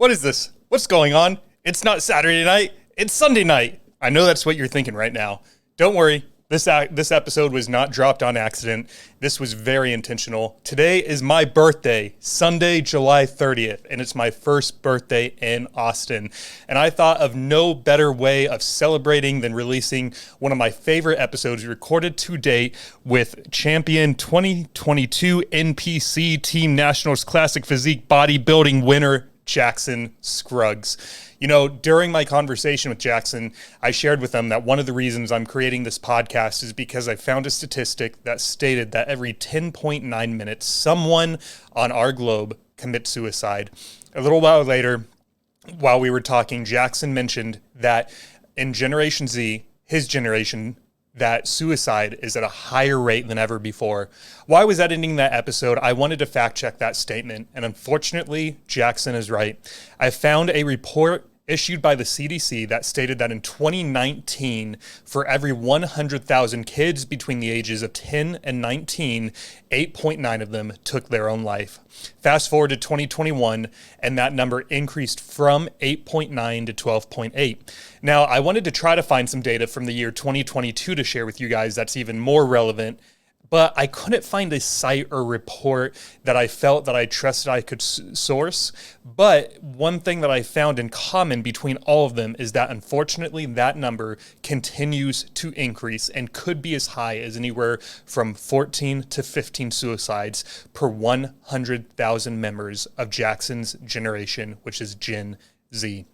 What is this? What's going on? It's not Saturday night. It's Sunday night. I know that's what you're thinking right now. Don't worry. This episode was not dropped on accident. This was very intentional. Today is my birthday, Sunday, July 30th, and it's my first birthday in Austin. And I thought of no better way of celebrating than releasing one of my favorite episodes recorded to date with champion 2022 NPC Team Nationals Classic Physique Bodybuilding winner, Jackson Scruggs. You know, during my conversation with Jackson, I shared with him that one of the reasons I'm creating this podcast is because I found a statistic that stated that every 10.9 minutes, someone on our globe commits suicide. A little while later, while we were talking, Jackson mentioned that in Generation Z, his generation, that suicide is at a higher rate than ever before. While I was editing that episode, I wanted to fact check that statement, and unfortunately, Jackson is right. I found a report issued by the CDC that stated that in 2019, for every 100,000 kids between the ages of 10 and 19, 8.9 of them took their own life. Fast forward to 2021, and that number increased from 8.9 to 12.8. Now, I wanted to try to find some data from the year 2022 to share with you guys that's even more relevant, but I couldn't find a site or report that I felt that I trusted I could source. But one thing that I found in common between all of them is that unfortunately that number continues to increase and could be as high as anywhere from 14 to 15 suicides per 100,000 members of Jackson's generation, which is Gen Z.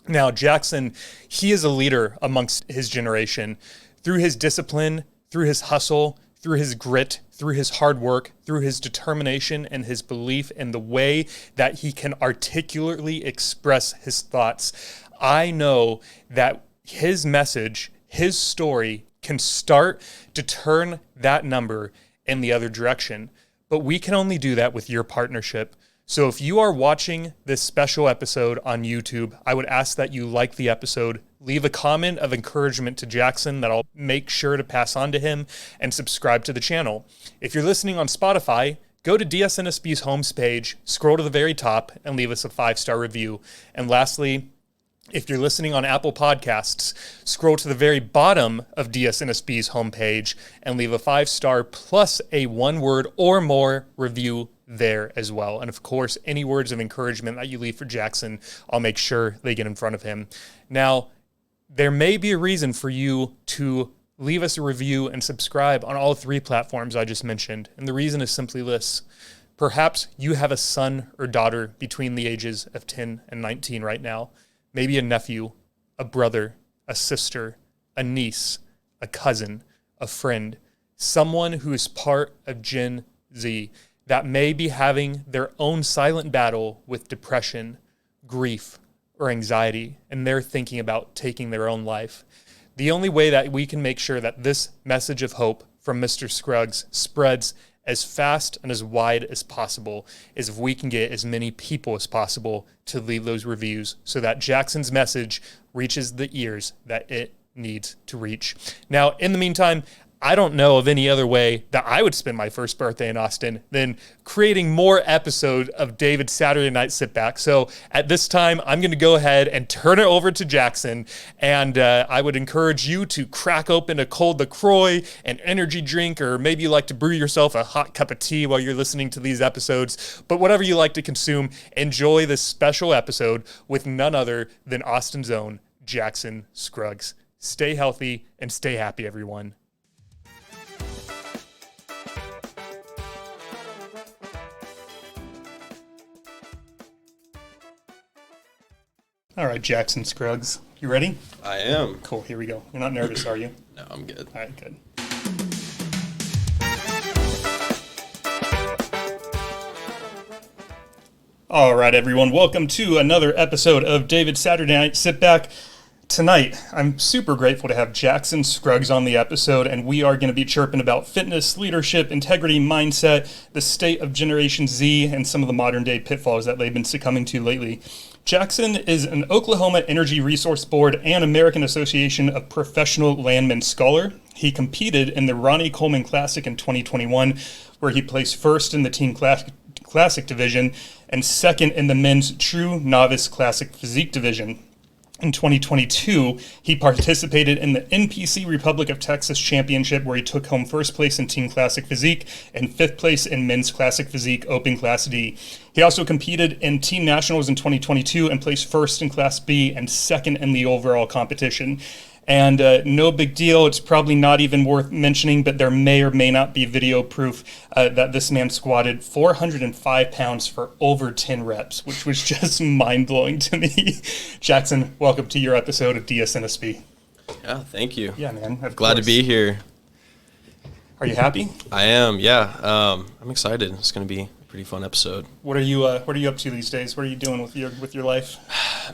Now, Jackson, he is a leader amongst his generation through his discipline, through his hustle, through his grit, through his hard work, through his determination and his belief in the way that he can articulately express his thoughts. I know that his message, his story can start to turn that number in the other direction, but we can only do that with your partnership. So if you are watching this special episode on YouTube, I would ask that you like the episode, leave a comment of encouragement to Jackson that I'll make sure to pass on to him, and subscribe to the channel. If you're listening on Spotify, go to DSNSB's homepage, scroll to the very top, and leave us a 5-star review. And lastly, if you're listening on Apple Podcasts, scroll to the very bottom of DSNSB's homepage and leave a 5-star plus a 1-word or more review there as well. And of course, any words of encouragement that you leave for Jackson, I'll make sure they get in front of him. Now, there may be a reason for you to leave us a review and subscribe on all 3 platforms I just mentioned. And the reason is simply this. Perhaps you have a son or daughter between the ages of 10 and 19 right now. Maybe a nephew, a brother, a sister, a niece, a cousin, a friend, someone who is part of Gen Z that may be having their own silent battle with depression, grief, or anxiety, and they're thinking about taking their own life. The only way that we can make sure that this message of hope from Mr. Scruggs spreads as fast and as wide as possible is if we can get as many people as possible to leave those reviews so that Jackson's message reaches the ears that it needs to reach. Now, in the meantime, I don't know of any other way that I would spend my first birthday in Austin than creating more episodes of David's Saturday Night Sit Back. So at this time, I'm going to go ahead and turn it over to Jackson. And I would encourage you to crack open a cold LaCroix, an energy drink, or maybe you like to brew yourself a hot cup of tea while you're listening to these episodes. But whatever you like to consume, enjoy this special episode with none other than Austin's own Jackson Scruggs. Stay healthy and stay happy, everyone. All right, Jackson Scruggs, you ready? I am. Cool, here we go. You're not nervous, are you? No, I'm good. All right, good. All right, everyone, welcome to another episode of David's Saturday Night Sit Back. Tonight, I'm super grateful to have Jackson Scruggs on the episode, and we are going to be chirping about fitness, leadership, integrity, mindset, the state of Generation Z, and some of the modern-day pitfalls that they've been succumbing to lately. Jackson is an Oklahoma Energy Resource Board and American Association of Professional Landmen Scholar. He competed in the Rony Coleman Classic in 2021, where he placed first in the team Classic division and second in the men's True Novice Classic Physique division. In 2022, he participated in the NPC Republic of Texas Championship, where he took home first place in Team Classic Physique and fifth place in Men's Classic Physique Open Class D. He also competed in Team Nationals in 2022 and placed first in Class B and second in the overall competition. And no big deal, it's probably not even worth mentioning, but there may or may not be video proof that this man squatted 405 pounds for over 10 reps, which was just mind-blowing to me. Jackson, welcome to your episode of DSNSB. Yeah, thank you. Yeah, man. Glad to be here. Are you happy? I am, yeah. I'm excited. It's going to be a pretty fun episode. What are you up to these days? What are you doing with your life?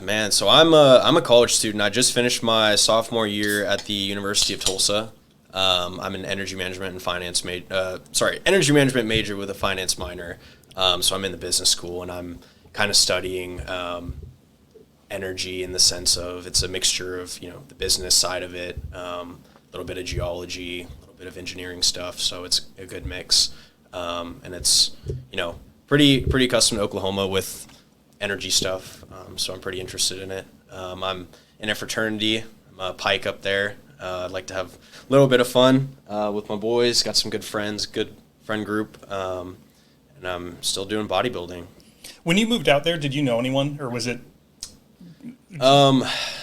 Man, so I'm a college student. I just finished my sophomore year at the University of Tulsa. I'm an energy management and finance energy management major with a finance minor. So I'm in the business school, and I'm kind of studying energy in the sense of it's a mixture of the business side of it, a little bit of geology, a little bit of engineering stuff. So it's a good mix, and it's pretty custom to Oklahoma with energy stuff, so I'm pretty interested in it. I'm in a fraternity. I'm a Pike up there. I'd like to have a little bit of fun with my boys. Got some good friends, good friend group, and I'm still doing bodybuilding. When you moved out there, did you know anyone, or was it?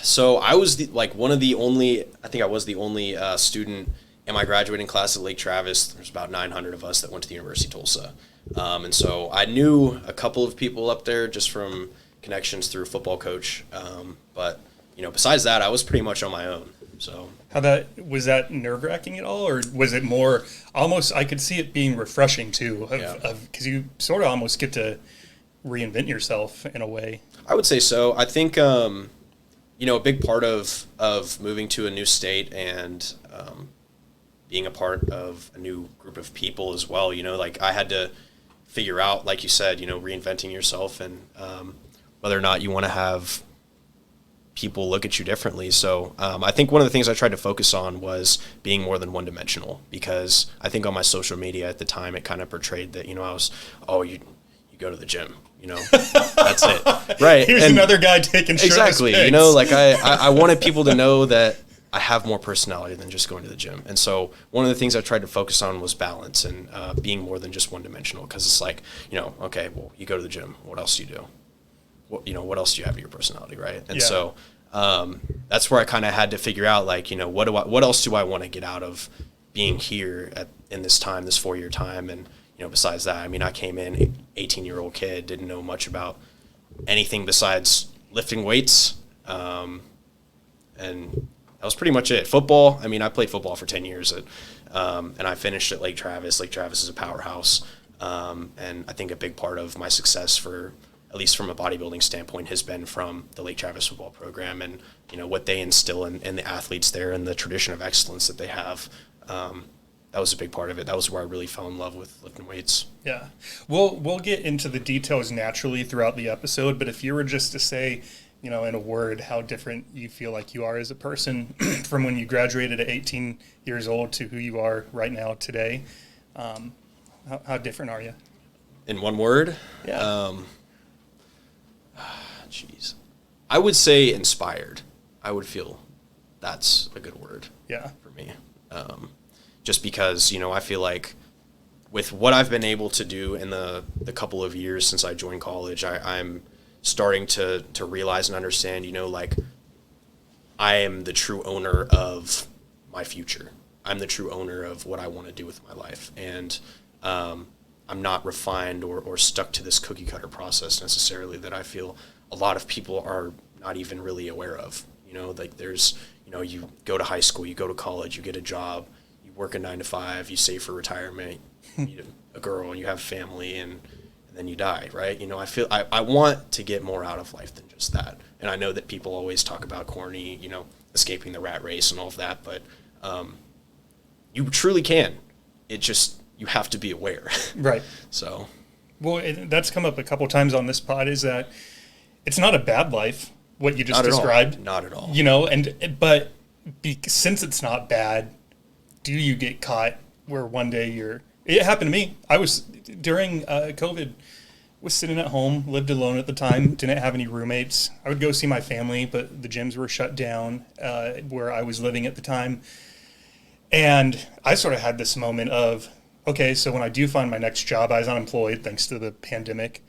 So I was one of the only. I think I was the only student in my graduating class at Lake Travis. There's about 900 of us that went to the University of Tulsa. And so I knew a couple of people up there just from connections through a football coach. But besides that, I was pretty much on my own. So was that nerve-wracking at all, or was it more almost? I could see it being refreshing too, because you sort of almost get to reinvent yourself in a way. I would say so. I think a big part of moving to a new state and being a part of a new group of people as well. I had to figure out, like you said, reinventing yourself and whether or not you want to have people look at you differently. So I think one of the things I tried to focus on was being more than one-dimensional, because I think on my social media at the time, it kind of portrayed that, I was, you go to the gym, that's it. Right. Here's another guy taking exactly, pics. I wanted people to know that I have more personality than just going to the gym. And so one of the things I tried to focus on was balance and being more than just one-dimensional, because it's like, okay, well, you go to the gym. What else do you do? What else do you have in your personality, right? And so that's where I kind of had to figure out, what else do I want to get out of being here in this 4-year time? And, besides that, I came in, 18-year-old kid, didn't know much about anything besides lifting weights. And that was pretty much it. Football, I played football for 10 years, and I finished at Lake Travis. Lake Travis is a powerhouse, and I think a big part of my success, at least from a bodybuilding standpoint, has been from the Lake Travis football program and, what they instill in the athletes there and the tradition of excellence that they have. That was a big part of it. That was where I really fell in love with lifting weights. Yeah. We'll get into the details naturally throughout the episode, but if you were just to say, in a word, how different you feel like you are as a person from when you graduated at 18 years old to who you are right now today, how different are you? In one word? Yeah. I would say inspired. I would feel that's a good word. Yeah. For me. Just because, I feel like with what I've been able to do in the couple of years since I joined college, I'm starting to realize and understand, I am the true owner of my future. I'm the true owner of what I want to do with my life. And I'm not refined or stuck to this cookie cutter process necessarily that I feel a lot of people are not even really aware of. There's, you go to high school, you go to college, you get a job, you work a 9 to 5, you save for retirement, you meet a girl, and you have family, and then you die, right? I feel I want to get more out of life than just that. And I know that people always talk about corny, escaping the rat race and all of that, but you truly can. It just, you have to be aware. Right. So. Well, that's come up a couple times on this pod, is that it's not a bad life, what you just described. Not at all. But since it's not bad, do you get caught where one day it happened to me. I was, during COVID, was sitting at home, lived alone at the time, didn't have any roommates. I would go see my family, but the gyms were shut down where I was living at the time. And I sort of had this moment of, okay, so when I do find my next job, I was unemployed thanks to the pandemic.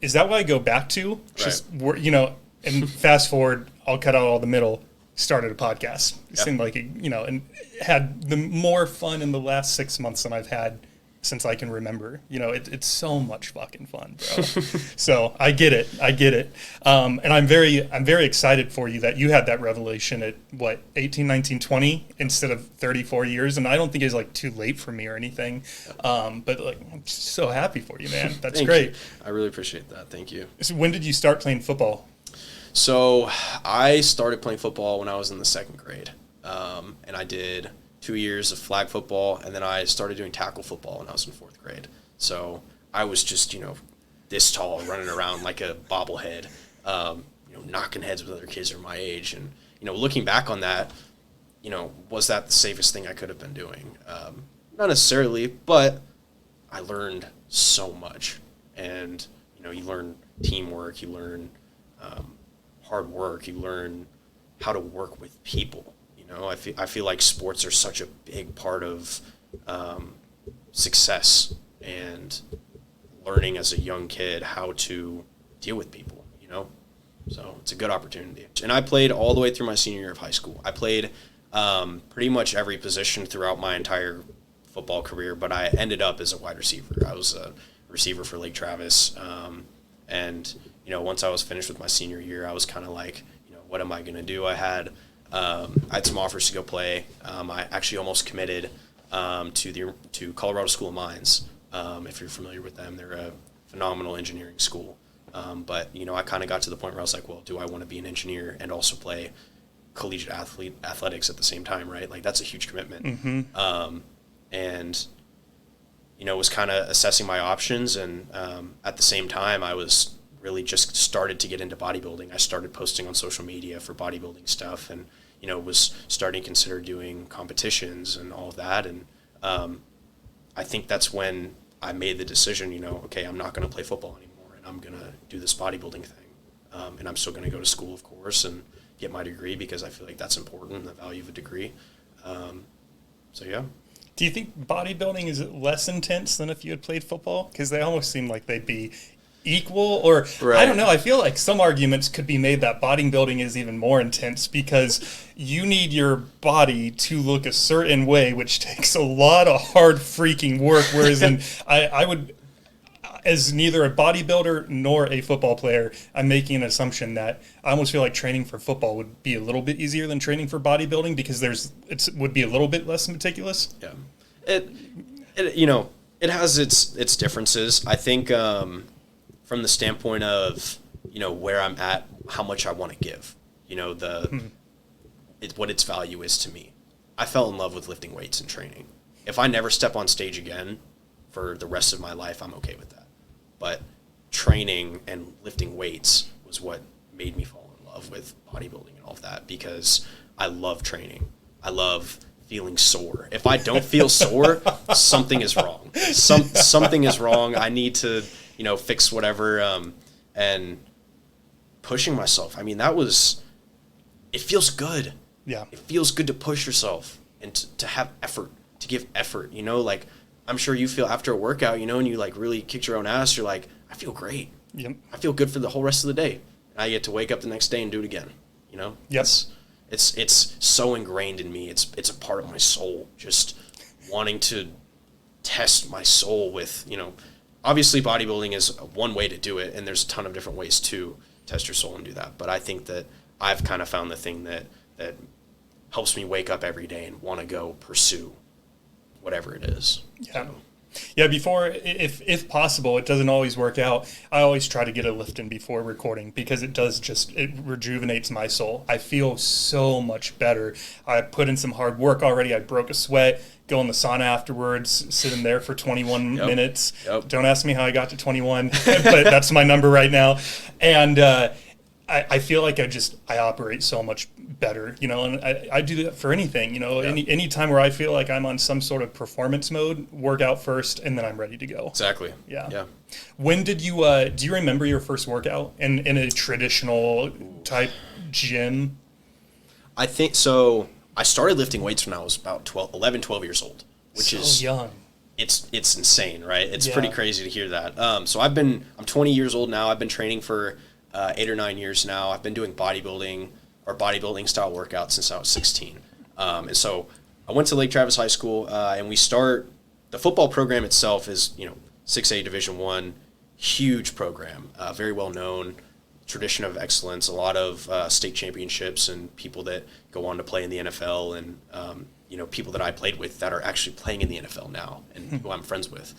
Is that what I go back to? Just, you know, and fast forward, I'll cut out all the middle, started a podcast. It seemed like, you know, and had the more fun in the last 6 months than I've had since I can remember. You know, it's so much fucking fun, bro. So I get it. And I'm very excited for you that you had that revelation at, 18, 19, 20 instead of 34 years. And I don't think it's, like, too late for me or anything. But, like, I'm just so happy for you, man. That's great. You. I really appreciate that. Thank you. So when did you start playing football? So I started playing football when I was in the 2nd grade. And I did 2 years of flag football, and then I started doing tackle football when I was in 4th grade. So I was just, you know, this tall, running around like a bobblehead, you know, knocking heads with other kids who are my age. And, you know, looking back on that, you know, was that the safest thing I could have been doing? Not necessarily, but I learned so much. And, you know, you learn teamwork, you learn hard work, you learn how to work with people. You know, I feel like sports are such a big part of success and learning as a young kid how to deal with people, you know? So it's a good opportunity. And I played all the way through my senior year of high school. I played pretty much every position throughout my entire football career, but I ended up as a wide receiver. I was a receiver for Lake Travis. And, you know, once I was finished with my senior year, I was kind of like, you know, what am I going to do? I had some offers to go play. I actually almost committed to Colorado School of Mines. If you're familiar with them, they're a phenomenal engineering school. But, you know, I kind of got to the point where I was like, well, do I want to be an engineer and also play collegiate athletics at the same time, right? Like, that's a huge commitment. Mm-hmm. And, you know, was kind of assessing my options. And at the same time, I was really just started to get into bodybuilding. I started posting on social media for bodybuilding stuff and, you know, was starting to consider doing competitions and all of that. And I think that's when I made the decision, you know, okay, I'm not going to play football anymore and I'm going to do this bodybuilding thing. And I'm still going to go to school, of course, and get my degree because I feel like that's important, the value of a degree. So, yeah. Do you think bodybuilding is less intense than if you had played football? Because they almost seem like they'd be equal, or right. I don't know. I feel like some arguments could be made that bodybuilding is even more intense because you need your body to look a certain way, which takes a lot of hard freaking work. Whereas I would, as neither a bodybuilder nor a football player, I'm making an assumption that I almost feel like training for football would be a little bit easier than training for bodybuilding because it would be a little bit less meticulous. Yeah, it you know, it has its differences. I think from the standpoint of, you know, where I'm at, how much I want to give, you know, what its value is to me. I fell in love with lifting weights and training. If I never step on stage again for the rest of my life, I'm okay with that. But training and lifting weights was what made me fall in love with bodybuilding and all of that because I love training. I love feeling sore. If I don't feel sore, something is wrong. Something is wrong. I need to, you know, fix whatever. And pushing myself. I mean, it feels good. Yeah. It feels good to push yourself and to have effort, to give effort, you know, like I'm sure you feel after a workout, you know, and you like really kicked your own ass, you're like, I feel great. Yep. I feel good for the whole rest of the day. And I get to wake up the next day and do it again, you know? Yes. It's so ingrained in me. It's a part of my soul, just wanting to test my soul with, you know, obviously bodybuilding is one way to do it, and there's a ton of different ways to test your soul and do that. But I think that I've kind of found the thing that helps me wake up every day and want to go pursue whatever it is. Yeah. So. Yeah, before, if possible, it doesn't always work out. I always try to get a lift in before recording because it rejuvenates my soul. I feel so much better. I put in some hard work already. I broke a sweat, go in the sauna afterwards, sit in there for 21 minutes. Yep. Don't ask me how I got to 21, but that's my number right now. And I feel like I operate so much better, and I do that for anything, any time where I feel like I'm on some sort of performance mode, work out first, and then I'm ready to go. Exactly. Yeah. When did you, do you remember your first workout in a traditional type gym? I think so. I started lifting weights when I was about 11, 12 years old, which so is young. It's insane, right? It's pretty crazy to hear that. So I'm 20 years old now. I've been training for 8 or 9 years now. I've been doing bodybuilding style workouts since I was 16. And so I went to Lake Travis High School, and the football program itself is, 6A Division I, huge program, very well known, tradition of excellence, a lot of state championships and people that go on to play in the NFL, and people that I played with that are actually playing in the NFL now and who I'm friends with,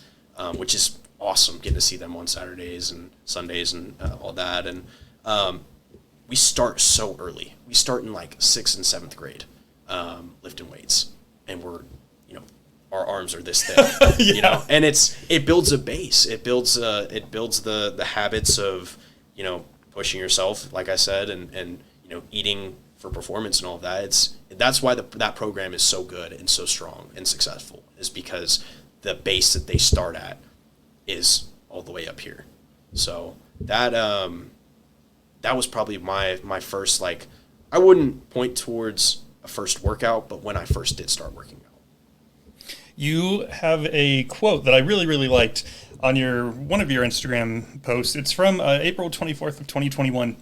which is awesome, getting to see them on Saturdays and Sundays and all that. And we start so early. We start in like 6th and 7th grade, lifting weights, and we're, our arms are this thick, and it builds a base. It builds the habits of, pushing yourself, like I said, and eating for performance and all of that. That's why that program is so good and so strong and successful, is because the base that they start at is all the way up here. So that was probably my first, like, I wouldn't point towards a first workout, but when I first did start working out. You have a quote that I really, really liked on one of your Instagram posts. It's from April 24th of 2021.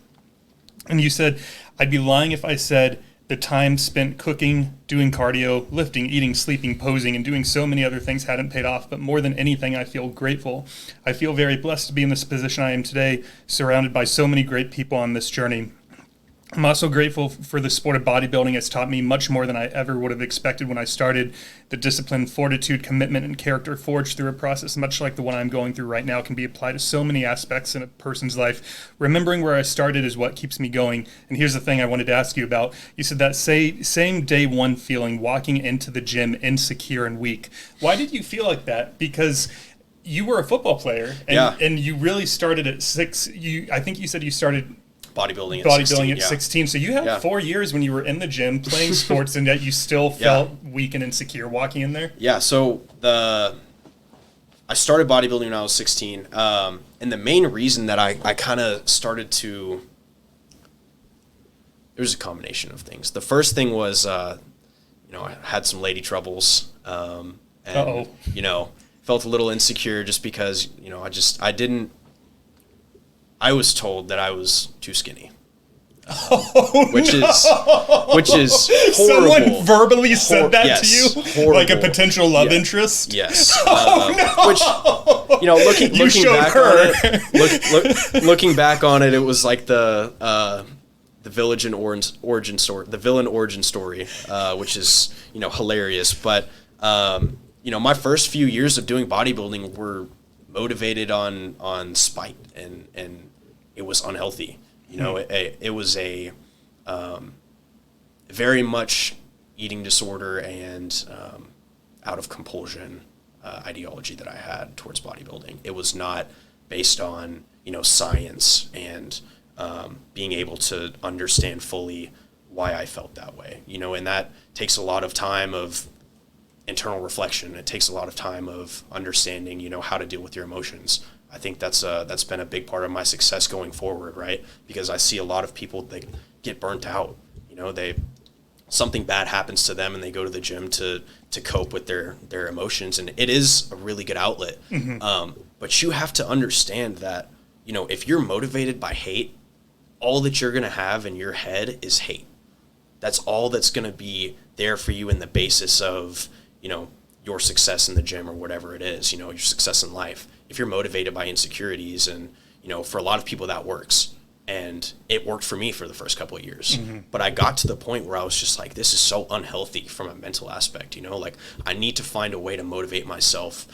And you said, "I'd be lying if I said the time spent cooking, doing cardio, lifting, eating, sleeping, posing, and doing so many other things hadn't paid off. But more than anything, I feel grateful. I feel very blessed to be in this position I am today, surrounded by so many great people on this journey. I'm also grateful for the sport of bodybuilding. It's taught me much more than I ever would have expected when I started. The discipline, fortitude, commitment, and character forged through a process much like the one I'm going through right now can be applied to so many aspects in a person's life. Remembering where I started is what keeps me going." And here's the thing I wanted to ask you about. You said that same day one feeling, walking into the gym insecure and weak. Why did you feel like that? Because you were a football player, and you really started at 6. I think you said you started bodybuilding at 16. So you had 4 years when you were in the gym playing sports, and yet you still felt weak and insecure walking in there? Yeah, so I started bodybuilding when I was 16. And the main reason that I kind of started to, it was a combination of things. The first thing was, I had some lady troubles. And, felt a little insecure just because, I was told that I was too skinny. Which is horrible. Someone verbally said that to you? Horrible. Like a potential love interest? Yes. No. Which, looking back on it, it was like the villain origin story, which is, hilarious. But, my first few years of doing bodybuilding were motivated on spite, and it was unhealthy. It was a very much eating disorder and out of compulsion ideology that I had towards bodybuilding. It was not based on science and being able to understand fully why I felt that way. And that takes a lot of time of internal reflection. It takes a lot of time of understanding, how to deal with your emotions. I think that's been a big part of my success going forward, right? Because I see a lot of people that get burnt out. Something bad happens to them and they go to the gym to cope with their emotions, and it is a really good outlet. Mm-hmm. But you have to understand that, if you're motivated by hate, all that you're going to have in your head is hate. That's all that's going to be there for you in the basis of, your success in the gym or whatever it is, your success in life. If you're motivated by insecurities, and, for a lot of people that works, and it worked for me for the first couple of years. Mm-hmm. But I got to the point where I was just like, this is so unhealthy from a mental aspect, like I need to find a way to motivate myself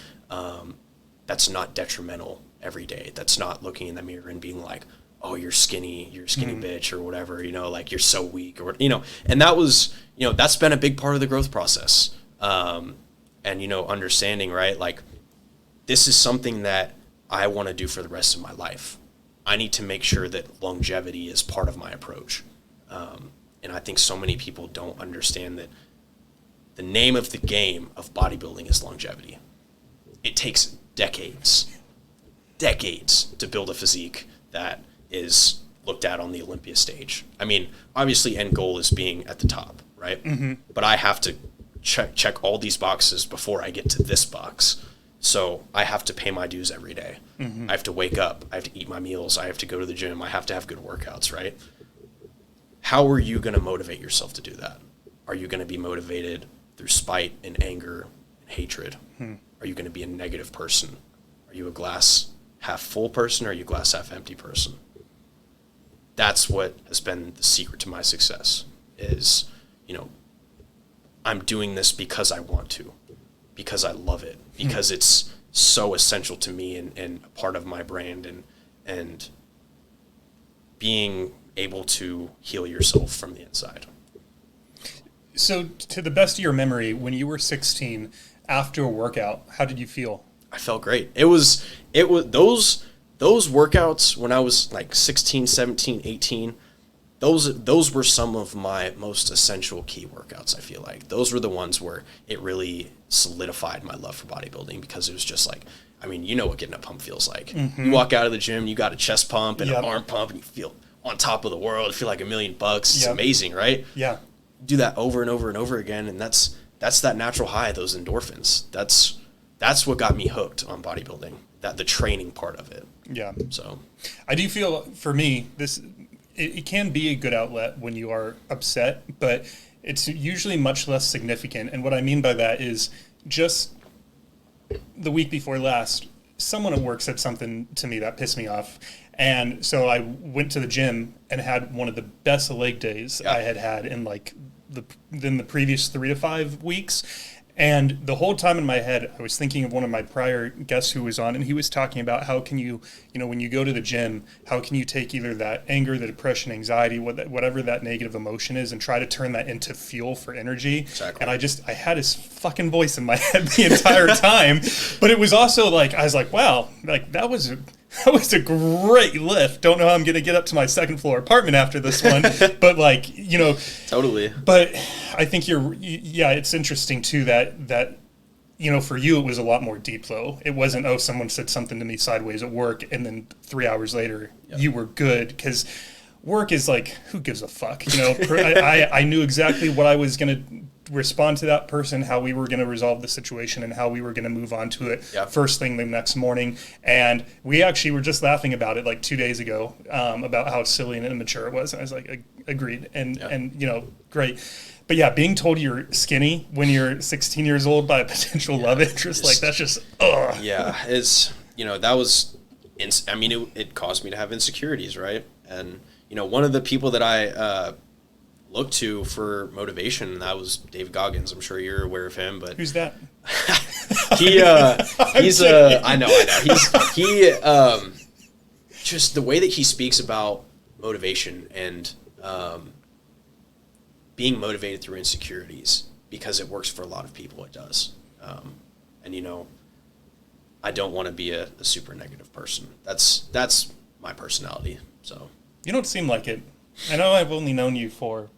that's not detrimental every day. That's not looking in the mirror and being like, oh, you're skinny mm-hmm. bitch or whatever, like you're so weak or, and that was, that's been a big part of the growth process. And, understanding, right, like this is something that I want to do for the rest of my life. I need to make sure that longevity is part of my approach. And I think so many people don't understand that the name of the game of bodybuilding is longevity. It takes decades to build a physique that is looked at on the Olympia stage. I mean, obviously end goal is being at the top, right? Mm-hmm. But I have to check all these boxes before I get to this box. So I have to pay my dues every day. Mm-hmm. I have to wake up. I have to eat my meals. I have to go to the gym. I have to have good workouts, right? How are you going to motivate yourself to do that? Are you going to be motivated through spite and anger and hatred? Are you going to be a negative person? Are you a glass half full person or are you a glass half empty person? That's what has been the secret to my success is, I'm doing this because I want to, because I love it, because it's so essential to me and a part of my brand and being able to heal yourself from the inside. So to the best of your memory, when you were 16, after a workout, how did you feel? I felt great. It was those workouts when I was like 16, 17, 18, those were some of my most essential key workouts, I feel like. Those were the ones where it really solidified my love for bodybuilding because it was just like, you know what getting a pump feels like. Mm-hmm. You walk out of the gym, you got a chest pump and an arm pump and you feel on top of the world. You feel like $1 million. It's amazing, right? Yeah. Do that over and over and over again, and that's that natural high, those endorphins. That's what got me hooked on bodybuilding. That the training part of it. Yeah. So I do feel for me it can be a good outlet when you are upset, but it's usually much less significant. And what I mean by that is just the week before last, someone at work said something to me that pissed me off. And so I went to the gym and had one of the best leg days I had in the previous 3 to 5 weeks. And the whole time in my head, I was thinking of one of my prior guests who was on, and he was talking about how can you, when you go to the gym, how can you take either that anger, the depression, anxiety, whatever that negative emotion is, and try to turn that into fuel for energy. Exactly. And I had his fucking voice in my head the entire time. But it was also like, I was like, wow, like that was a great lift. Don't know how I'm going to get up to my second floor apartment after this one. But Totally. But I think it's interesting too that, for you, it was a lot more deep though. It wasn't, someone said something to me sideways at work and then 3 hours later you were good, because work is like, who gives a fuck? I knew exactly what I was going to respond to that person, how we were going to resolve the situation and how we were going to move on to it first thing the next morning. And we actually were just laughing about it like 2 days ago, about how silly and immature it was. And I was like, agreed. And great. But being told you're skinny when you're 16 years old by a potential love interest, that's just, ugh. Yeah, it's, that was, it caused me to have insecurities, right? And, one of the people that I looked to for motivation, that was David Goggins. I'm sure you're aware of him, but who's that? He's I know. He just the way that he speaks about motivation and being motivated through insecurities, because it works for a lot of people. It does. And I don't want to be a super negative person. That's my personality. So you don't seem like it. I know I've only known you for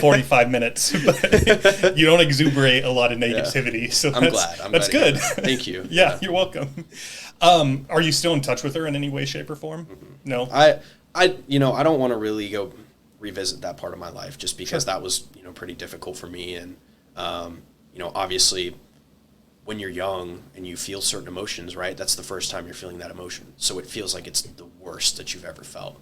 45 minutes, but you don't exuberate a lot of negativity. So I'm glad. That's good. Thank you. Yeah, you're welcome. Are you still in touch with her in any way, shape, or form? Mm-hmm. No. I don't want to really go revisit that part of my life, just because that was pretty difficult for me. And obviously, when you're young and you feel certain emotions, right? That's the first time you're feeling that emotion, so it feels like it's the worst that you've ever felt.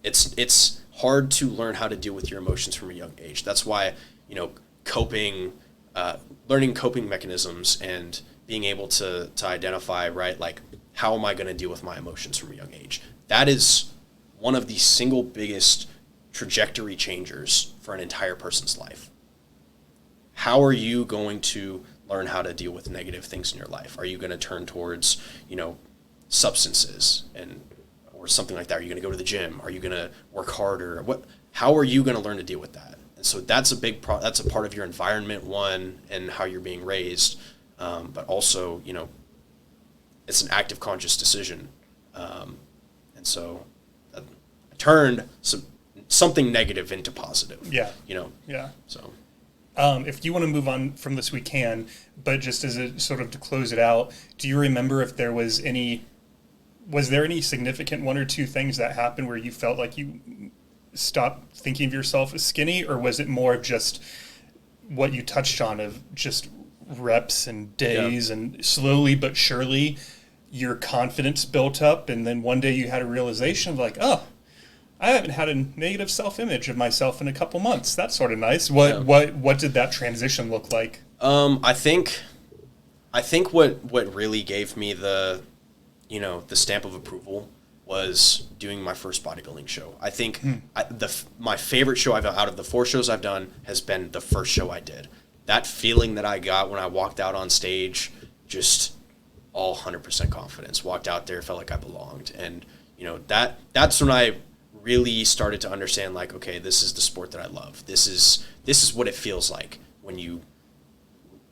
It's hard to learn how to deal with your emotions from a young age. That's why, learning coping mechanisms and being able to identify, right, like, how am I going to deal with my emotions from a young age? That is one of the single biggest trajectory changers for an entire person's life. How are you going to learn how to deal with negative things in your life? Are you going to turn towards, substances or something like that? Are you going to go to the gym? Are you going to work harder? How are you going to learn to deal with that? And so that's that's a part of your environment, one, and how you're being raised. But also, it's an active conscious decision And so I turned something negative into positive. Yeah. Yeah. So. If you want to move on from this, we can. But just as a sort of to close it out, do you remember if there was there any significant one or two things that happened where you felt like you stopped thinking of yourself as skinny, or was it more of just what you touched on of just reps and days and slowly but surely your confidence built up, and then one day you had a realization of like, oh, I haven't had a negative self-image of myself in a couple months. That's sort of nice. What did that transition look like? I think what really gave me the stamp of approval was doing my first bodybuilding show. I think my favorite show out of the 4 shows I've done has been the first show I did. That feeling that I got when I walked out on stage, just all 100% confidence. Walked out there, felt like I belonged. And, that's when I really started to understand, like, okay, this is the sport that I love. This is what it feels like when you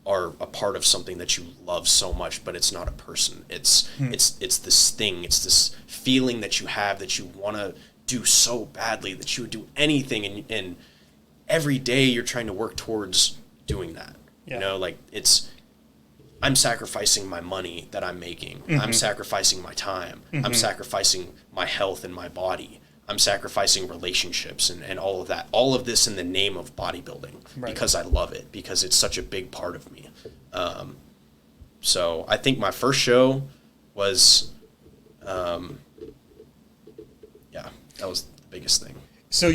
are a part of something that you love so much, but it's not a person. It's this thing. It's this feeling that you have that you want to do so badly that you would do anything, and every day you're trying to work towards doing that. I'm sacrificing my money that I'm making. I'm sacrificing my time. I'm sacrificing my health and my body. I'm sacrificing relationships and all of that. All of this in the name of bodybuilding, because I love it, because it's such a big part of me. So I think my first show was, that was the biggest thing. So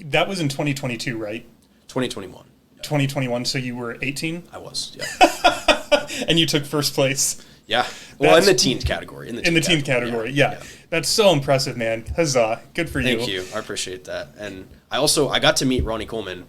that was in 2022, right? 2021. 2021, so you were 18? I was, yeah. And you took first place. Yeah. Well, in the teen category. In the teen category, yeah. That's so impressive, man. Huzzah. Good for you. Thank you. I appreciate that. And I got to meet Rony Coleman,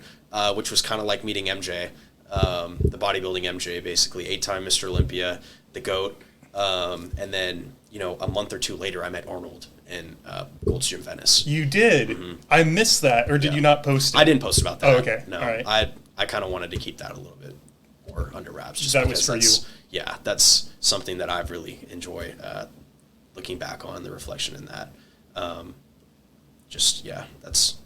which was kind of like meeting MJ, the bodybuilding MJ, basically. 8-time Mr. Olympia, the GOAT. And then, a month or two later, I met Arnold in Gold's Gym Venice. You did? Mm-hmm. I missed that. Or did you not post it? I didn't post about that. Oh, okay. No. All right. I kind of wanted to keep that a little bit more under wraps. Just that was for you. Yeah, that's something that I've really enjoyed looking back on, the reflection in that. That's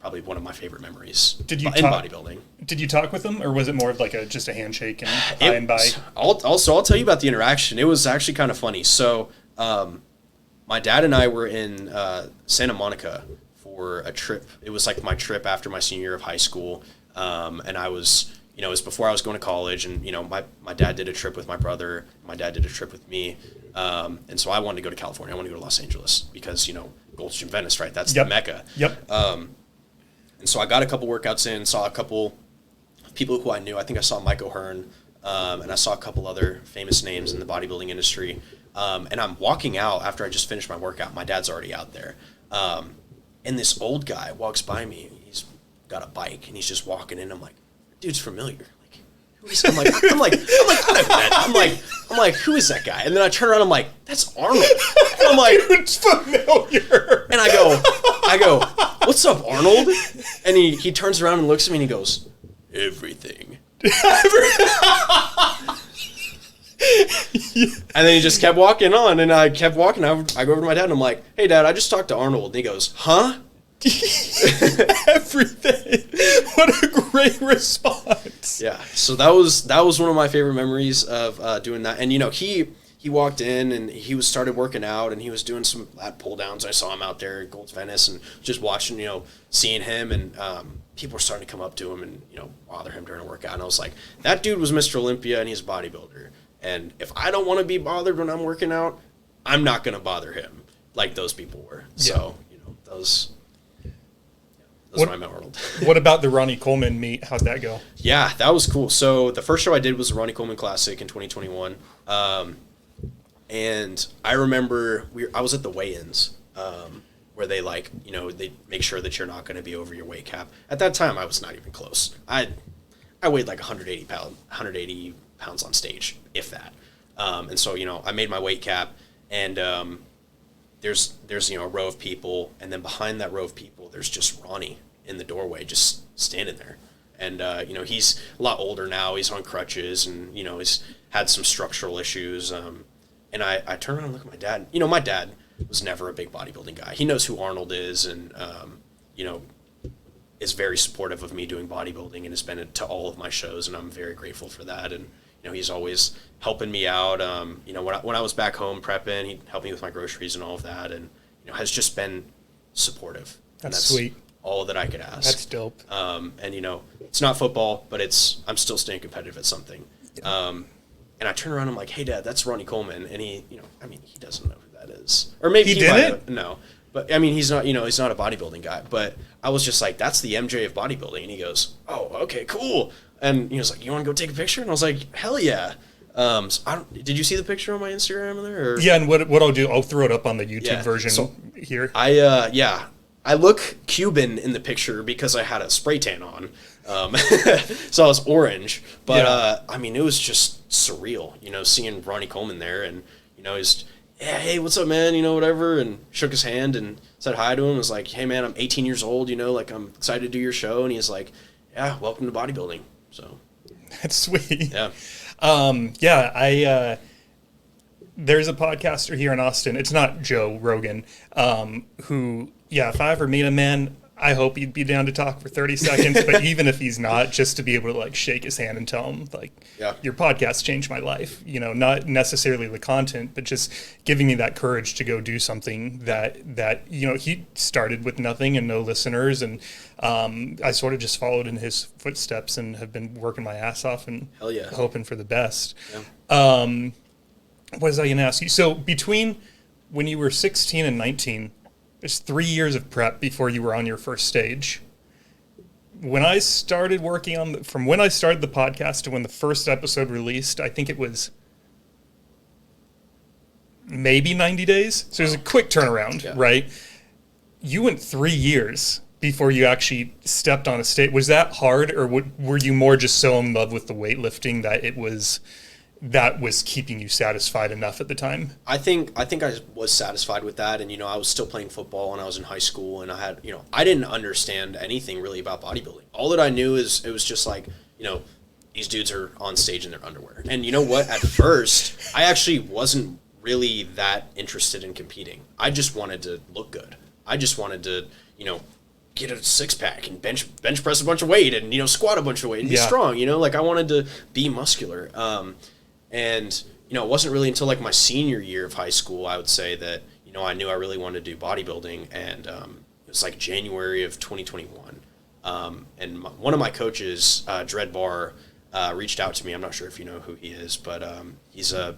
probably one of my favorite memories in bodybuilding. Did you talk with him, or was it more of like just a handshake and by and by? I'll tell you about the interaction. It was actually kind of funny. So my dad and I were in Santa Monica for a trip. It was like my trip after my senior year of high school, and I was... it was before I was going to college, and, my dad did a trip with my brother. My dad did a trip with me. And so I wanted to go to California. I wanted to go to Los Angeles because, Gold's Gym Venice, right? That's the Mecca. Yep. And so I got a couple workouts in, saw a couple people who I knew. I think I saw Mike O'Hearn, and I saw a couple other famous names in the bodybuilding industry. And I'm walking out after I just finished my workout. My dad's already out there. And this old guy walks by me. He's got a bike, and he's just walking in. I'm like, dude's familiar. Like, who is? I'm like, who is that guy? And then I turn around, I'm like, that's Arnold. And I'm like, dude's familiar. And I go, what's up, Arnold? And he turns around and looks at me and he goes, everything. And then he just kept walking on, and I kept walking. I go over to my dad and I'm like, hey, Dad, I just talked to Arnold. And he goes, huh? Everything. What a great response. Yeah. So that was one of my favorite memories of doing that. And he walked in and he started working out, and he was doing some lat pull downs. I saw him out there at Gold's Venice and just watching, seeing him, and people were starting to come up to him and bother him during a workout. And I was like, that dude was Mr. Olympia and he's a bodybuilder. And if I don't want to be bothered when I'm working out, I'm not going to bother him like those people were. Yeah. So those. That's when I met Arnold. What about the Rony Coleman meet? How'd that go? Yeah, that was cool. So the first show I did was the Rony Coleman Classic in 2021. And I remember I was at the weigh-ins where they they make sure that you're not going to be over your weight cap. At that time, I was not even close. I weighed like 180 pounds on stage, if that. And so, I made my weight cap, and there's a row of people, and then behind that row of people, there's just Rony in the doorway, just standing there. And, he's a lot older now. He's on crutches, and, he's had some structural issues. And I turn around and look at my dad. You know, my dad was never a big bodybuilding guy. He knows who Arnold is, and you know, is very supportive of me doing bodybuilding and has been to all of my shows, and I'm very grateful for that. And you know, he's always helping me out. You know, when I was back home prepping, he'd help me with my groceries and all of that, and you know, has just been supportive. That's sweet. All that I could ask. That's dope. And you know, it's not football, but I'm still staying competitive at something. Yeah. And I turn around and I'm like, hey, Dad, that's Ronnie Coleman. And he, you know, I mean, he doesn't know who that is. Or maybe he didn't? No. But, I mean, he's not, you know, he's not a bodybuilding guy. But I was just like, that's the MJ of bodybuilding. And he goes, oh, okay, cool. And he was like, you want to go take a picture? And I was like, hell yeah. So did you see the picture on my Instagram there? Or? Yeah, and what I'll do, I'll throw it up on the YouTube version here. I look Cuban in the picture because I had a spray tan on. So I was orange. But, I mean, it was just surreal, you know, seeing Ronnie Coleman there. And, you know, he's, yeah, hey, what's up, man? You know, whatever. And shook his hand and said hi to him. Was like, hey, man, I'm 18 years old, you know, like, I'm excited to do your show. And he's like, yeah, welcome to bodybuilding. So. That's sweet. Yeah. There's a podcaster here in Austin. It's not Joe Rogan, who, if I ever meet him, man, I hope he'd be down to talk for 30 seconds. But even if he's not, just to be able to like shake his hand and tell him like, your podcast changed my life. You know, not necessarily the content, but just giving me that courage to go do something that you know, he started with nothing and no listeners, and I sort of just followed in his footsteps and have been working my ass off and hoping for the best. Yeah. What was I going to ask you? So between when you were 16 and 19, there's 3 years of prep before you were on your first stage. When I started working from when I started the podcast to when the first episode released, I think it was maybe 90 days. So it was a quick turnaround, right? You went 3 years before you actually stepped on a stage. Was that hard, or were you more just so in love with the weightlifting that was keeping you satisfied enough at the time? I think I was satisfied with that, and you know, I was still playing football when I was in high school, and I had, you know, I didn't understand anything really about bodybuilding. All that I knew is it was just like, you know, these dudes are on stage in their underwear. And you know what? At first, I actually wasn't really that interested in competing. I just wanted to look good. I just wanted to, you know, get a six-pack and bench press a bunch of weight and, you know, squat a bunch of weight and be strong, you know? Like, I wanted to be muscular. And, you know, it wasn't really until, like, my senior year of high school, I would say, that, you know, I knew I really wanted to do bodybuilding. And it was, like, January of 2021. And one of my coaches, Dred Barr, reached out to me. I'm not sure if you know who he is, but he's a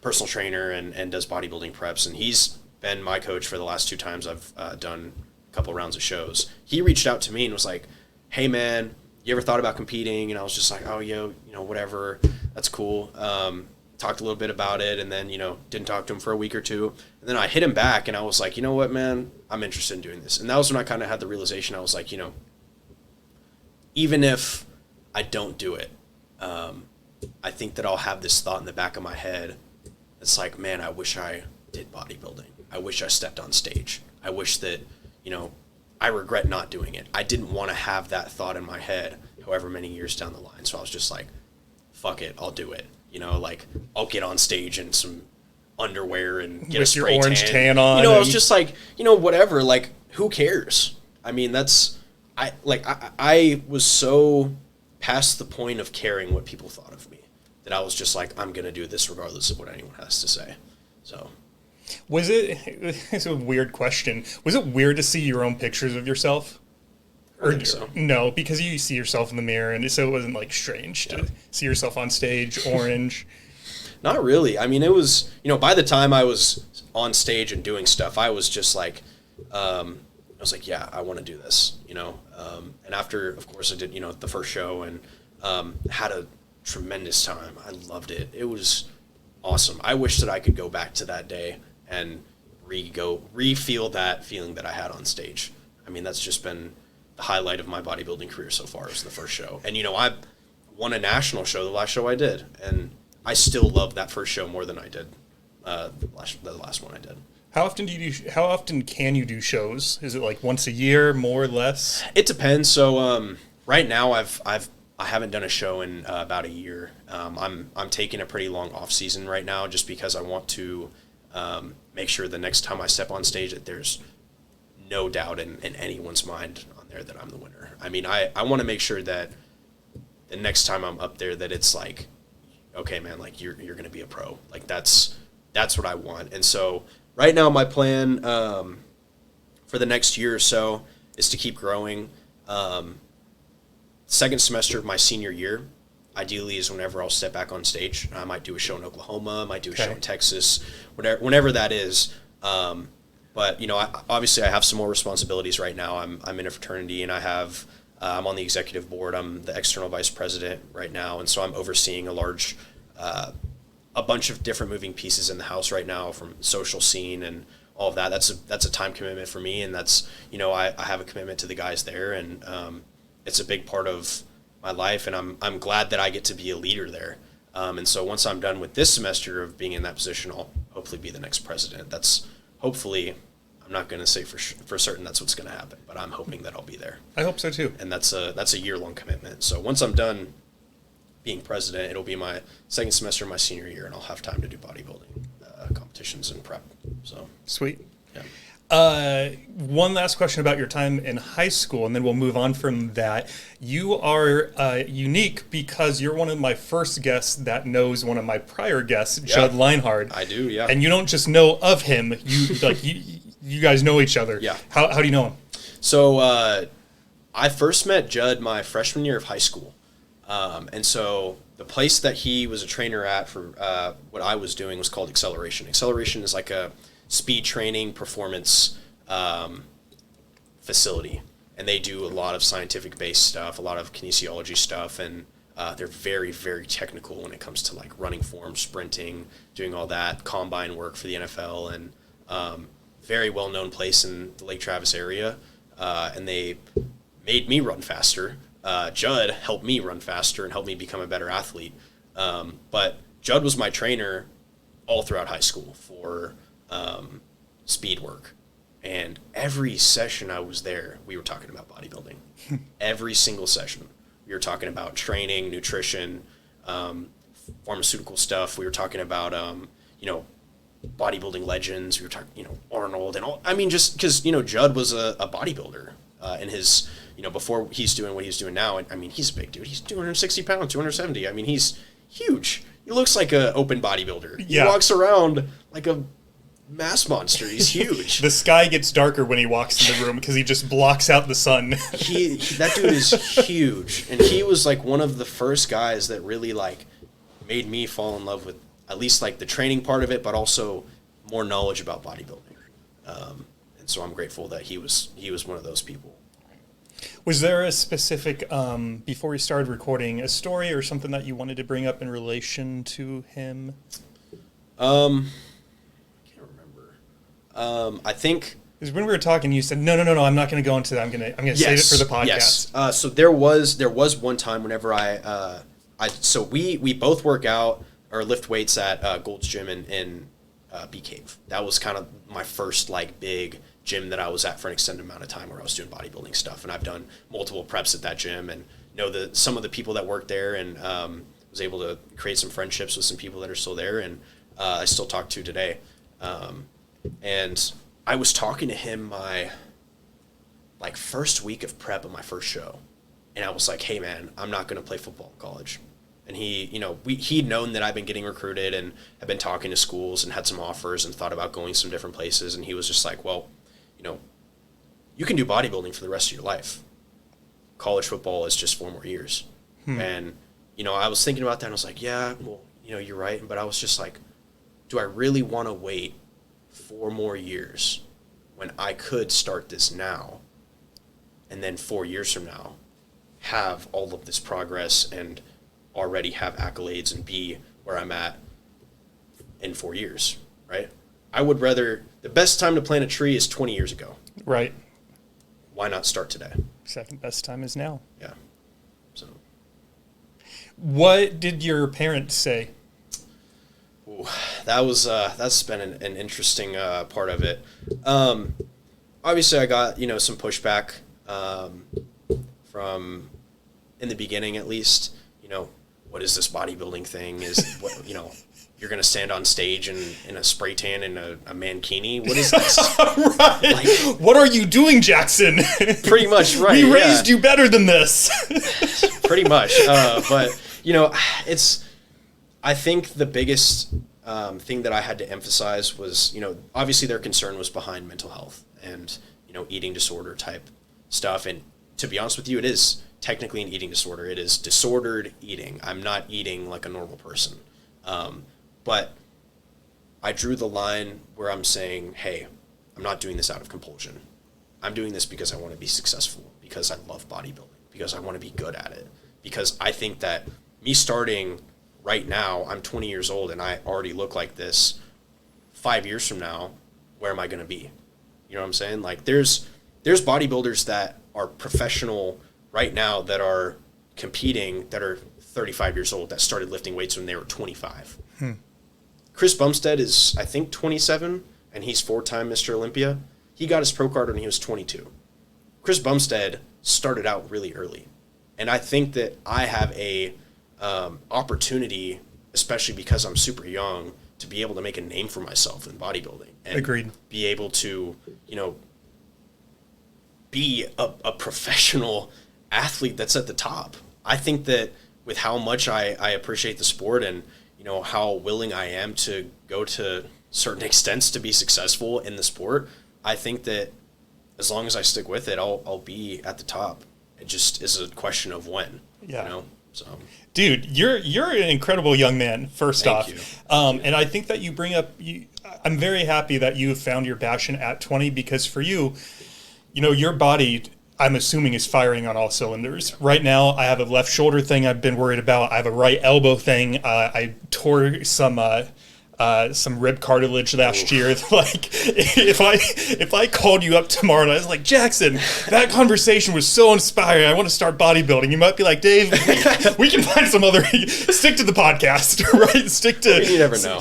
personal trainer and does bodybuilding preps. And he's been my coach for the last 2 times I've done a couple rounds of shows. He reached out to me and was like, hey, man, you ever thought about competing? And I was just like, oh, you know, whatever. That's cool. Talked a little bit about it, and then, you know, didn't talk to him for a week or two. And then I hit him back, and I was like, you know what, man? I'm interested in doing this. And that was when I kind of had the realization. I was like, you know, even if I don't do it, I think that I'll have this thought in the back of my head. It's like, man, I wish I did bodybuilding. I wish I stepped on stage. I wish that, you know, I regret not doing it. I didn't want to have that thought in my head however many years down the line. So I was just like, fuck it, I'll do it. You know, like, I'll get on stage in some underwear and get with a spray your orange tan on. You know, I was just like, you know, whatever. Like, who cares? I mean, I was so past the point of caring what people thought of me that I was just like, I'm going to do this regardless of what anyone has to say. So. It's a weird question. Was it weird to see your own pictures of yourself? I think so. No, because you see yourself in the mirror, and so it wasn't like strange to see yourself on stage, orange. Not really. I mean, it was, you know, by the time I was on stage and doing stuff, I was just like, I was like, yeah, I want to do this, you know. And after, of course, I did, you know, the first show and had a tremendous time. I loved it. It was awesome. I wish that I could go back to that day and re-feel that feeling that I had on stage. I mean, that's just been the highlight of my bodybuilding career so far, is the first show. And, you know, I won a national show the last show I did, and I still love that first show more than I did the last one I did. How often can you do shows? Is it like once a year, more or less? It depends. So right now I've I haven't done a show in about a year. I'm taking a pretty long off season right now just because I want to make sure the next time I step on stage that there's no doubt in anyone's mind on there that I'm the winner. I mean, I want to make sure that the next time I'm up there that it's like, okay, man, like you're going to be a pro. Like that's what I want. And so right now my plan for the next year or so is to keep growing. Second semester of my senior year, ideally, is whenever I'll step back on stage. I might do a show in Oklahoma, I might do a show in Texas, whenever that is. But, you know, obviously I have some more responsibilities right now. I'm in a fraternity, and I'm on the executive board. I'm the external vice president right now, and so I'm overseeing a bunch of different moving pieces in the house right now, from social scene and all of that. That's a time commitment for me, and that's, you know, I have a commitment to the guys there, and it's a big part of my life, and I'm glad that I get to be a leader there. And so once I'm done with this semester of being in that position, I'll hopefully be the next president. That's hopefully, I'm not going to say for certain that's what's going to happen, but I'm hoping that I'll be there. I hope so too. And that's a year-long commitment. So once I'm done being president, it'll be my second semester of my senior year, and I'll have time to do bodybuilding competitions and prep. So sweet. Yeah. One last question about your time in high school, and then we'll move on from that. You are unique because you're one of my first guests that knows one of my prior guests, Judd Leinhard. I do, yeah. And you don't just know of him; you guys know each other. Yeah. How do you know him? So I first met Judd my freshman year of high school, and so the place that he was a trainer at for what I was doing was called Acceleration. Acceleration is like a speed training performance facility, and they do a lot of scientific based stuff, a lot of kinesiology stuff, and they're very, very technical when it comes to like running form, sprinting, doing all that combine work for the NFL, and very well known place in the Lake Travis area, and they made me run faster. Judd helped me run faster and helped me become a better athlete, but Judd was my trainer all throughout high school for speed work, and every session I was there, we were talking about bodybuilding. Every single session we were talking about training, nutrition, pharmaceutical stuff. We were talking about bodybuilding legends. We were talking Arnold and all. I mean, just because Judd was a bodybuilder in his before he's doing what he's doing now. And I mean, he's a big dude. He's 260 pounds, 270. I mean, he's huge. He looks like an open bodybuilder. Yeah. He walks around like a mass monster. He's huge. The sky gets darker when he walks in the room because he just blocks out the sun. That dude is huge, and he was like one of the first guys that really like made me fall in love with at least like the training part of it, but also more knowledge about bodybuilding. And so I'm grateful that he was one of those people. Was there a specific, before we started recording, a story or something that you wanted to bring up in relation to him? I can't remember. I think because when we were talking, you said, no, I'm not going to go into that. I'm going to save it for the podcast. Yes. So there was one time whenever so we both work out or lift weights at Gold's Gym in Bee Cave. That was kind of my first like big gym that I was at for an extended amount of time where I was doing bodybuilding stuff, and I've done multiple preps at that gym and know some of the people that work there, and was able to create some friendships with some people that are still there, and I still talk to today. And I was talking to him my like first week of prep of my first show, and I was like, hey man, I'm not going to play football in college. And he'd known that I've been getting recruited and had been talking to schools and had some offers and thought about going some different places. And he was just like, well, you can do bodybuilding for the rest of your life. College football is just 4 more years. And, I was thinking about that and I was like, yeah, well, you're right. But I was just like, do I really want to wait 4 more years when I could start this now and then 4 years from now have all of this progress and already have accolades and be where I'm at in 4 years, right? I would rather, the best time to plant a tree is 20 years ago. Right. Why not start today? Second best time is now. Yeah. So. What did your parents say? Ooh, that's been an interesting part of it. Obviously I got, some pushback from in the beginning at least, what is this bodybuilding thing? Is what, you're going to stand on stage in a spray tan and a mankini? What is this? Right. Like, what are you doing, Jackson? Pretty much, right. We raised you better than this. Pretty much. But, I think the biggest thing that I had to emphasize was, obviously their concern was behind mental health and, eating disorder type stuff. And to be honest with you, it is technically an eating disorder. It is disordered eating. I'm not eating like a normal person. But I drew the line where I'm saying, hey, I'm not doing this out of compulsion. I'm doing this because I want to be successful, because I love bodybuilding, because I want to be good at it, because I think that me starting right now, I'm 20 years old and I already look like this. 5 years from now, where am I going to be? You know what I'm saying? Like there's bodybuilders that are professional right now that are competing that are 35 years old that started lifting weights when they were 25. Chris Bumstead is, I think, 27, and he's 4-time Mr. Olympia. He got his pro card when he was 22. Chris Bumstead started out really early. And I think that I have a opportunity, especially because I'm super young, to be able to make a name for myself in bodybuilding. And Agreed. Be able to, be a professional athlete that's at the top. I think that with how much I appreciate the sport and, how willing I am to go to certain extents to be successful in the sport, I think that as long as I stick with it, I'll be at the top. It just is a question of when, so. Dude, you're an incredible young man, first Thank off. you. And I think that you bring up, I'm very happy that you have found your passion at 20, because for you, your body, I'm assuming, is firing on all cylinders. Right now, I have a left shoulder thing I've been worried about. I have a right elbow thing. I tore some rib cartilage last year. Like, if I called you up tomorrow and I was like, Jackson, that conversation was so inspiring, I want to start bodybuilding, you might be like, Dave, we can find some other, stick to the podcast, right? Stick to. You never know.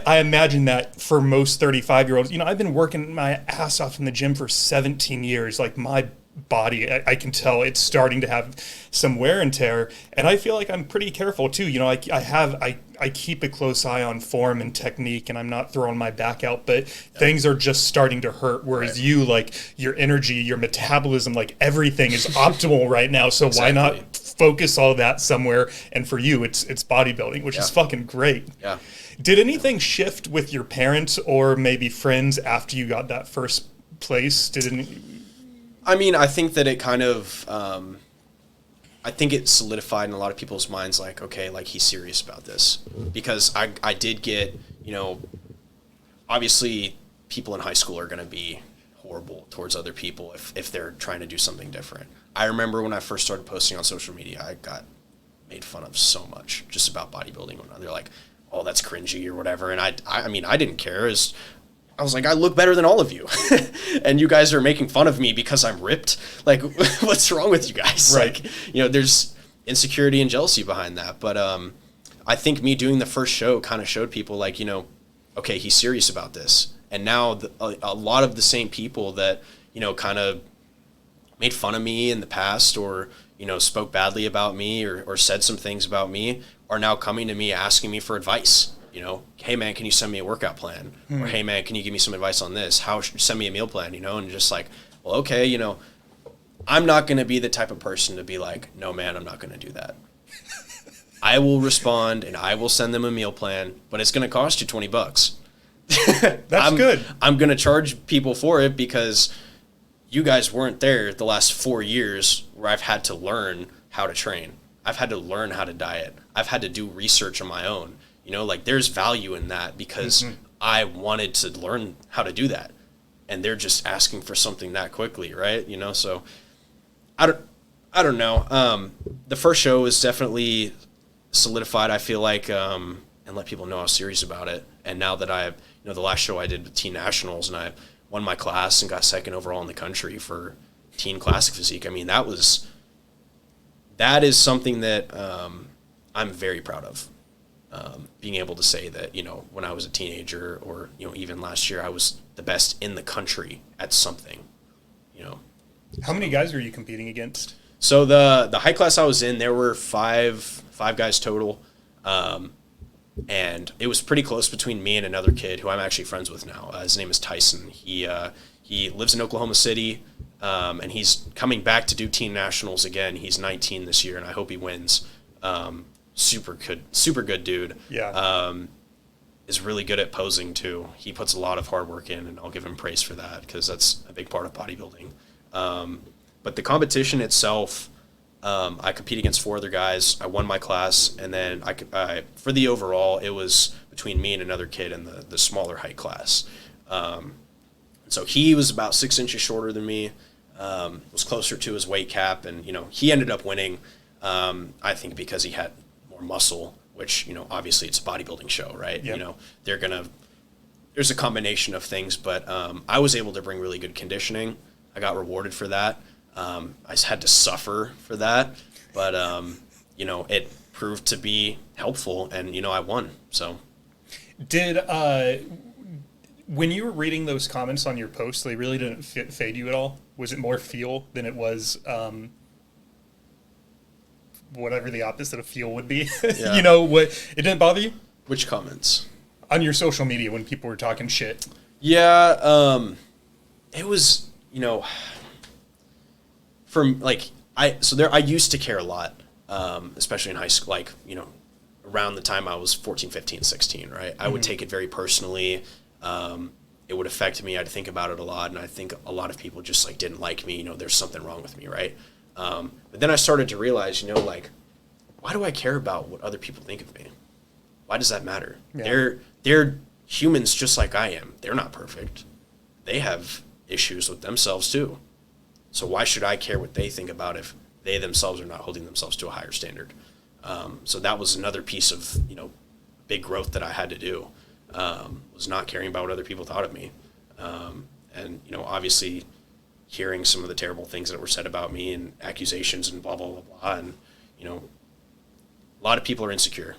I imagine that for most 35-year-olds, I've been working my ass off in the gym for 17 years. Like, my body, I can tell it's starting to have some wear and tear, and I feel like I'm pretty careful too. I keep a close eye on form and technique, and I'm not throwing my back out, but things are just starting to hurt. Whereas you, like, your energy, your metabolism, like, everything is optimal right now. So Why not focus all that somewhere? And for you, it's bodybuilding, which is fucking great. Yeah. Did anything shift with your parents or maybe friends after you got that first place? I mean, I think that it kind of, I think it solidified in a lot of people's minds, like, okay, like, he's serious about this. Because I did get, obviously people in high school are going to be horrible towards other people if they're trying to do something different. I remember when I first started posting on social media, I got made fun of so much just about bodybuilding. They're like, oh, that's cringy or whatever. And I mean, I didn't care. I was like, I look better than all of you. And you guys are making fun of me because I'm ripped. Like, what's wrong with you guys? Right. Like, there's insecurity and jealousy behind that. But I think me doing the first show kind of showed people, like, okay, he's serious about this. And now a lot of the same people that, kind of made fun of me in the past or, spoke badly about me or said some things about me are now coming to me asking me for advice. Hey man, can you send me a workout plan? Or hey man, can you give me some advice on this? Send me a meal plan, and just like, well, okay, I'm not going to be the type of person to be like, no man, I'm not going to do that. I will respond and I will send them a meal plan, but it's going to cost you $20. That's good. I'm going to charge people for it because you guys weren't there the last 4 years where I've had to learn how to train. I've had to learn how to diet. I've had to do research on my own. Like, there's value in that because I wanted to learn how to do that. And they're just asking for something that quickly, right? So I don't know. The first show was definitely solidified, I feel like, and let people know I was serious about it. And now that the last show I did with Teen Nationals, and I won my class and got second overall in the country for Teen Classic Physique. I mean, that is something that I'm very proud of. Being able to say that, when I was a teenager or, even last year, I was the best in the country at something, How many guys were you competing against? So the height class I was in, there were five guys total. And it was pretty close between me and another kid who I'm actually friends with now. His name is Tyson. He lives in Oklahoma City, and he's coming back to do teen nationals again. He's 19 this year, and I hope he wins. Super good dude. Yeah. Is really good at posing too. He puts a lot of hard work in, and I'll give him praise for that because that's a big part of bodybuilding. But the competition itself, I compete against 4 other guys. I won my class, and then for the overall, it was between me and another kid in the smaller height class. So he was about 6 inches shorter than me, was closer to his weight cap, and he ended up winning. I think because he had more muscle, which obviously it's a bodybuilding show, right? Yep. There's a combination of things, but I was able to bring really good conditioning. I got rewarded for that. I just had to suffer for that, but it proved to be helpful, and I won. So, did when you were reading those comments on your post, they really didn't fade you at all? Was it more feel than it was whatever the opposite of feel would be? Yeah. It didn't bother you? Which comments? On your social media when people were talking shit. Yeah, it was I used to care a lot, especially in high school, around the time I was 14, 15, 16, right? I would take it very personally. It would affect me. I'd think about it a lot, and I think a lot of people just didn't like me. There's something wrong with me, right? But then I started to realize, why do I care about what other people think of me? Why does that matter? Yeah. They're humans just like I am. They're not perfect. They have issues with themselves too. So why should I care what they think about if they themselves are not holding themselves to a higher standard? So that was another piece of, big growth that I had to do, was not caring about what other people thought of me. And, obviously hearing some of the terrible things that were said about me and accusations and blah, blah, blah, blah. And, a lot of people are insecure.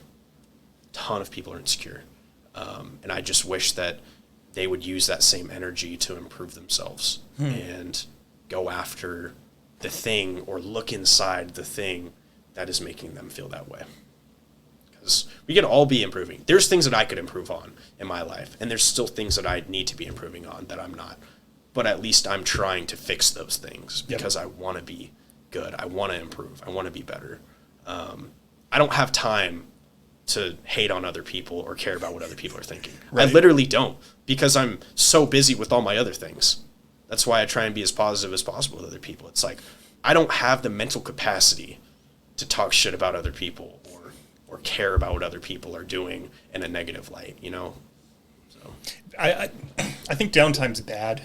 A ton of people are insecure. And I just wish that they would use that same energy to improve themselves and go after the thing or look inside the thing that is making them feel that way. Because we could all be improving. There's things that I could improve on in my life, and there's still things that I need to be improving on that I'm not. But at least I'm trying to fix those things because I want to be good. I want to improve. I want to be better. I don't have time to hate on other people or care about what other people are thinking. Right. I literally don't, because I'm so busy with all my other things. That's why I try and be as positive as possible with other people. It's I don't have the mental capacity to talk shit about other people or care about what other people are doing in a negative light, So I think downtime's bad.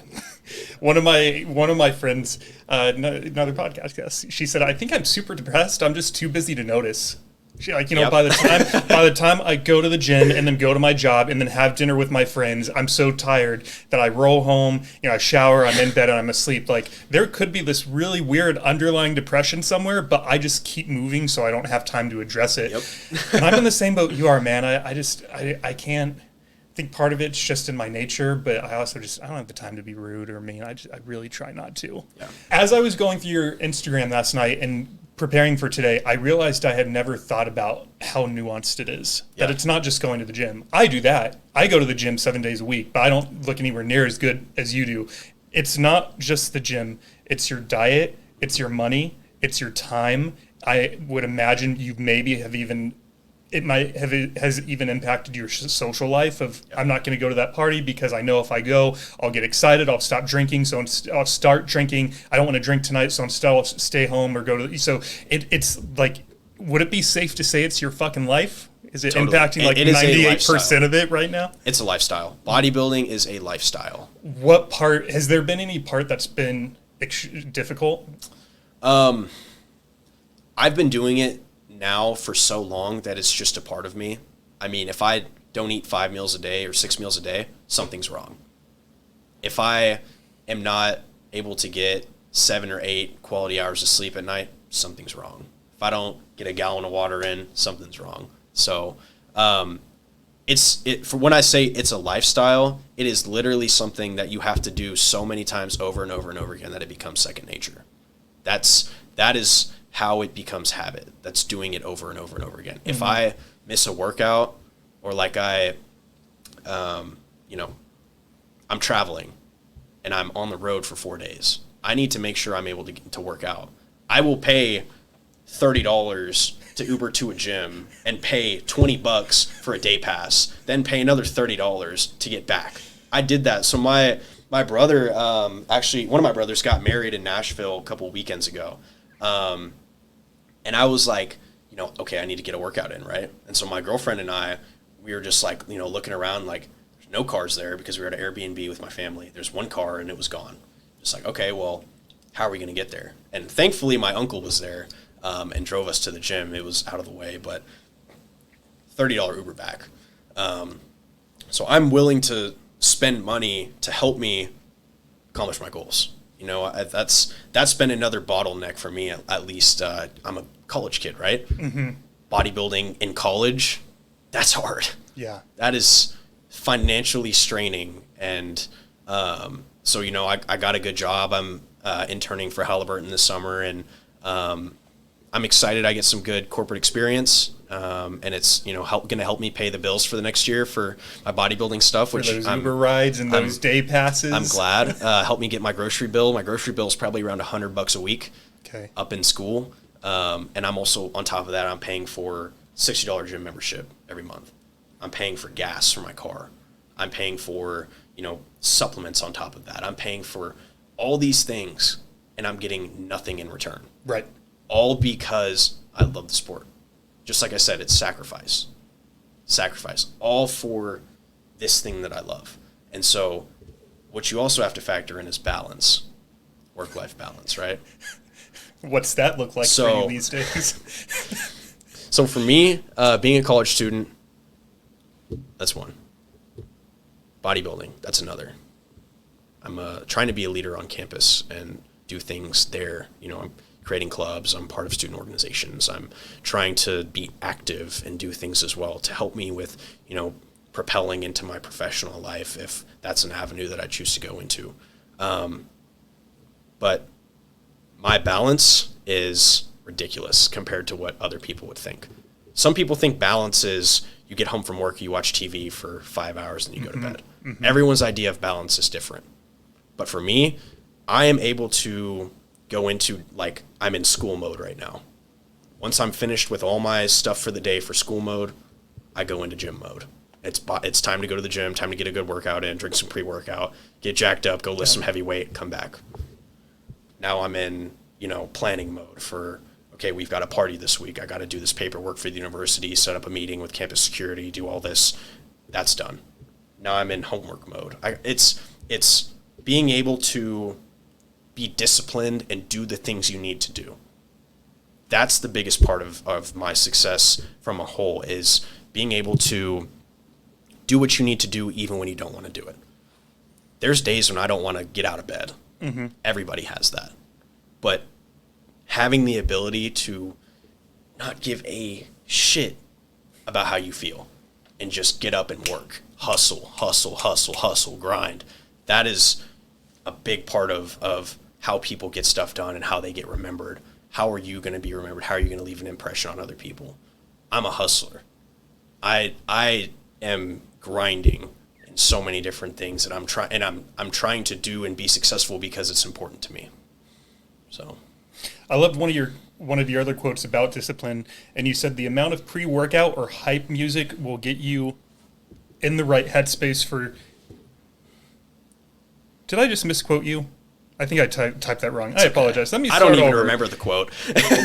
One of my friends, another podcast guest, she said, I think I'm super depressed. I'm just too busy to notice. She, by the time I go to the gym and then go to my job and then have dinner with my friends, I'm so tired that I roll home, I shower, I'm in bed and I'm asleep. There could be this really weird underlying depression somewhere, but I just keep moving so I don't have time to address it. Yep. And I'm in the same boat you are, man. I can't. I think part of it's just in my nature, but I also I don't have the time to be rude or mean. I really try not to. Yeah. As I was going through your Instagram last night and preparing for today, I realized I had never thought about how nuanced it is. Yeah. That it's not just going to the gym. I do that. I go to the gym 7 days a week, but I don't look anywhere near as good as you do. It's not just the gym. It's your diet. It's your money. It's your time. I would imagine you maybe have even... has even impacted your social life of, I'm not going to go to that party because I know if I go, I'll get excited, I'll stop drinking, so I'll start drinking. I don't want to drink tonight, so instead I'll stay home or go to, so it's would it be safe to say it's your fucking life? Is it totally impacting 98% of it right now? It's a lifestyle. Bodybuilding is a lifestyle. What part, has there been any part that's been difficult? I've been doing it now for so long that it's just a part of me. I mean, if I don't eat 5 meals a day or 6 meals a day, something's wrong. If I am not able to get 7 or 8 quality hours of sleep at night, something's wrong. If I don't get a gallon of water in, something's wrong. So for when I say it's a lifestyle, it is literally something that you have to do so many times over and over and over again that it becomes second nature. That's that is how it becomes habit. That's doing it over and over and over again. If I miss a workout, or like I'm traveling and I'm on the road for 4 days, I need to make sure I'm able to work out. I will pay $30 to Uber to a gym and pay $20 for a day pass, then pay another $30 to get back. I did that. So my brother, actually, one of my brothers got married in Nashville a couple weekends ago. And I was like, okay, I need to get a workout in, right? And so my girlfriend and I, we were just like, looking around, like, there's no cars there because we were at an Airbnb with my family. There's one car and it was gone. Just like, okay, well, how are we going to get there? And thankfully my uncle was there and drove us to the gym. It was out of the way, but $30 Uber back. So I'm willing to spend money to help me accomplish my goals. That's been another bottleneck for me, at least. I'm a college kid, right? Mm-hmm. Bodybuilding in college, that's hard. Yeah. That is financially straining. And so, I got a good job. I'm interning for Halliburton this summer, and I'm excited. I get some good corporate experience, and it's going to help me pay the bills for the next year for my bodybuilding stuff. Which for those Uber rides and those day passes. I'm glad. Help me get my grocery bill. My grocery bill is probably around $100 a week. Okay. Up in school, and I'm also on top of that. I'm paying for $60 gym membership every month. I'm paying for gas for my car. I'm paying for supplements on top of that. I'm paying for all these things, and I'm getting nothing in return. Right. All because I love the sport. Just like I said, it's sacrifice. Sacrifice. All for this thing that I love. And so what you also have to factor in is balance. Work-life balance, right? What's that look like for you these days? So for me, being a college student, that's one. Bodybuilding, that's another. I'm trying to be a leader on campus and do things there. I'm creating clubs. I'm part of student organizations. I'm trying to be active and do things as well to help me with, propelling into my professional life if that's an avenue that I choose to go into. But my balance is ridiculous compared to what other people would think. Some people think balance is you get home from work, you watch TV for 5 hours, and you go to bed. Mm-hmm. Everyone's idea of balance is different. But for me, I am able to go into, like, I'm in school mode right now. Once I'm finished with all my stuff for the day for school mode, I go into gym mode. It's time to go to the gym, time to get a good workout in, drink some pre-workout, get jacked up, go lift some heavy weight, come back. Now I'm in, planning mode for, okay, we've got a party this week. I got to do this paperwork for the university, set up a meeting with campus security, do all this. That's done. Now I'm in homework mode. It's being able to be disciplined and do the things you need to do. That's the biggest part of my success from a whole, is being able to do what you need to do even when you don't want to do it. There's days when I don't want to get out of bed. Mm-hmm. Everybody has that. But having the ability to not give a shit about how you feel and just get up and work, hustle, grind. That is a big part of how people get stuff done and how they get remembered. How are you going to be remembered? How are you going to leave an impression on other people? I'm a hustler. I am grinding in so many different things that I'm trying to do and be successful because it's important to me. So I loved one of your other quotes about discipline, and you said the amount of pre-workout or hype music will get you in the right headspace for. Did I just misquote you? I think I typed that wrong. I apologize. Let me start I don't even over. remember the quote.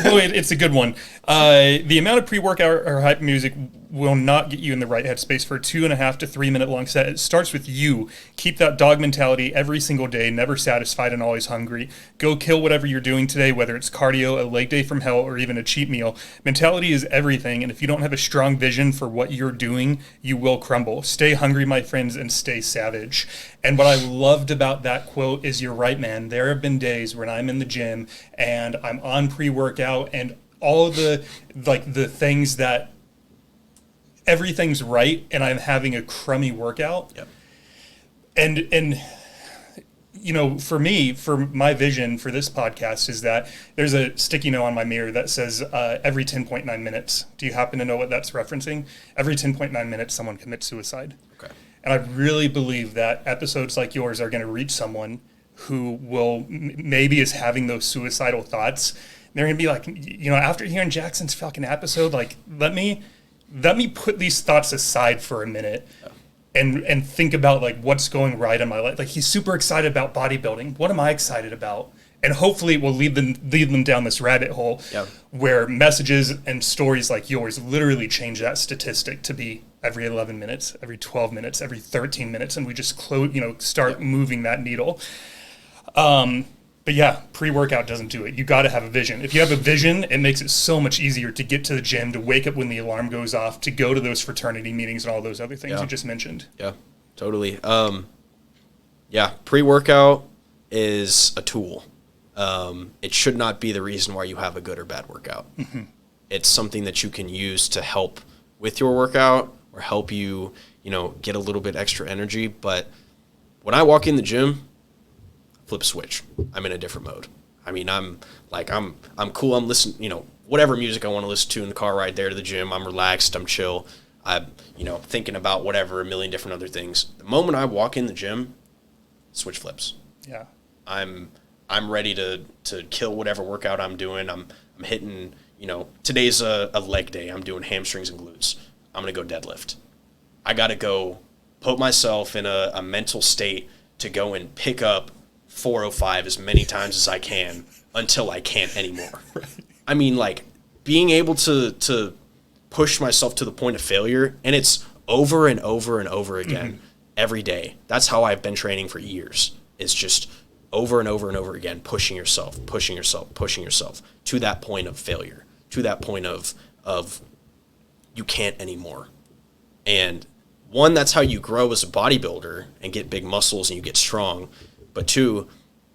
No, it's a good one. The amount of pre-workout or hype music will not get you in the right headspace for a 2.5 to 3 minute long set. It starts with you. Keep that dog mentality every single day, never satisfied and always hungry. Go kill whatever you're doing today, whether it's cardio, a leg day from hell, or even a cheat meal. Mentality is everything, and if you don't have a strong vision for what you're doing, you will crumble. Stay hungry, my friends, and stay savage. And what I loved about that quote is, you're right, man. There have been days when I'm in the gym and I'm on pre-workout and all the things that everything's right, and I'm having a crummy workout. Yep. And for me, for my vision for this podcast is that there's a sticky note on my mirror that says every 10.9 minutes. Do you happen to know what that's referencing? Every 10.9 minutes, someone commits suicide. Okay. And I really believe that episodes like yours are going to reach someone who will maybe is having those suicidal thoughts. They're going to be like, after hearing Jackson's fucking episode, like, let me put these thoughts aside for a minute. Yeah. And think about like what's going right in my life. Like he's super excited about bodybuilding. What am I excited about? And hopefully it will lead them down this rabbit hole where messages and stories like yours literally change that statistic to be every 11 minutes, every 12 minutes, every 13 minutes, and we just start moving that needle. But yeah, pre-workout doesn't do it. You got to have a vision. If you have a vision, it makes it so much easier to get to the gym, to wake up when the alarm goes off, to go to those fraternity meetings and all those other things you just mentioned. Yeah, totally. Pre-workout is a tool. It should not be the reason why you have a good or bad workout. Mm-hmm. It's something that you can use to help with your workout or help you, get a little bit extra energy. But when I walk in the gym, flip a switch. I'm in a different mode. I mean, I'm cool. I'm listening, whatever music I want to listen to in the car ride there to the gym. I'm relaxed. I'm chill. I'm, thinking about whatever, a million different other things. The moment I walk in the gym, switch flips. Yeah. I'm ready to kill whatever workout I'm doing. I'm hitting, today's a leg day. I'm doing hamstrings and glutes. I'm going to go deadlift. I got to go put myself in a mental state to go and pick up 405 as many times as I can until I can't anymore. Right. I mean, like, being able to push myself to the point of failure, and it's over and over and over again every day. That's how I've been training for years. It's just over and over and over again, pushing yourself to that point of failure, to that point of you can't anymore. And one, that's how you grow as a bodybuilder and get big muscles and you get strong. But two,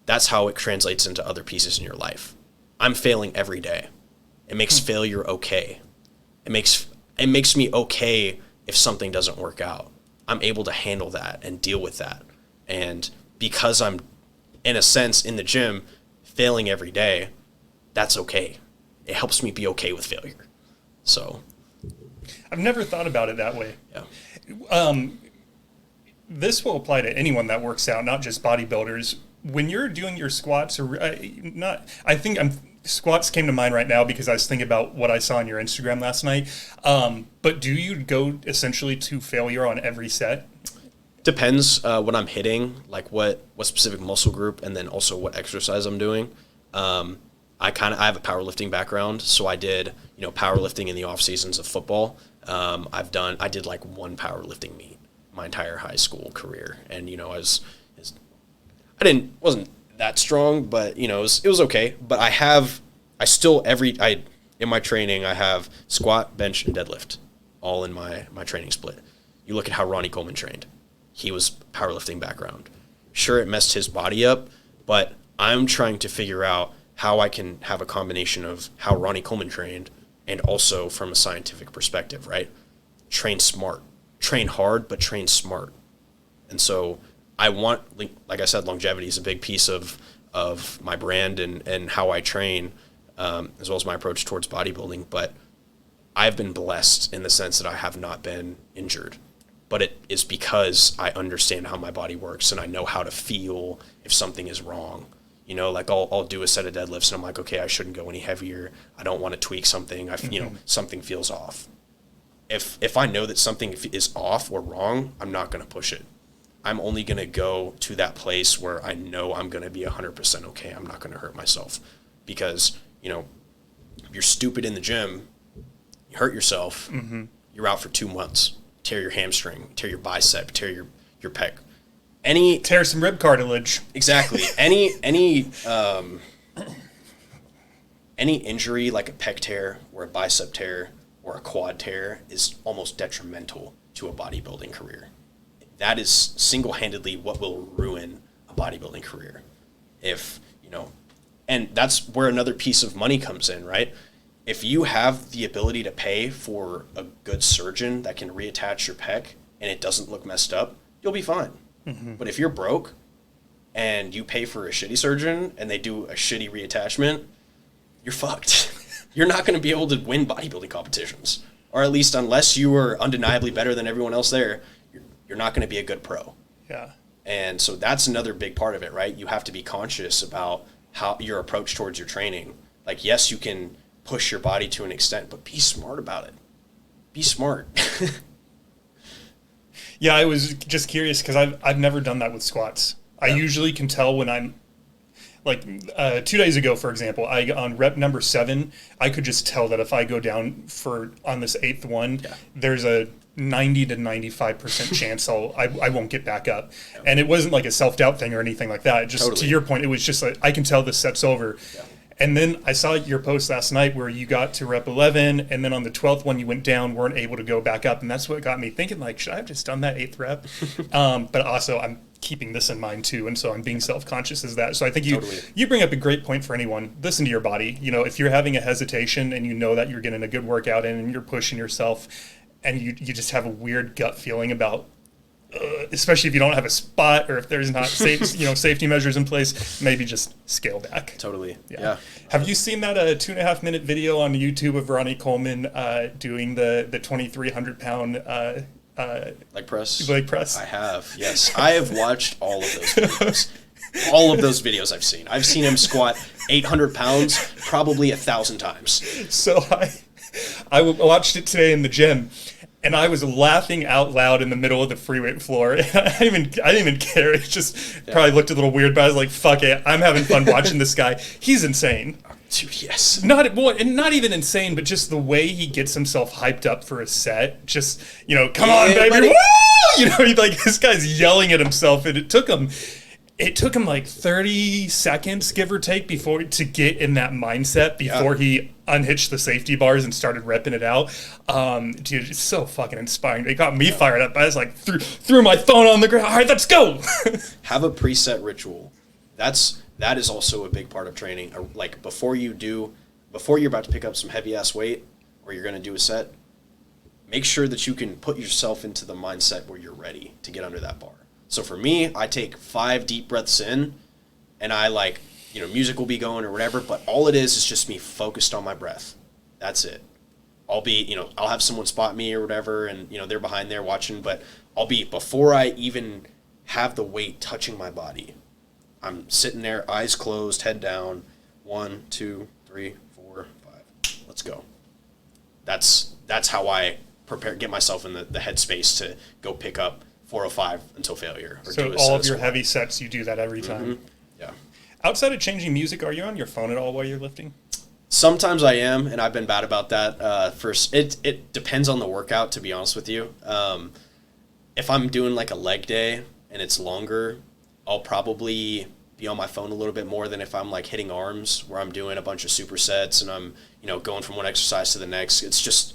that's how it translates into other pieces in your life. I'm failing every day. It makes failure okay. It makes me okay if something doesn't work out. I'm able to handle that and deal with that. And because I'm, in a sense, in the gym, failing every day, that's okay. It helps me be okay with failure. So I've never thought about it that way. Yeah. This will apply to anyone that works out, not just bodybuilders. When you're doing your squats, squats came to mind right now because I was thinking about what I saw on your Instagram last night. But do you go essentially to failure on every set? Depends what I'm hitting, like what specific muscle group, and then also what exercise I'm doing. I have a powerlifting background, so I did powerlifting in the off seasons of football. I did like one powerlifting meet my entire high school career, and wasn't that strong, but it was okay. But in my training I have squat, bench, and deadlift all in my training split. You look at how Ronnie Coleman trained. He was powerlifting background. Sure, it messed his body up, but I'm trying to figure out how I can have a combination of how Ronnie Coleman trained and also from a scientific perspective, right? Train smart. Train hard, but train smart. And so I want, like I said, longevity is a big piece of my brand and how I train, as well as my approach towards bodybuilding. But I've been blessed in the sense that I have not been injured. But it is because I understand how my body works and I know how to feel if something is wrong. Like I'll do a set of deadlifts and I'm like, okay, I shouldn't go any heavier. I don't want to tweak something. Something feels off. If I know that something is off or wrong, I'm not going to push it. I'm only going to go to that place where I know I'm going to be 100% okay. I'm not going to hurt myself because, if you're stupid in the gym, you hurt yourself, you're out for 2 months. Tear your hamstring, tear your bicep, tear your pec. Tear some rib cartilage. Exactly. Any injury like a pec tear or a bicep tear or a quad tear is almost detrimental to a bodybuilding career. That is single-handedly what will ruin a bodybuilding career. And that's where another piece of money comes in, right? If you have the ability to pay for a good surgeon that can reattach your pec and it doesn't look messed up, you'll be fine. Mm-hmm. But if you're broke, and you pay for a shitty surgeon and they do a shitty reattachment, you're fucked. You're not going to be able to win bodybuilding competitions. Or at least unless you are undeniably better than everyone else there, you're not going to be a good pro. Yeah. And so that's another big part of it, right? You have to be conscious about how your approach towards your training. Like, yes, you can push your body to an extent, but be smart about it. Be smart. Yeah, I was just curious because I've never done that with squats. I usually can tell when I'm, like 2 days ago, for example, on rep number 7, I could just tell that if I go down on this 8th one, there's a 90 to 95% chance I won't get back up. Yeah. And it wasn't like a self-doubt thing or anything like that. Just to your point, it was just like, I can tell this set's over. Yeah. And then I saw your post last night where you got to rep 11, and then on the 12th one you went down, weren't able to go back up, and that's what got me thinking, like, should I have just done that 8th rep? But also I'm keeping this in mind too, and so I'm being self-conscious as that. So I think you bring up a great point for anyone. Listen to your body. You know, if you're having a hesitation and you know that you're getting a good workout in and you're pushing yourself, and you just have a weird gut feeling about, especially if you don't have a spot or if there's not safety measures in place, maybe just scale back. Totally. Yeah. Have you seen that 2.5 minute video on YouTube of Rony Coleman doing the 2,300 pound leg press? Leg press. I have. Yes, I have watched all of those videos. All of those videos I've seen. I've seen him squat 800 pounds probably 1,000 times. So I watched it today in the gym, and I was laughing out loud in the middle of the free weight floor. I didn't even care. It just probably looked a little weird, but I was like, fuck it. I'm having fun watching this guy. He's insane. Dude, yes. Not even insane, but just the way he gets himself hyped up for a set. Just, come on, baby. Buddy. Woo! This guy's yelling at himself, and it took him like 30 seconds, give or take, to get in that mindset before he unhitched the safety bars and started repping it out. Dude, it's so fucking inspiring. It got me fired up. I was like, threw my phone on the ground. All right, let's go. Have a preset ritual. That is also a big part of training. Like before you're about to pick up some heavy ass weight or you're going to do a set, make sure that you can put yourself into the mindset where you're ready to get under that bar. So for me, I take 5 deep breaths in, and I music will be going or whatever, but all it is just me focused on my breath. That's it. I'll have someone spot me or whatever, and, they're behind there watching, but before I even have the weight touching my body, I'm sitting there, eyes closed, head down, 1, 2, 3, 4, 5, let's go. That's how I get myself in the headspace to go pick up 405 until failure. So all of your heavy sets, you do that every time? Mm-hmm. Yeah. Outside of changing music, are you on your phone at all while you're lifting? Sometimes I am, and I've been bad about that. It depends on the workout, to be honest with you. If I'm doing like a leg day and it's longer, I'll probably be on my phone a little bit more than if I'm like hitting arms where I'm doing a bunch of supersets and I'm, going from one exercise to the next. It's just,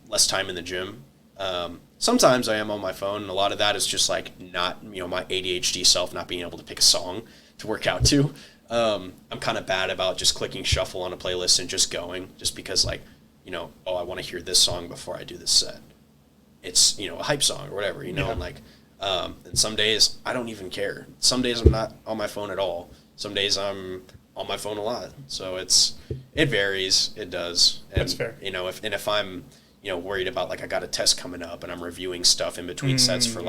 less time in the gym. Sometimes I am on my phone, and a lot of that is just like not, my ADHD self not being able to pick a song to work out to. I'm kind of bad about just clicking shuffle on a playlist and just going, just because I want to hear this song before I do this set. It's, a hype song or whatever, and and some days I don't even care. Some days I'm not on my phone at all. Some days I'm on my phone a lot. So it varies. It does. And, that's fair. If I'm, worried about I got a test coming up and I'm reviewing stuff in between sets for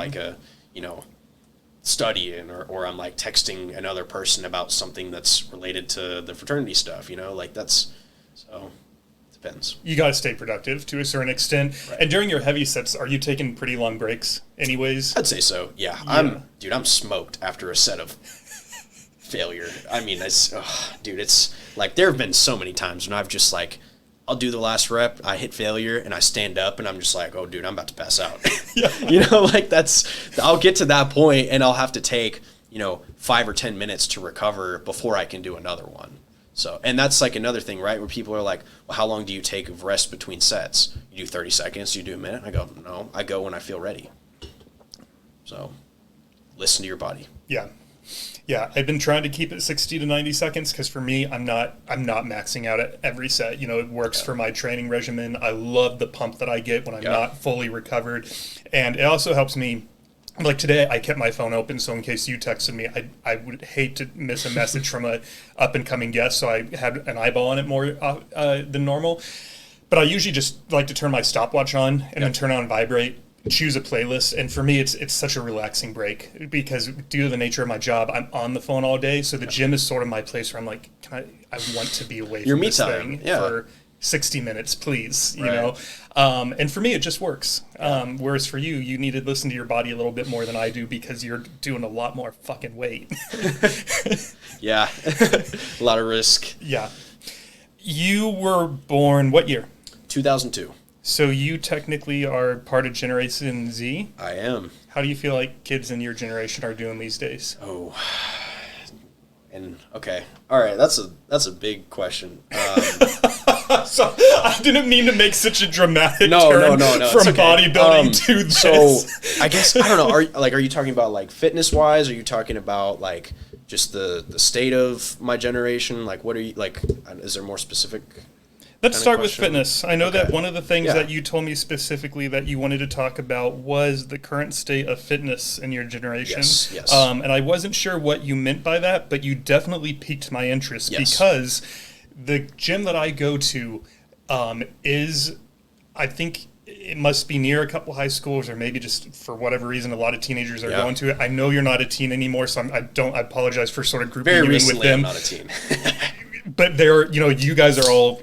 studying or I'm texting another person about something that's related to the fraternity stuff, that's, so depends. You got to stay productive to a certain extent. Right. And during your heavy sets, are you taking pretty long breaks anyways? I'd say so. Yeah. I'm smoked after a set of failure. I mean, it's there have been so many times when I've just I'll do the last rep, I hit failure, and I stand up, and I'm just like, oh, dude, I'm about to pass out. I'll get to that point, and I'll have to take, 5 or 10 minutes to recover before I can do another one. So, and that's another thing, right, where people are like, well, how long do you take of rest between sets? You do 30 seconds, you do a minute? I go, no, I go when I feel ready. So, listen to your body. Yeah. Yeah, I've been trying to keep it 60 to 90 seconds because for me, I'm not maxing out at every set. It works for my training regimen. I love the pump that I get when I'm not fully recovered. And it also helps me like today, I kept my phone open, so in case you texted me, I would hate to miss a message from a up and coming guest, so I had an eyeball on it more than normal. But I usually just like to turn my stopwatch on and then turn on vibrate, choose a playlist, and for me, it's such a relaxing break because due to the nature of my job, I'm on the phone all day, so the gym is sort of my place where I'm like, I want to be away from this thing for 60 minutes, please, you know? And for me, it just works. Whereas for you, you need to listen to your body a little bit more than I do because you're doing a lot more fucking weight. Yeah. A lot of risk. Yeah. You were born what year? 2002. So you technically are part of Generation Z? I am. How do you feel like kids in your generation are doing these days? Oh. And okay. All right, that's a big question. So I didn't mean to make such a dramatic turn from bodybuilding to this. So I guess I don't know. Are you talking about like fitness wise? Are you talking about like just the state of my generation? Like what are you like? Is there more specific? Let's start with fitness. I know that one of the things that you told me specifically that you wanted to talk about was the current state of fitness in your generation. Yes. And I wasn't sure what you meant by that, but you definitely piqued my interest because the gym that I go to is, I think it must be near a couple high schools, or maybe just for whatever reason, a lot of teenagers are going to it. I know you're not a teen anymore, so I apologize for sort of grouping you in with them. I'm not a teen. But you guys are all.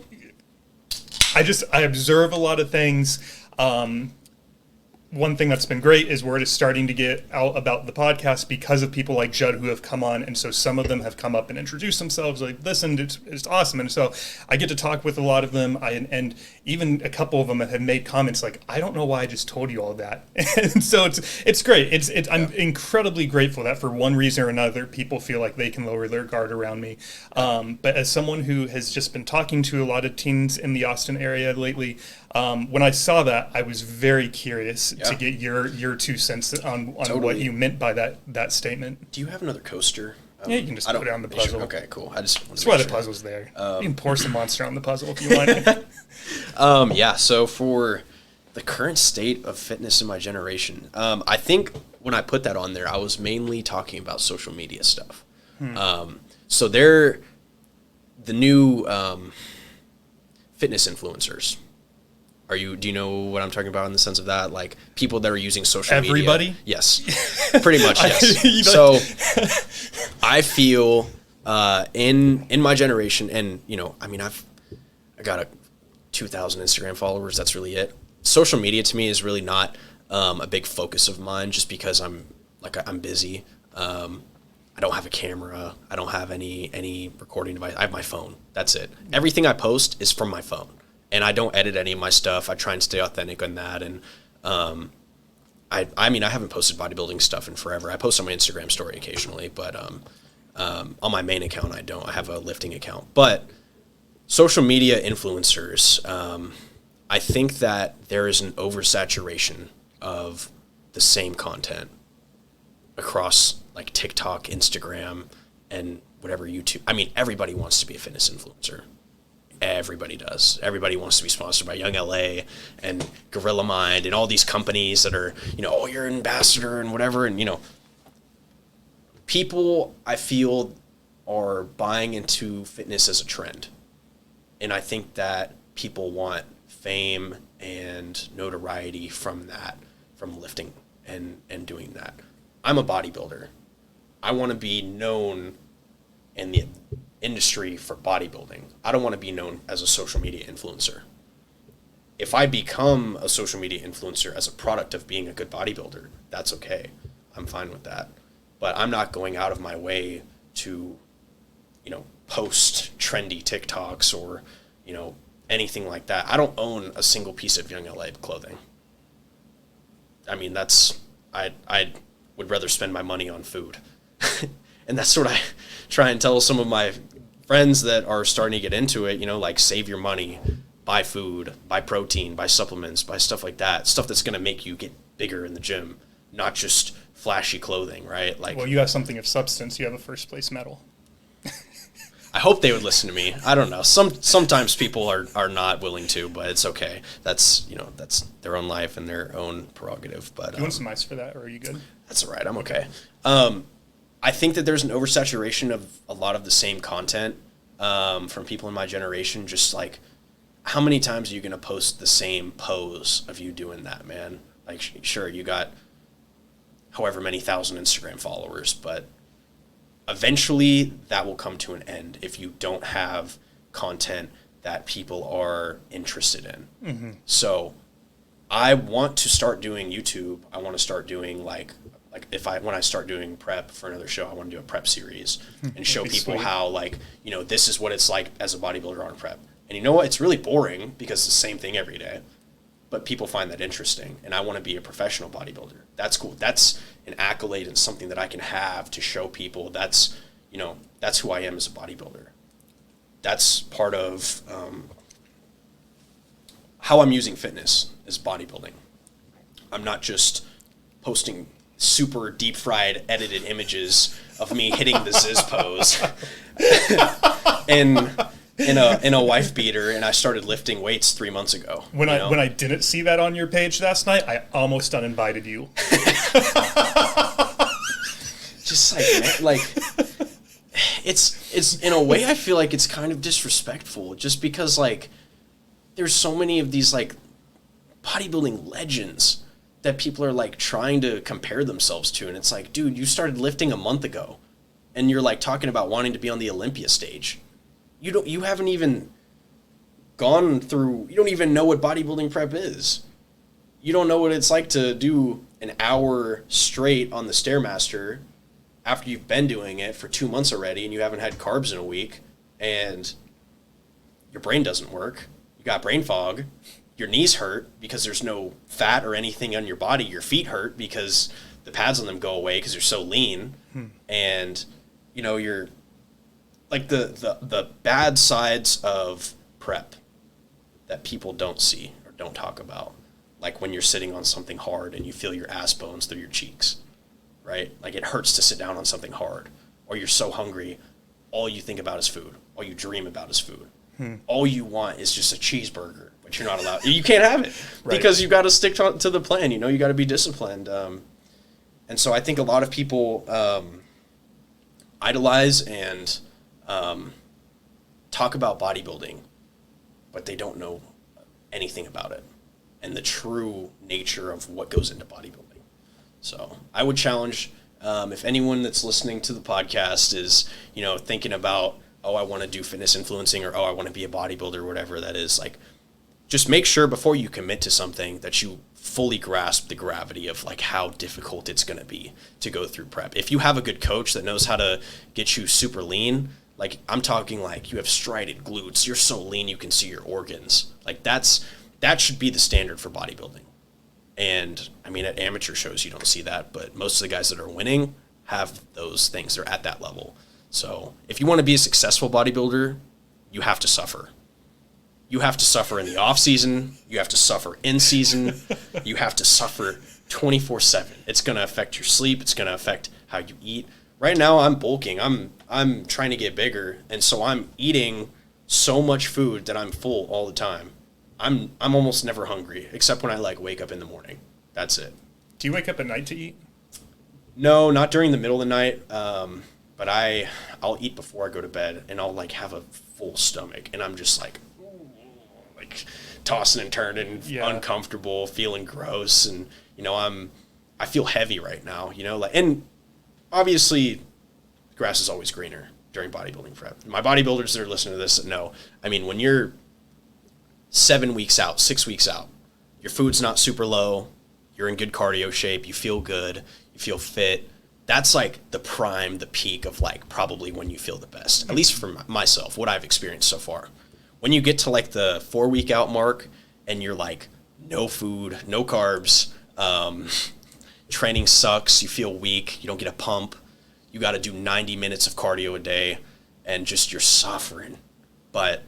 I observe a lot of things. One thing that's been great is word is starting to get out about the podcast because of people like Judd who have come on, and so some of them have come up and introduced themselves like, listen, it's awesome. And so I get to talk with a lot of them, and even a couple of them have made comments like, I don't know why I just told you all that. And so it's great. I'm incredibly grateful that for one reason or another, people feel like they can lower their guard around me. But as someone who has just been talking to a lot of teens in the Austin area lately, when I saw that, I was very curious to get your 2 cents on what you meant by that statement. Do you have another coaster? Yeah, you can just put it on the puzzle. Okay, cool. That's why the puzzle's there. You can pour some Monster on the puzzle if you want. So for the current state of fitness in my generation, I think when I put that on there, I was mainly talking about social media stuff. So they're the new fitness influencers. Do you know what I'm talking about in the sense of that? Like people that are using social media. Everybody? Yes. Pretty much, yes. So I feel in my generation, and I got 2,000 Instagram followers. That's really it. Social media to me is really not a big focus of mine just because I'm busy. I don't have a camera. I don't have any recording device. I have my phone. That's it. Everything I post is from my phone. And I don't edit any of my stuff. I try and stay authentic on that. And I haven't posted bodybuilding stuff in forever. I post on my Instagram story occasionally, but on my main account, I don't. I have a lifting account. But social media influencers, I think that there is an oversaturation of the same content across like TikTok, Instagram, and whatever YouTube. I mean, everybody wants to be a fitness influencer. Everybody does. Everybody wants to be sponsored by Young LA and Gorilla Mind and all these companies that are, you're an ambassador and whatever. And, people, I feel, are buying into fitness as a trend. And I think that people want fame and notoriety from that, from lifting and doing that. I'm a bodybuilder. I want to be known in the industry for bodybuilding. I don't want to be known as a social media influencer. If I become a social media influencer as a product of being a good bodybuilder, that's okay. I'm fine with that. But I'm not going out of my way to, post trendy TikToks or, anything like that. I don't own a single piece of Young LA clothing. I mean, I would rather spend my money on food. And that's what I try and tell some of my friends that are starting to get into it, like save your money, buy food, buy protein, buy supplements, buy stuff like that. Stuff that's going to make you get bigger in the gym, not just flashy clothing, right? Like, well, you have something of substance. You have a first place medal. I hope they would listen to me. I don't know. Sometimes people are not willing to, but it's okay. That's their own life and their own prerogative. But you want some ice for that, or are you good? That's all right. I'm okay. I think that there's an oversaturation of a lot of the same content from people in my generation. Just like, how many times are you going to post the same pose of you doing that, man? Like, sure, you got however many thousand Instagram followers, but eventually that will come to an end if you don't have content that people are interested in. Mm-hmm. So I want to start doing YouTube. I want to start doing like when I start doing prep for another show, I want to do a prep series and show people how, like, you know, this is what it's like as a bodybuilder on prep. And you know what? It's really boring because it's the same thing every day. But people find that interesting, and I want to be a professional bodybuilder. That's cool. That's an accolade and something that I can have to show people that's who I am as a bodybuilder. That's part of how I'm using fitness is bodybuilding. I'm not just posting super deep fried edited images of me hitting the Ziz pose in a wife beater, and I started lifting weights 3 months ago. When I didn't see that on your page last night, I almost uninvited you. Just it's in a way I feel like it's kind of disrespectful, just because like there's so many of these like bodybuilding legends that people are like trying to compare themselves to, and it's like, dude, you started lifting a month ago and you're like talking about wanting to be on the Olympia stage. You haven't even gone through, you don't even know what bodybuilding prep is. You don't know what it's like to do an hour straight on the Stairmaster after you've been doing it for 2 months already and you haven't had carbs in a week and your brain doesn't work. You got brain fog. Your knees hurt because there's no fat or anything on your body. Your feet hurt because the pads on them go away because they're so lean. And, you know, you're like the bad sides of prep that people don't see or don't talk about. Like when you're sitting on something hard and you feel your ass bones through your cheeks, right? Like it hurts to sit down on something hard, or you're so hungry, all you think about is food. All you dream about is food. All you want is just a cheeseburger, but you're not allowed. You can't have it because you got to stick to the plan. You know, you got to be disciplined. And so I think a lot of people idolize and talk about bodybuilding, but they don't know anything about it and the true nature of what goes into bodybuilding. So I would challenge if anyone that's listening to the podcast is, you know, thinking about, oh, I want to do fitness influencing, or, oh, I want to be a bodybuilder, or whatever that is, like, just make sure before you commit to something that you fully grasp the gravity of like how difficult it's going to be to go through prep. If you have a good coach that knows how to get you super lean, like I'm talking like you have strided glutes, you're so lean you can see your organs. Like that should be the standard for bodybuilding. And I mean, at amateur shows you don't see that, but most of the guys that are winning have those things. They're at that level. So if you want to be a successful bodybuilder, you have to suffer. You have to suffer in the off season. You have to suffer in season. You have to suffer 24/7. It's going to affect your sleep. It's going to affect how you eat. Right now, I'm bulking. I'm trying to get bigger, and so I'm eating so much food that I'm full all the time. I'm almost never hungry, except when I like wake up in the morning. That's it. Do you wake up at night to eat? No, not during the middle of the night. But I'll eat before I go to bed, and I'll like have a full stomach, and I'm just like tossing and turning, uncomfortable, feeling gross, and you know I feel heavy right now, you know, like, and obviously grass is always greener during bodybuilding prep. My bodybuilders that are listening to this know, I mean, when you're 7 weeks out, 6 weeks out, your food's not super low, you're in good cardio shape, you feel good, you feel fit. That's like the prime, the peak of like probably when you feel the best, at least for myself, what I've experienced so far. When you get to like the 4 week out mark and you're like no food, no carbs, training sucks, you feel weak, you don't get a pump, you got to do 90 minutes of cardio a day, and just you're suffering. But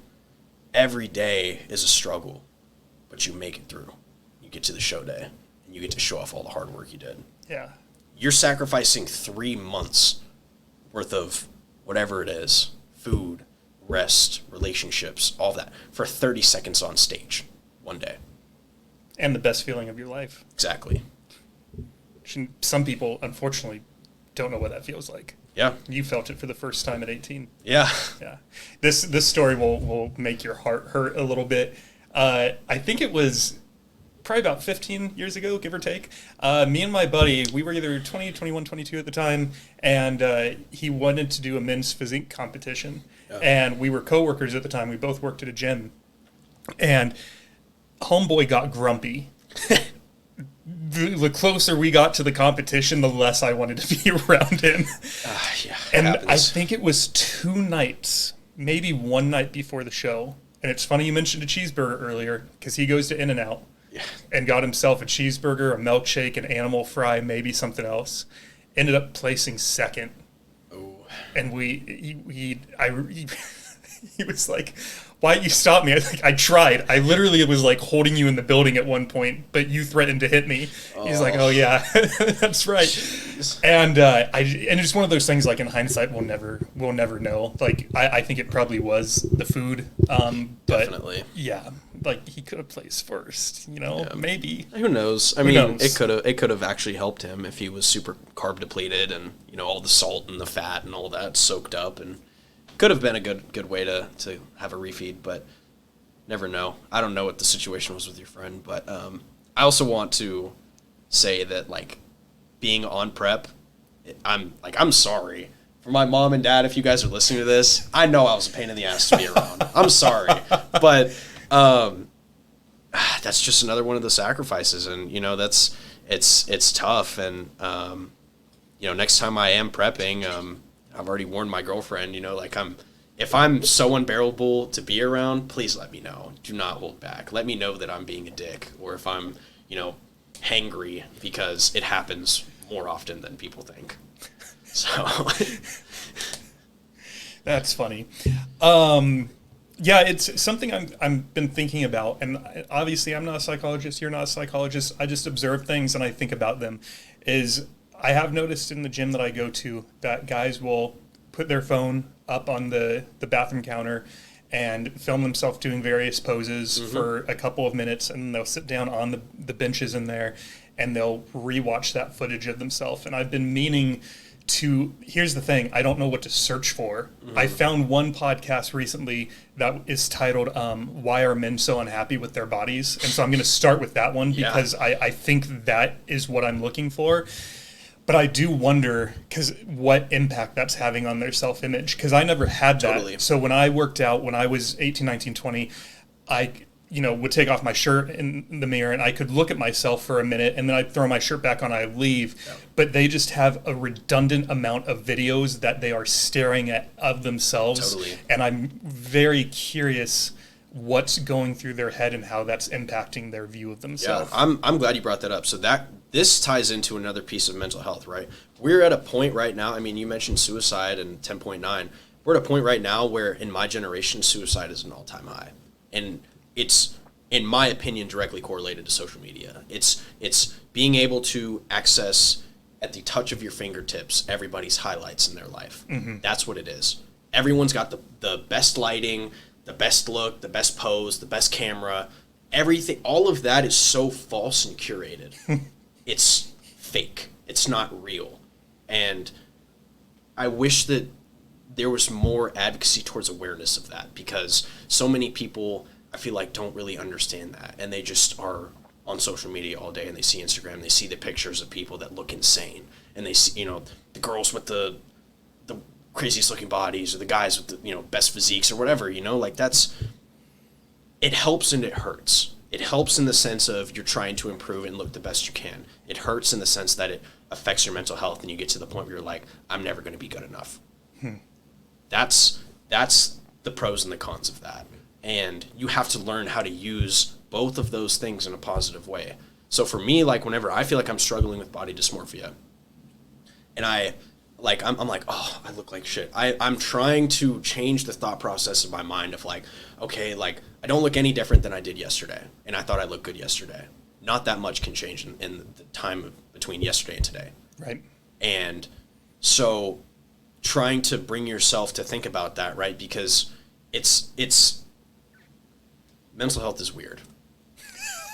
every day is a struggle, but you make it through. You get to the show day and you get to show off all the hard work you did. Yeah. You're sacrificing 3 months worth of whatever it is, food, rest, relationships, all that, for 30 seconds on stage one day. And the best feeling of your life. Exactly. Some people, unfortunately, don't know what that feels like. Yeah. You felt it for the first time at 18. Yeah. Yeah. This story will make your heart hurt a little bit. I think it was probably about 15 years ago, give or take. Me and my buddy, we were either 20, 21, 22 at the time, and he wanted to do a men's physique competition. Oh. And we were coworkers at the time. We both worked at a gym. And homeboy got grumpy. The closer we got to the competition, the less I wanted to be around him. Yeah, and happens. I think it was 2 nights, maybe 1 night before the show. And it's funny you mentioned a cheeseburger earlier, because he goes to In-N-Out and got himself a cheeseburger, a milkshake, an animal fry, maybe something else. Ended up placing second. Oh. And he was like, why didn't you stop me? I tried. I literally was like holding you in the building at one point, but you threatened to hit me. Oh. He's like, oh yeah, that's right. Jeez. And and it's one of those things, like, in hindsight, we'll never know. Like, I think it probably was the food. But definitely. Yeah. Like, he could have placed first, maybe. Who knows? I mean, it could have actually helped him if he was super carb depleted and, all the salt and the fat and all that soaked up, and could have been a good way to have a refeed, but never know. I don't know what the situation was with your friend, but I also want to say that, like, being on prep, I'm sorry for my mom and dad. If you guys are listening to this, I know I was a pain in the ass to be around. I'm sorry, but that's just another one of the sacrifices, and it's tough. And next time I am prepping, I've already warned my girlfriend, if I'm so unbearable to be around, please let me know. Do not hold back. Let me know that I'm being a dick, or if I'm, hangry, because it happens more often than people think. So that's funny. Yeah, it's something I've been thinking about, and obviously I'm not a psychologist, you're not a psychologist. I just observe things and I think about them. I have noticed in the gym that I go to that guys will put their phone up on the bathroom counter and film themselves doing various poses for a couple of minutes, and they'll sit down on the benches in there and they'll rewatch that footage of themselves. And I've been meaning to, here's the thing, I don't know what to search for. I found one podcast recently that is titled, Why Are Men So Unhappy with Their Bodies? And so I'm going to start with that one because I think that is what I'm looking for. But I do wonder, because what impact that's having on their self-image, because I never had that. Totally. So when I worked out, when I was 18, 19, 20, I would take off my shirt in the mirror and I could look at myself for a minute and then I'd throw my shirt back on and I'd leave. Yeah. But they just have a redundant amount of videos that they are staring at of themselves. Totally. And I'm very curious what's going through their head and how that's impacting their view of themselves. Yeah, I'm glad you brought that up. So this ties into another piece of mental health, right? We're at a point right now, I mean, you mentioned suicide and 10.9. We're at a point right now where in my generation, suicide is an all-time high. And it's, in my opinion, directly correlated to social media. It's being able to access at the touch of your fingertips everybody's highlights in their life. Mm-hmm. That's what it is. Everyone's got the best lighting, the best look, the best pose, the best camera, everything. All of that is so false and curated. It's fake. It's not real. And I wish that there was more advocacy towards awareness of that, because so many people, I feel like, don't really understand that. And they just are on social media all day and they see Instagram, they see the pictures of people that look insane. And they see, the girls with the craziest looking bodies, or the guys with the, best physiques or whatever, it helps and it hurts. It helps in the sense of you're trying to improve and look the best you can. It hurts in the sense that it affects your mental health and you get to the point where you're like, I'm never going to be good enough. That's the pros and the cons of that. And you have to learn how to use both of those things in a positive way. So for me, like, whenever I feel like I'm struggling with body dysmorphia and I'm like, oh, I look like shit. I'm trying to change the thought process of my mind of like, okay, like, I don't look any different than I did yesterday. And I thought I looked good yesterday. Not that much can change in the time between yesterday and today. Right. And so trying to bring yourself to think about that, right? Because it's mental health is weird.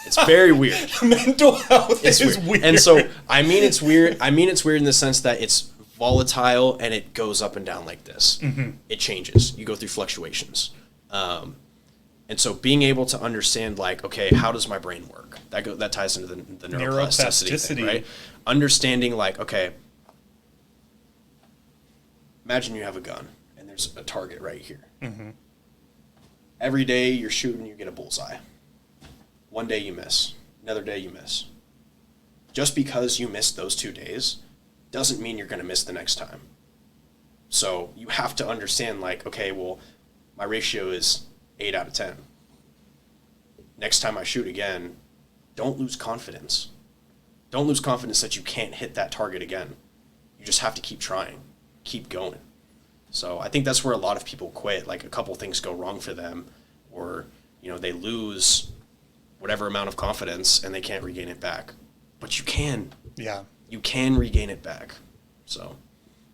It's very weird. Mental health It's is weird. weird. And so, I mean it's weird in the sense that it's volatile and it goes up and down like this. It changes. You go through fluctuations. And so being able to understand, like, okay, how does my brain work? That ties into the neuroplasticity thing, right? Understanding, like, okay, imagine you have a gun and there's a target right here. Every day you're shooting, you get a bullseye. One day you miss. Another day you miss. Just because you missed those 2 days doesn't mean you're going to miss the next time. So you have to understand, like, okay, well, my ratio is 8 out of 10. Next time I shoot again, don't lose confidence. Don't lose confidence that you can't hit that target again. You just have to keep trying, keep going. So I think that's where a lot of people quit. Like, a couple things go wrong for them, or, they lose whatever amount of confidence and they can't regain it back. But you can. Yeah. You can regain it back. So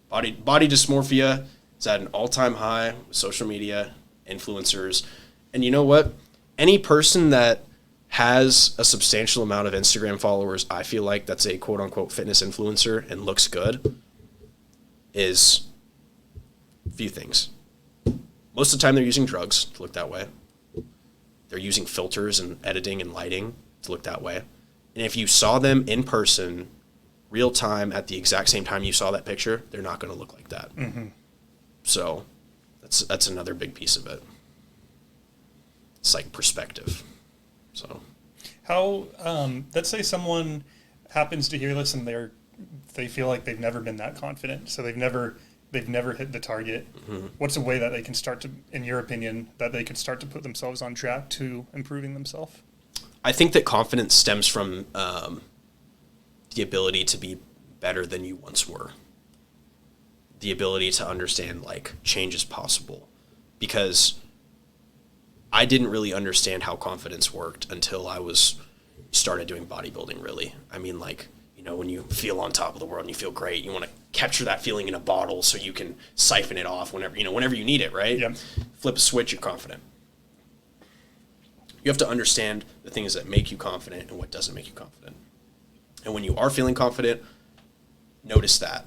body dysmorphia is at an all-time high with social media, influencers. And you know what? Any person that has a substantial amount of Instagram followers, I feel like that's a quote-unquote fitness influencer and looks good, is a few things. Most of the time they're using drugs to look that way. They're using filters and editing and lighting to look that way. And if you saw them in person, real time, at the exact same time you saw that picture, they're not going to look like that. So that's another big piece of it. It's like perspective. So how, let's say someone happens to hear this and they feel like they've never been that confident. So they've never hit the target. What's a way that they can start to, in your opinion, that they could start to put themselves on track to improving themselves? I think that confidence stems from the ability to be better than you once were. The ability to understand, like, change is possible. Because I didn't really understand how confidence worked until I started doing bodybuilding, really. I mean, like, when you feel on top of the world and you feel great, you want to capture that feeling in a bottle so you can siphon it off whenever you need it, right? Yep. Flip a switch, you're confident. You have to understand the things that make you confident and what doesn't make you confident. And when you are feeling confident, notice that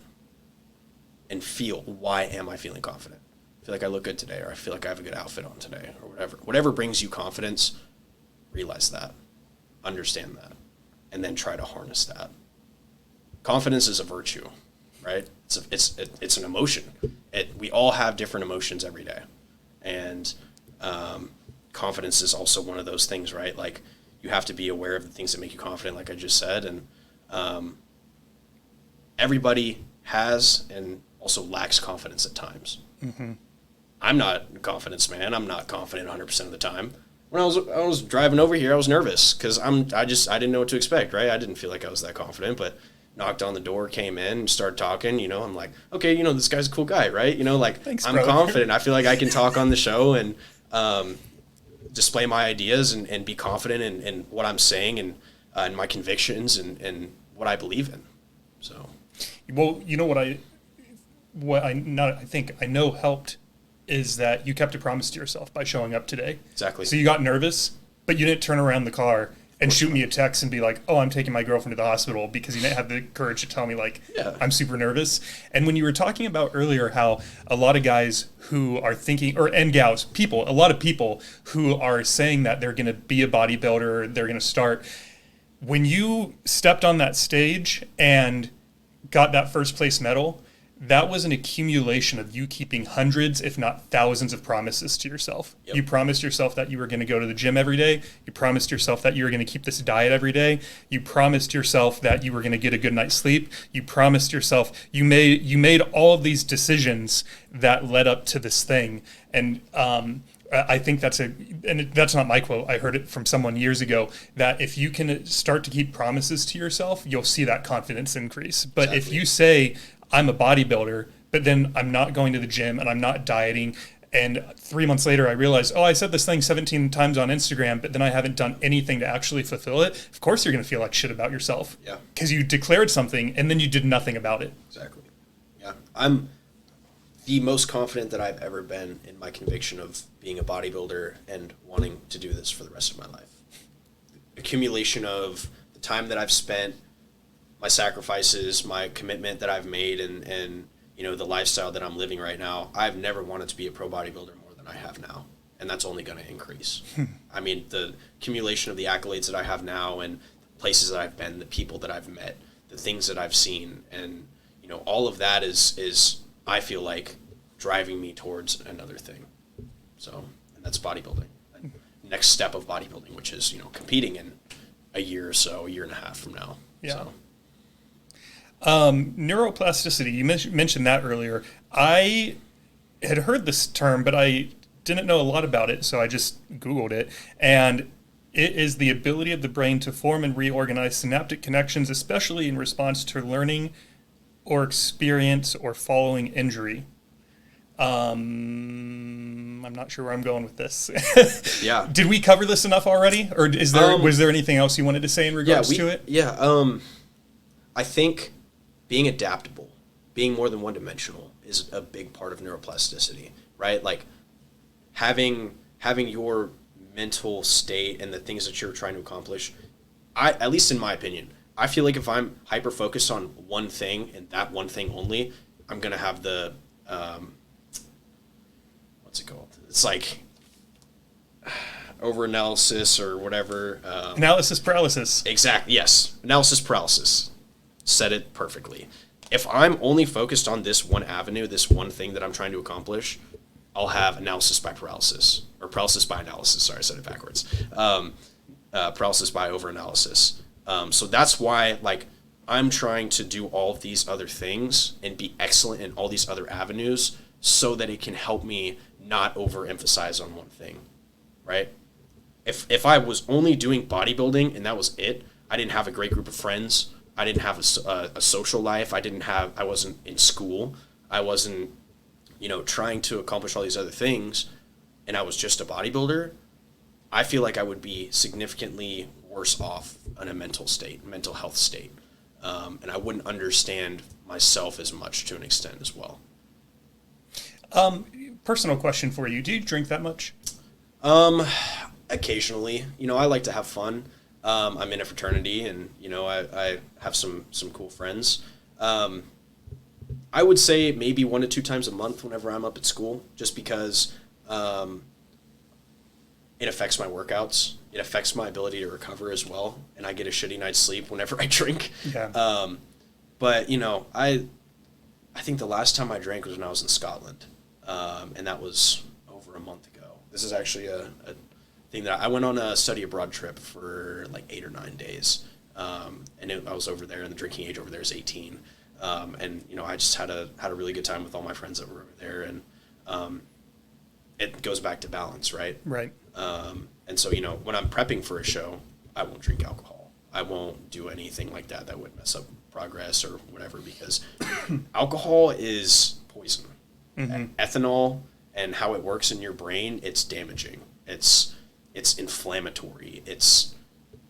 and feel, why am I feeling confident? I feel like I look good today, or I feel like I have a good outfit on today, or whatever. Whatever brings you confidence, realize that, understand that, and then try to harness that. Confidence is a virtue, right? It's an emotion. We all have different emotions every day. And confidence is also one of those things, right? Like, you have to be aware of the things that make you confident, like I just said. And everybody has and also lacks confidence at times. I'm not a confidence man. I'm not confident 100% of the time. When I was driving over here, I was nervous because I didn't know what to expect, right? I didn't feel like I was that confident, but knocked on the door, came in, started talking, I'm like, okay, this guy's a cool guy, right? Thanks, I'm brother. confident. I feel like I can talk on the show and display my ideas and be confident in what I'm saying and my convictions and what I believe in. So, well, what I think I know helped is that you kept a promise to yourself by showing up today. Exactly. So you got nervous, but you didn't turn around the car and shoot me a text and be like, oh, I'm taking my girlfriend to the hospital, because you didn't have the courage to tell me, like, Yeah. I'm super nervous. And when you were talking about earlier how a lot of guys who are thinking, and gals, a lot of people who are saying that they're going to be a bodybuilder, they're going to start, when you stepped on that stage and got that first place medal, that was an accumulation of you keeping hundreds, if not thousands, of promises to yourself. Yep. You promised yourself that you were going to go to the gym every day. You promised yourself that you were going to keep this diet every day. You promised yourself that you were going to get a good night's sleep. You promised yourself, you made all of these decisions that led up to this thing. And I think that's not my quote. I heard it from someone years ago, that if you can start to keep promises to yourself, you'll see that confidence increase. But Exactly. if you say, I'm a bodybuilder, but then I'm not going to the gym and I'm not dieting, and 3 months later I realized, I said this thing 17 times on Instagram, but then I haven't done anything to actually fulfill it, of course you're going to feel like shit about yourself. Yeah. Because you declared something and then you did nothing about it. Exactly. Yeah. I'm the most confident that I've ever been in my conviction of being a bodybuilder and wanting to do this for the rest of my life. accumulation of the time that I've spent, my sacrifices, my commitment that I've made, and you know, the lifestyle that I'm living right now. I've never wanted to be a pro bodybuilder more than I have now, and that's only going to increase. I mean, the accumulation of the accolades that I have now, and the places that I've been, the people that I've met, the things that I've seen, and you know, all of that is I feel like driving me towards another thing. So, and that's bodybuilding. Next step of bodybuilding, which is, you know, competing in a year or so, a year and a half from now. Yeah. So. Neuroplasticity, you mentioned that earlier. I had heard this term, but I didn't know a lot about it, so I just Googled it. And it is the ability of the brain to form and reorganize synaptic connections, especially in response to learning or experience or following injury. I'm not sure where I'm going with this. Yeah. Did we cover this enough already? Or was there anything else you wanted to say in regards to it? Yeah. I think being adaptable, being more than one-dimensional is a big part of neuroplasticity, right? Like having your mental state and the things that you're trying to accomplish, at least in my opinion, I feel like if I'm hyper-focused on one thing and that one thing only, I'm going to have the... what's it called? It's like over-analysis or whatever. Analysis paralysis. Exactly, yes. Analysis paralysis. Said it perfectly. If I'm only focused on this one avenue, this one thing that I'm trying to accomplish, I'll have analysis by paralysis. Or paralysis by analysis. Sorry, I said it backwards. Paralysis by over-analysis. So that's why, like, I'm trying to do all of these other things and be excellent in all these other avenues so that it can help me not overemphasize on one thing, right? If I was only doing bodybuilding and that was it, I didn't have a great group of friends. I didn't have a social life. I wasn't in school. I wasn't, you know, trying to accomplish all these other things, and I was just a bodybuilder. I feel like I would be significantly worse off in a mental health state. And I wouldn't understand myself as much to an extent as well. Personal question for you. Do you drink that much? Occasionally. You know, I like to have fun. I'm in a fraternity, and, you know, I have some cool friends. I would say maybe 1 to 2 times a month whenever I'm up at school, just because it affects my workouts. It affects my ability to recover as well, and I get a shitty night's sleep whenever I drink. Yeah. But, you know, I think the last time I drank was when I was in Scotland, and that was over a month ago. This is actually a thing that I went on a study abroad trip for like 8 or 9 days, and I was over there, and the drinking age over there is 18. And, you know, I just had a really good time with all my friends that were over there, and it goes back to balance, right? Right. And so, you know, when I'm prepping for a show, I won't drink alcohol. I won't do anything like that would mess up progress or whatever, because alcohol is poison. Mm-hmm. Ethanol and how it works in your brain, it's damaging. It's inflammatory.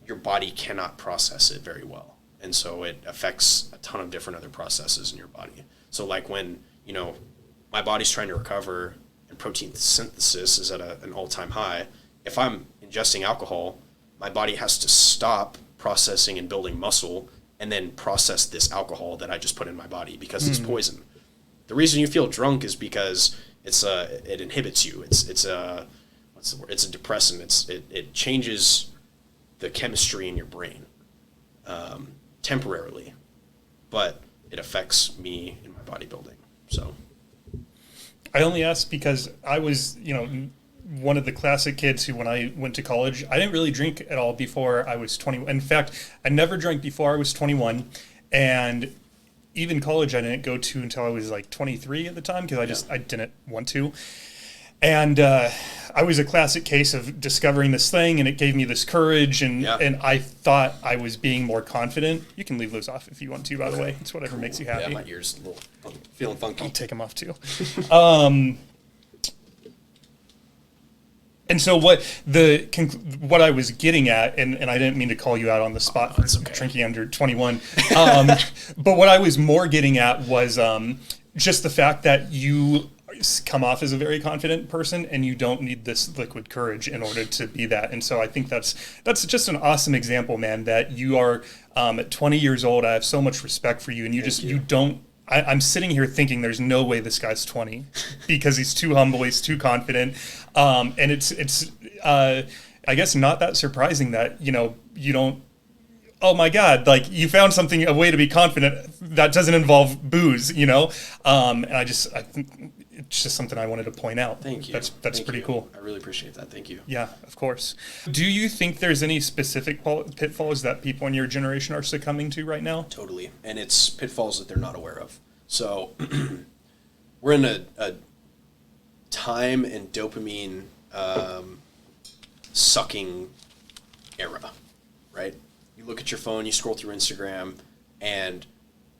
Your body cannot process it very well. And so it affects a ton of different other processes in your body. So like when, you know, my body's trying to recover and protein synthesis is at an all-time high, if I'm ingesting alcohol, my body has to stop processing and building muscle and then process this alcohol that I just put in my body because it's poison. The reason you feel drunk is because it inhibits you. It's a what's the word? It's a depressant. It changes the chemistry in your brain temporarily, but it affects me in my bodybuilding. So I only asked because I was, you know, one of the classic kids who, when I went to college, I didn't really drink at all before I was 21. In fact, I never drank before I was 21, and even college I didn't go to until I was like 23 at the time because I didn't want to. And I was a classic case of discovering this thing, and it gave me this courage, and I thought I was being more confident. You can leave those off if you want to, by the way. It's whatever makes you happy. Yeah, my ears a little feeling funky. I'll take them off too. And so what I was getting at, and I didn't mean to call you out on the spot for drinking under 21, but what I was more getting at was just the fact that you come off as a very confident person, and you don't need this liquid courage in order to be that. And so I think that's just an awesome example, man, that you are at 20 years old. I have so much respect for you, and you don't. I'm sitting here thinking there's no way this guy's 20 because he's too humble, he's too confident, and it's I guess not that surprising that you don't. Oh my God, like you found a way to be confident that doesn't involve booze, and I think it's just something I wanted to point out. Thank you. That's pretty cool. I really appreciate that. Thank you. Yeah, of course. Do you think there's any specific pitfalls that people in your generation are succumbing to right now? Totally. And it's pitfalls that they're not aware of. So we're in a time and dopamine sucking era, right? You look at your phone, you scroll through Instagram, and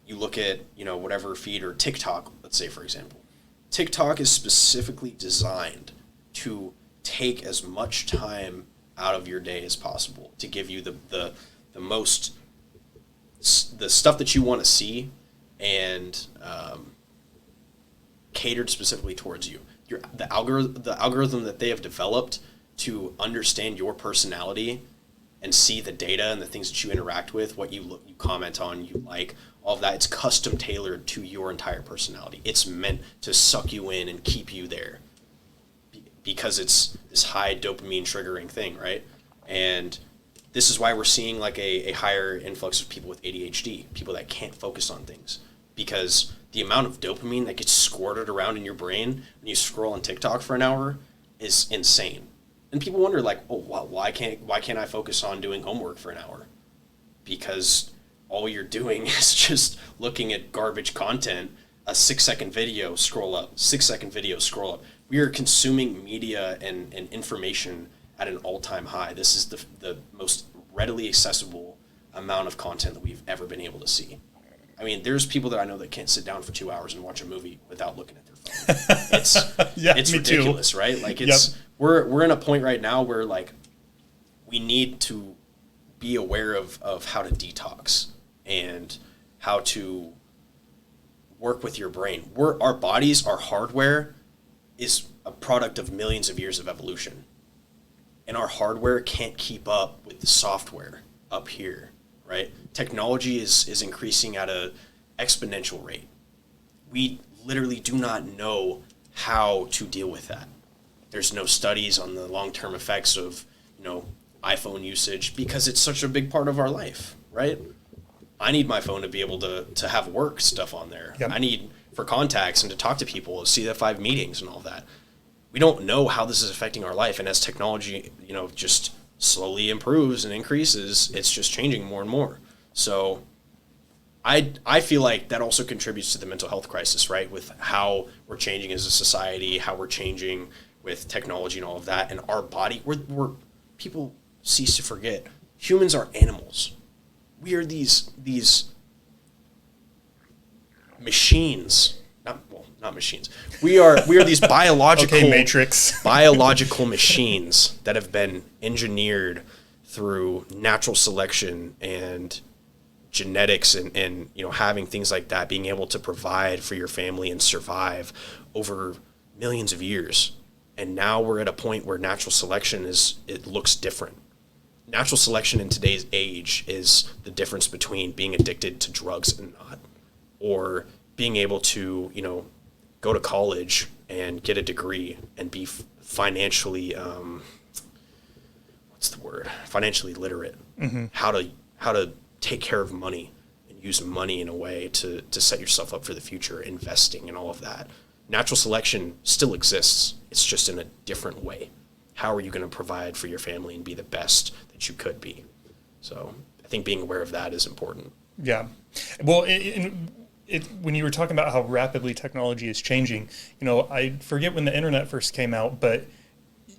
you look at, whatever feed, or TikTok, let's say, for example. TikTok is specifically designed to take as much time out of your day as possible to give you the most, the stuff that you want to see, and catered specifically towards you. The algorithm that they have developed to understand your personality and see the data and the things that you interact with, what you comment on, you like, all of that, it's custom tailored to your entire personality. It's meant to suck you in and keep you there because it's this high dopamine triggering thing, right? And this is why we're seeing like a higher influx of people with ADHD, people that can't focus on things, because the amount of dopamine that gets squirted around in your brain when you scroll on TikTok for an hour is insane. And people wonder, like, oh, why can't I focus on doing homework for an hour? Because all you're doing is just looking at garbage content, a 6-second video, scroll up, 6-second video, scroll up. We are consuming media and information at an all-time high. This is the most readily accessible amount of content that we've ever been able to see. I mean, there's people that I know that can't sit down for 2 hours and watch a movie without looking at their phone. It's ridiculous, right? Like we're in a point right now where like we need to be aware of how to detox and how to work with your brain. Our bodies, our hardware is a product of millions of years of evolution. And our hardware can't keep up with the software up here, right? Technology is increasing at an exponential rate. We literally do not know how to deal with that. There's no studies on the long-term effects of, iPhone usage because it's such a big part of our life, right? I need my phone to be able to have work stuff on there. Yep. I need for contacts and to talk to people, CF5 meetings and all that. We don't know how this is affecting our life. And as technology, just slowly improves and increases, it's just changing more and more. So I feel like that also contributes to the mental health crisis, right? With how we're changing as a society, how we're changing with technology and all of that. And our body, we're people cease to forget, humans are animals. We are these machines. Not machines. We are these biological Matrix. biological machines that have been engineered through natural selection and genetics and having things like that, being able to provide for your family and survive over millions of years. And now we're at a point where natural selection it looks different. Natural selection in today's age is the difference between being addicted to drugs and not, or being able to, go to college and get a degree and be financially, financially literate. Mm-hmm. How to take care of money and use money in a way to set yourself up for the future, investing and all of that. Natural selection still exists. It's just in a different way. How are you going to provide for your family and be the best that you could be? So I think being aware of that is important. Yeah. Well, when you were talking about how rapidly technology is changing, I forget when the internet first came out, but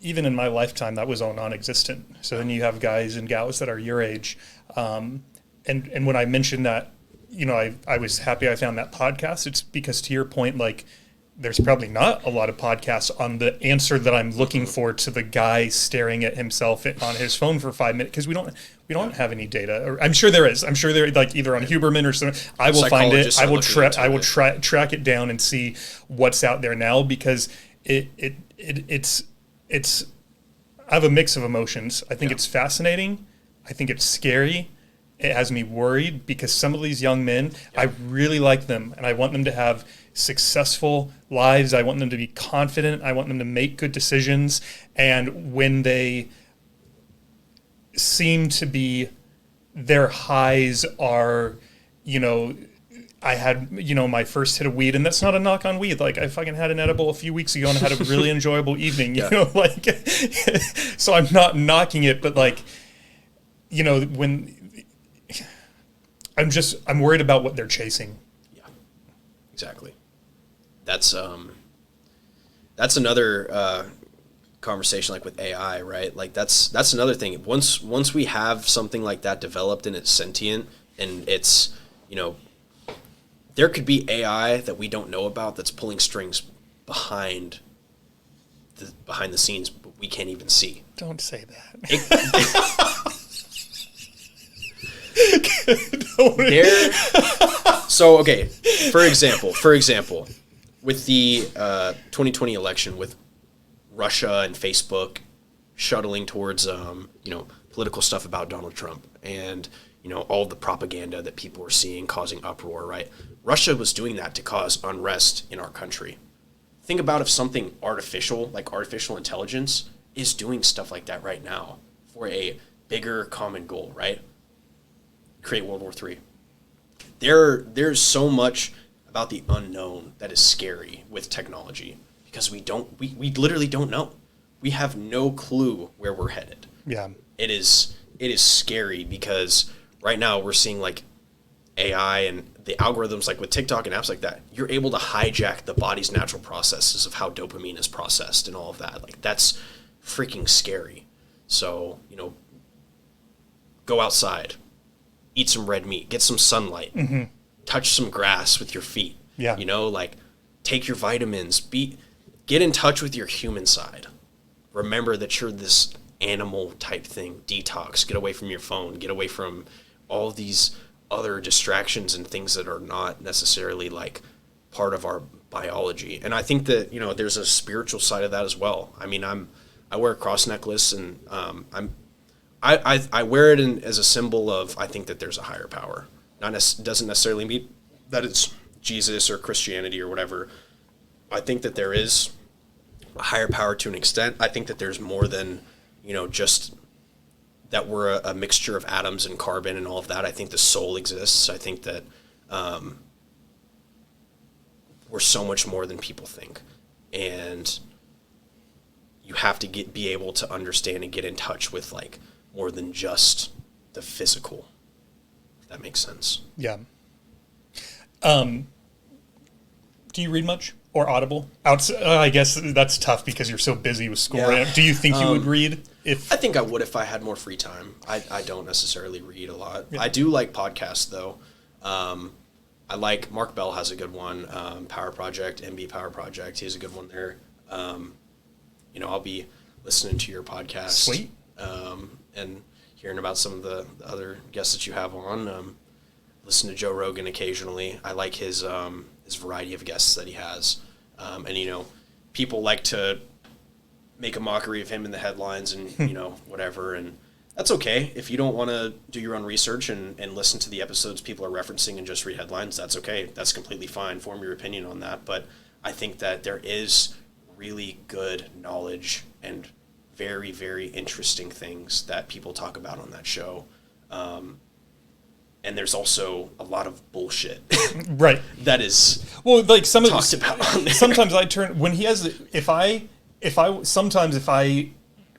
even in my lifetime, that was all non-existent. So then you have guys and gals that are your age. And when I mentioned that, I was happy I found that podcast. It's because, to your point, like, there's probably not a lot of podcasts on the answer that I'm looking for to the guy staring at himself on his phone for 5 minutes, because we don't have any data. Or I'm sure there is. I'm sure there, like, either on Huberman or something. I will find it. I will track it down and see what's out there now, because it's I have a mix of emotions. I think it's fascinating. I think it's scary. It has me worried, because some of these young men, I really like them, and I want them to have successful lives. I want them to be confident. I want them to make good decisions. And when they seem to be, their highs are, I had, my first hit of weed, and that's not a knock on weed. Like, I fucking had an edible a few weeks ago and had a really enjoyable evening, like, so I'm not knocking it, but like, when I'm worried about what they're chasing. Yeah, exactly. That's another conversation, like with AI, right? Like that's another thing. Once we have something like that developed and it's sentient and it's, there could be AI that we don't know about that's pulling strings behind the scenes, but we can't even see. Don't say that. So, okay, for example, with the 2020 election, with Russia and Facebook shuttling towards, political stuff about Donald Trump and, all the propaganda that people were seeing causing uproar, right? Russia was doing that to cause unrest in our country. Think about if something artificial, like artificial intelligence, is doing stuff like that right now for a bigger common goal, right? Create World War III. There's so much about the unknown that is scary with technology, because we literally don't know. We have no clue where we're headed. Yeah. It is scary, because right now we're seeing like AI and the algorithms, like with TikTok and apps like that, you're able to hijack the body's natural processes of how dopamine is processed and all of that. Like, that's freaking scary. So, go outside, eat some red meat, get some sunlight, touch some grass with your feet. Yeah. Like, take your vitamins, get in touch with your human side. Remember that you're this animal type thing. Detox, get away from your phone, get away from all these other distractions and things that are not necessarily like part of our biology. And I think that, there's a spiritual side of that as well. I mean, I wear a cross necklace, and I wear it as a symbol of, I think that there's a higher power. Doesn't necessarily mean that it's Jesus or Christianity or whatever. I think that there is a higher power to an extent. I think that there's more than, just that we're a mixture of atoms and carbon and all of that. I think the soul exists. I think that we're so much more than people think. And you have to be able to understand and get in touch with like more than just the physical, if that makes sense. Yeah. Do you read much or Audible? I guess that's tough because you're so busy with school. Yeah. Do you think you would read? I think I would if I had more free time. I don't necessarily read a lot. Yeah. I do like podcasts though. I like Mark Bell has a good one. Power Project, MB Power Project. He has a good one there. I'll be listening to your podcast. Sweet. And hearing about some of the other guests that you have on. Listen to Joe Rogan occasionally. I like his variety of guests that he has. And people like to make a mockery of him in the headlines and, whatever. And that's okay. If you don't want to do your own research and listen to the episodes people are referencing and just read headlines, that's okay. That's completely fine. Form your opinion on that. But I think that there is really good knowledge and very, very interesting things that people talk about on that show. And there's also a lot of bullshit. Right. That is like some talked about on there. Sometimes I turn, when he has, if I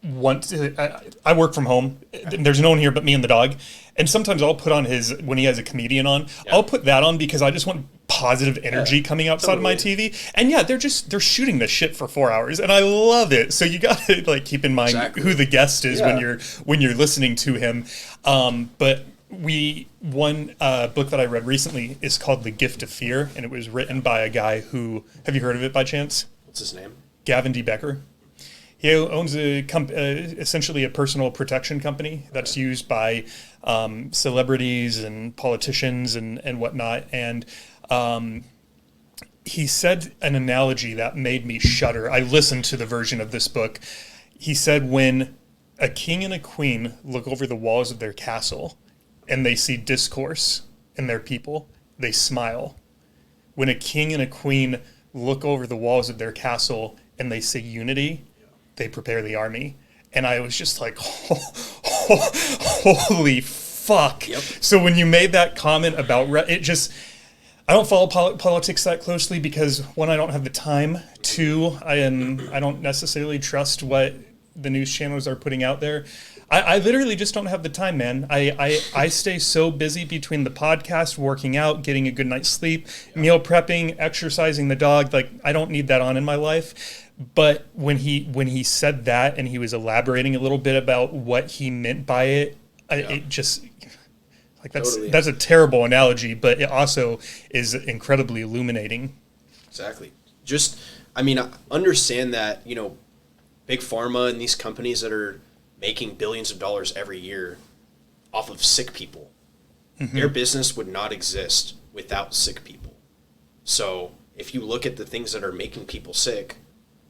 want to, I work from home. There's no one here but me and the dog. And sometimes I'll put on when he has a comedian on, I'll put that on because I just want positive energy coming outside of my TV. And they're shooting this shit for 4 hours and I love it. So you got to keep in mind who the guest is when you're listening to him. But One book that I read recently is called The Gift of Fear, and it was written by a guy who, have you heard of it by chance? What's his name? Gavin D. Becker. He owns essentially a personal protection company that's used by celebrities and politicians and whatnot. And he said an analogy that made me shudder. I listened to the version of this book. He said, when a king and a queen look over the walls of their castle and they see discourse in their people, they smile. When a king and a queen look over the walls of their castle and they see unity, they prepare the army. And I was just like, holy fuck. Yep. So when you made that comment about it, just, I don't follow politics that closely because, one, I don't have the time. Two, I don't necessarily trust what the news channels are putting out there. I literally just don't have the time, man. I stay so busy between the podcast, working out, getting a good night's sleep, meal prepping, exercising the dog. Like, I don't need that on in my life. But when he said that and he was elaborating a little bit about what he meant by it, it just, like, that's a terrible analogy, but it also is incredibly illuminating. Exactly. Just, I mean, I understand that, big pharma and these companies that are making billions of dollars every year off of sick people, their business would not exist without sick people. So if you look at the things that are making people sick,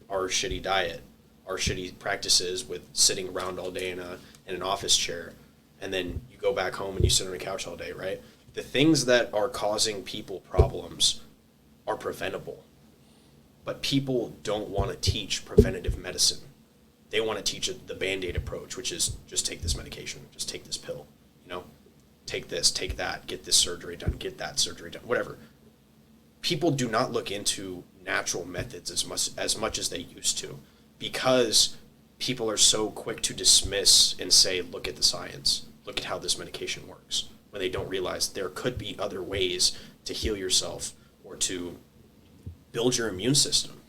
our shitty diet, our shitty practices with sitting around all day in an office chair, and then you go back home and you sit on a couch all day, right? The things that are causing people problems are preventable. But people don't want to teach preventative medicine. They want to teach the Band-Aid approach, which is just take this medication, just take this pill, take this, take that, get this surgery done, get that surgery done, whatever. People do not look into natural methods as much as they used to, because people are so quick to dismiss and say, look at the science, look at how this medication works, when they don't realize there could be other ways to heal yourself or to build your immune system.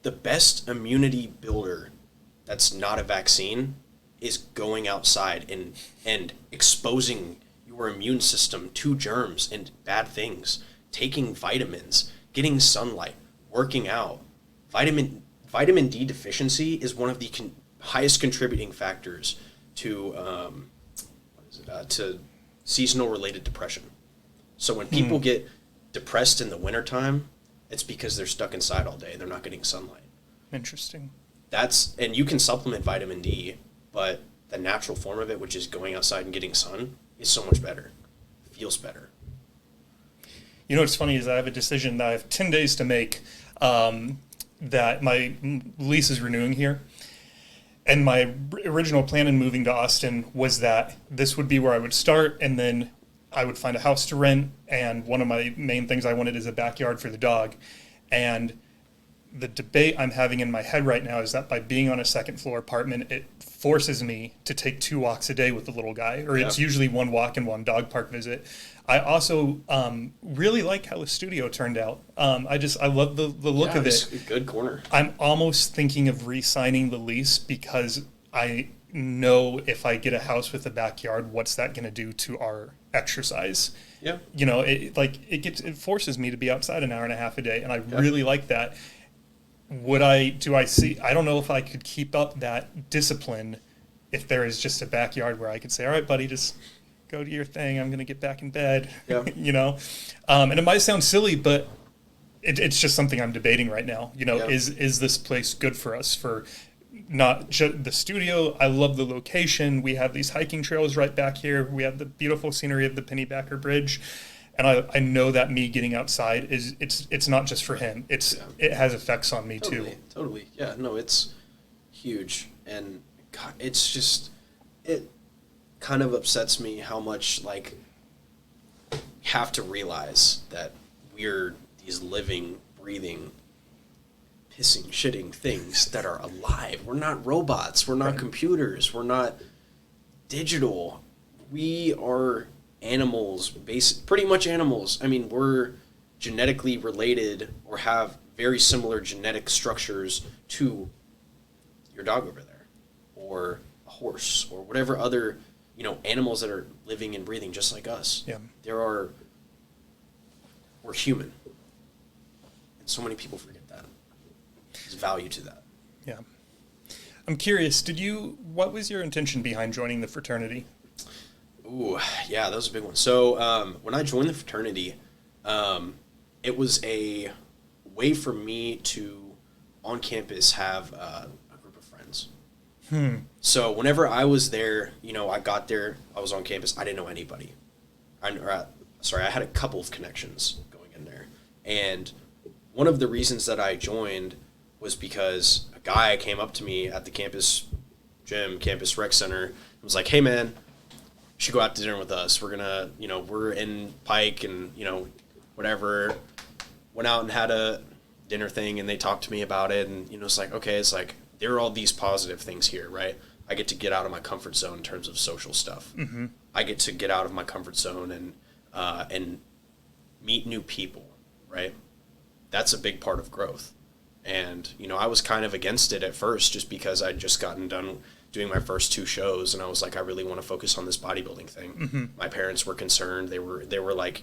The best immunity builder that's not a vaccine is going outside and exposing your immune system to germs and bad things, taking vitamins, getting sunlight, working out. Vitamin D deficiency is one of the highest contributing factors to to seasonal related depression. So when people get depressed in the wintertime, it's because they're stuck inside all day. They're not getting sunlight. Interesting. And you can supplement vitamin D, but the natural form of it, which is going outside and getting sun, is so much better. It feels better. You know what's funny is I have a decision that I have 10 days to make, that my lease is renewing here. And my original plan in moving to Austin was that this would be where I would start, and then I would find a house to rent. And one of my main things I wanted is a backyard for the dog. And the debate I'm having in my head right now is that by being on a second floor apartment, it forces me to take 2 walks a day with the little guy, or it's usually 1 walk and 1 dog park visit. I also really like how the studio turned out. I love the look of it. It's a good corner. I'm almost thinking of re-signing the lease because I know if I get a house with a backyard, what's that going to do to our exercise? Yeah. It forces me to be outside an hour and a half a day, and I really like that. I don't know if I could keep up that discipline if there is just a backyard where I could say, all right, buddy, just go to your thing. I'm going to get back in bed, and it might sound silly, but it's just something I'm debating right now. Is this place good for us for not just the studio? I love the location. We have these hiking trails right back here. We have the beautiful scenery of the Pennybacker Bridge. And I know that me getting outside it's not just for him. It has effects on me too. Totally. Yeah, no, it's huge. And God, it's just, it kind of upsets me how much, like, you have to realize that we're these living, breathing, pissing, shitting things that are alive. We're not robots. We're not computers. We're not digital. We are animals, pretty much animals. I mean, we're genetically related or have very similar genetic structures to your dog over there, or a horse, or whatever other animals that are living and breathing just like us. Yeah. We're human. And so many people forget that. There's value to that. Yeah. I'm curious, what was your intention behind joining the fraternity? Ooh, yeah, that was a big one. So when I joined the fraternity, it was a way for me to, on campus, have a group of friends. So whenever I was there, I got there, I was on campus, I didn't know anybody. I had a couple of connections going in there. And one of the reasons that I joined was because a guy came up to me at the campus gym, campus rec center, and was like, hey man, you should go out to dinner with us. We're gonna, we're in Pike and, whatever. Went out and had a dinner thing and they talked to me about it. And, it's like, okay, it's like, there are all these positive things here, right? I get to get out of my comfort zone in terms of social stuff. Mm-hmm. I get to get out of my comfort zone and meet new people, right? That's a big part of growth. And, I was kind of against it at first just because I'd just gotten done doing my first 2 shows and I was like, I really want to focus on this bodybuilding thing. Mm-hmm. My parents were concerned. They were like,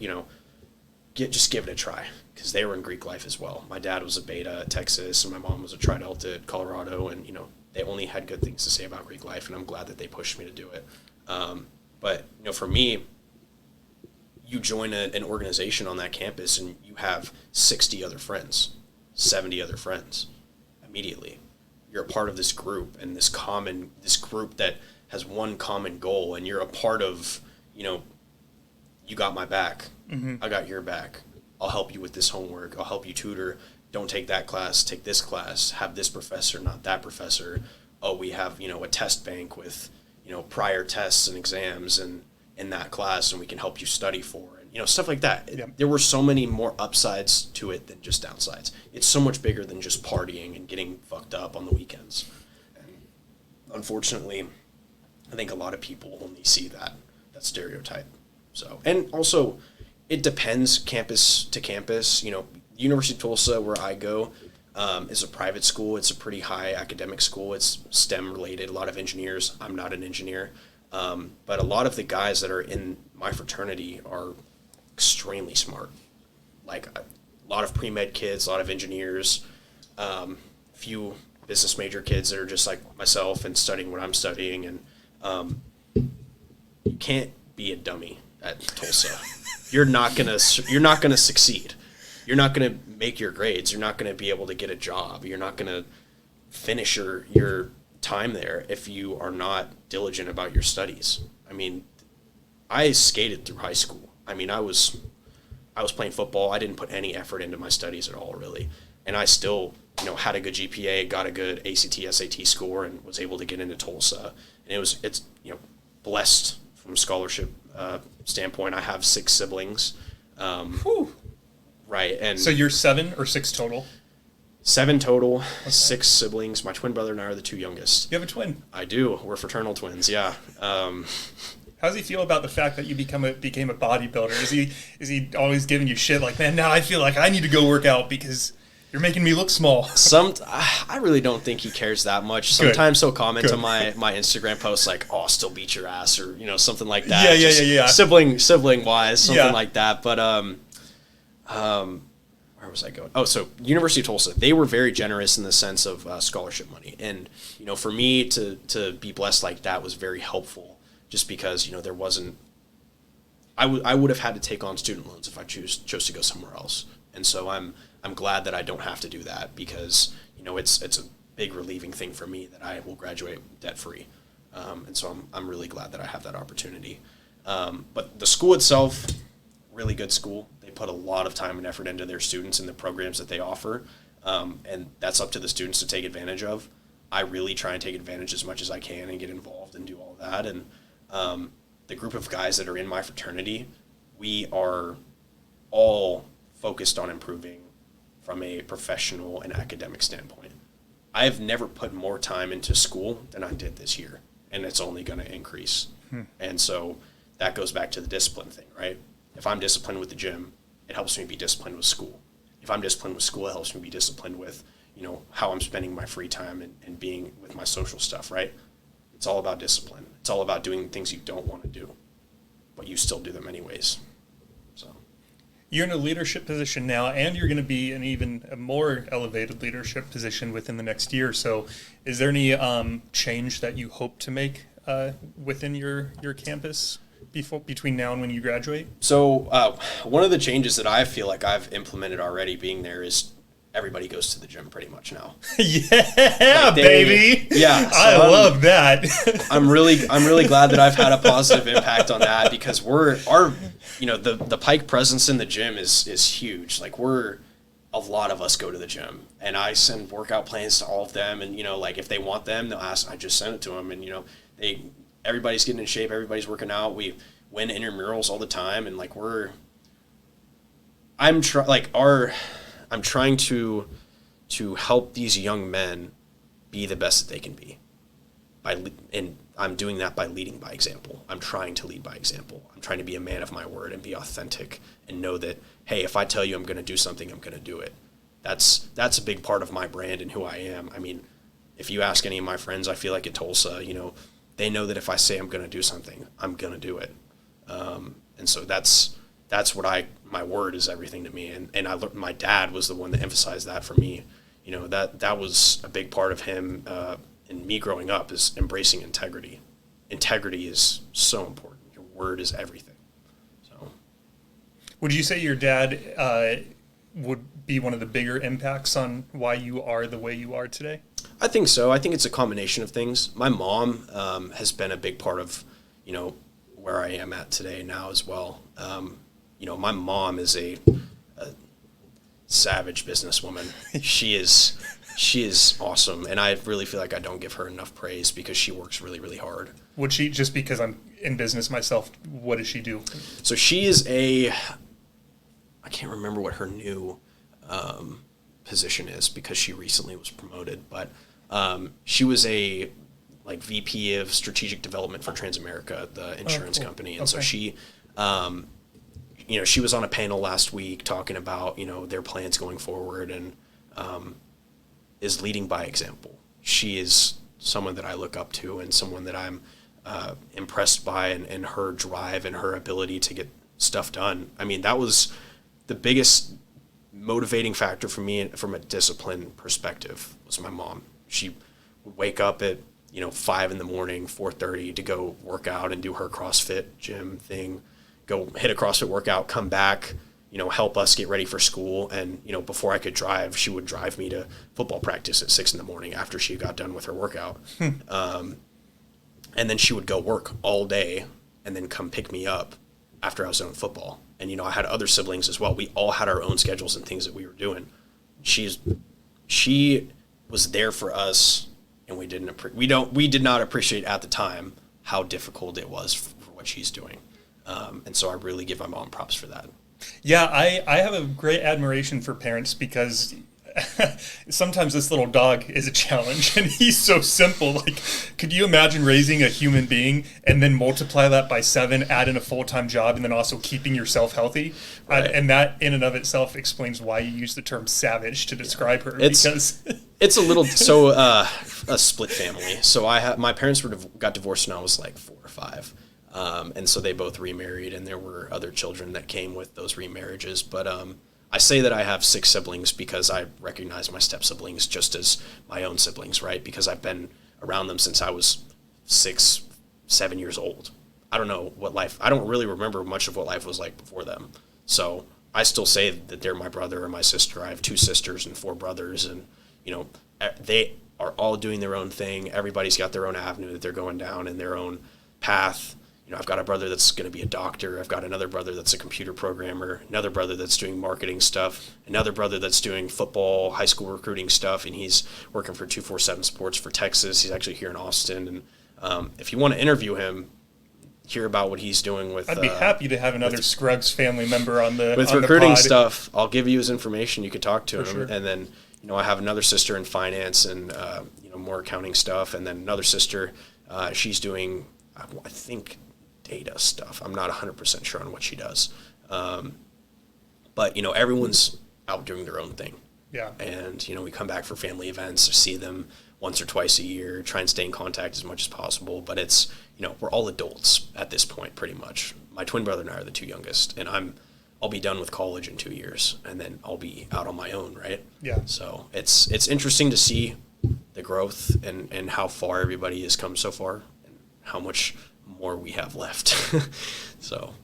just give it a try because they were in Greek life as well. My dad was a beta at Texas and my mom was a tri-delta at Colorado and, they only had good things to say about Greek life and I'm glad that they pushed me to do it. But, for me, you join an organization on that campus and you have 60 other friends, 70 other friends immediately. You're a part of this group and this group that has one common goal and you're a part of, you got my back. Mm-hmm. I got your back. I'll help you with this homework. I'll help you tutor. Don't take that class. Take this class. Have this professor, not that professor. Oh, we have, a test bank with, prior tests and exams and in that class and we can help you study for it. Stuff like that. Yep. There were so many more upsides to it than just downsides. It's so much bigger than just partying and getting fucked up on the weekends. And unfortunately, I think a lot of people only see that stereotype. So, and also, it depends campus to campus. University of Tulsa, where I go, is a private school. It's a pretty high academic school. It's STEM related. A lot of engineers. I'm not an engineer. But a lot of the guys that are in my fraternity are extremely smart. Like a lot of pre-med kids, a lot of engineers, few business major kids that are just like myself and studying what I'm studying. And you can't be a dummy at Tulsa. You're not gonna succeed. You're not gonna make your grades. You're not gonna be able to get a job. You're not gonna finish your time there if you are not diligent about your studies. I mean, I skated through high school. I mean, I was playing football. I didn't put any effort into my studies at all, really. And I still, had a good GPA, got a good ACT, SAT score, and was able to get into Tulsa. And it's blessed from a scholarship standpoint. I have 6 siblings. Right. And so you're 7 or 6 total? 7 total, okay. 6 siblings. My twin brother and I are the 2 youngest. You have a twin? I do. We're fraternal twins, yeah. How does he feel about the fact that you became a bodybuilder? Is he always giving you shit like, man, now I feel like I need to go work out because you're making me look small? I really don't think he cares that much. Sometimes he'll comment on my Instagram posts like, oh, I'll still beat your ass or, something like that. Yeah. Sibling wise, something like that. But where was I going? Oh, so University of Tulsa, they were very generous in the sense of scholarship money. And, for me to be blessed like that was very helpful just because, there wasn't, I would have had to take on student loans if I chose to go somewhere else. And so I'm glad that I don't have to do that because, it's a big relieving thing for me that I will graduate debt free. And so I'm really glad that I have that opportunity. But the school itself, really good school. They put a lot of time and effort into their students and the programs that they offer. And that's up to the students to take advantage of. I really try and take advantage as much as I can and get involved and do all that. And the group of guys that are in my fraternity, we are all focused on improving from a professional and academic standpoint. I've never put more time into school than I did this year, and it's only going to increase. And so that goes back to the discipline thing, right? If I'm disciplined with the gym, it helps me be disciplined with school. If I'm disciplined with school, it helps me be disciplined with, how I'm spending my free time and being with my social stuff, right? It's all about discipline. It's all about doing things you don't want to do, but you still do them anyways. So You're in a leadership position now, and you're going to be in even a more elevated leadership position within the next year. So is there any change that you hope to make within your campus between now and when you graduate? So one of the changes that I feel like I've implemented already being there is everybody goes to the gym pretty much now. Yeah, baby. Yeah. So I love that. I'm really glad that I've had a positive impact on that, because the Pike presence in the gym is huge. Like, a lot of us go to the gym, and I send workout plans to all of them, and like if they want them, they'll ask. I just send it to them, and everybody's getting in shape, everybody's working out. We win intramurals all the time, and I'm trying to help these young men be the best that they can be. And I'm doing that by leading by example. I'm trying to lead by example. I'm trying to be a man of my word and be authentic and know that, hey, if I tell you I'm going to do something, I'm going to do it. That's a big part of my brand and who I am. I mean, if you ask any of my friends, I feel like at Tulsa, they know that if I say I'm going to do something, I'm going to do it. And so that's what my word is everything to me. And my dad was the one that emphasized that for me. That was a big part of him and me growing up, is embracing integrity. Integrity is so important. Your word is everything. So, would you say your dad would be one of the bigger impacts on why you are the way you are today? I think so. I think it's a combination of things. My mom has been a big part of, where I am at today now as well. My mom is a savage businesswoman. She is awesome, and I really feel like I don't give her enough praise because she works really, really hard. Would she, just because I'm in business myself, what does she do? So she is I can't remember what her new position is because she recently was promoted, but she was a VP of strategic development for Transamerica, the insurance company. And so she, she was on a panel last week talking about, their plans going forward, and is leading by example. She is someone that I look up to and someone that I'm impressed by, and her drive and her ability to get stuff done. I mean, that was the biggest motivating factor for me from a discipline perspective was my mom. She would wake up at 5 a.m, 4:30 to go work out and do her CrossFit gym thing, go hit a CrossFit workout, come back, help us get ready for school. And, before I could drive, she would drive me to football practice at 6 a.m. after she got done with her workout. And then she would go work all day and then come pick me up after I was done with football. And, I had other siblings as well. We all had our own schedules and things that we were doing. She was there for us, and we did not appreciate at the time how difficult it was for what she's doing. And so I really give my mom props for that. Yeah, I have a great admiration for parents because sometimes this little dog is a challenge, and he's so simple. Like, could you imagine raising a human being and then multiply that by 7, add in a full-time job, and then also keeping yourself healthy? Right. And that in and of itself explains why you use the term savage to describe her. It's a little a split family. So my parents got divorced when I was like 4 or 5. And so they both remarried, and there were other children that came with those remarriages. But I say that I have 6 siblings because I recognize my step-siblings just as my own siblings, right? Because I've been around them since I was 6, 7 years old. I don't really remember much of what life was like before them. So I still say that they're my brother and my sister. I have 2 sisters and 4 brothers, and, they are all doing their own thing. Everybody's got their own avenue that they're going down in their own path. I've got a brother that's going to be a doctor. I've got another brother that's a computer programmer, another brother that's doing marketing stuff, another brother that's doing football, high school recruiting stuff, and he's working for 247 Sports for Texas. He's actually here in Austin. And if you want to interview him, hear about what he's doing with... I'd be happy to have another Scruggs family member on the With on recruiting the pod. Stuff, I'll give you his information. You could talk to him. Sure. And then, I have another sister in finance and, more accounting stuff. And then another sister, she's doing, I think... data stuff. I'm not 100% sure on what she does. But, everyone's out doing their own thing. Yeah. And, we come back for family events or see them once or twice a year, try and stay in contact as much as possible. But it's, we're all adults at this point, pretty much. My twin brother and I are the two youngest, and I'll be done with college in 2 years, and then I'll be out on my own, right? Yeah. So it's interesting to see the growth and how far everybody has come so far and how much more we have left. So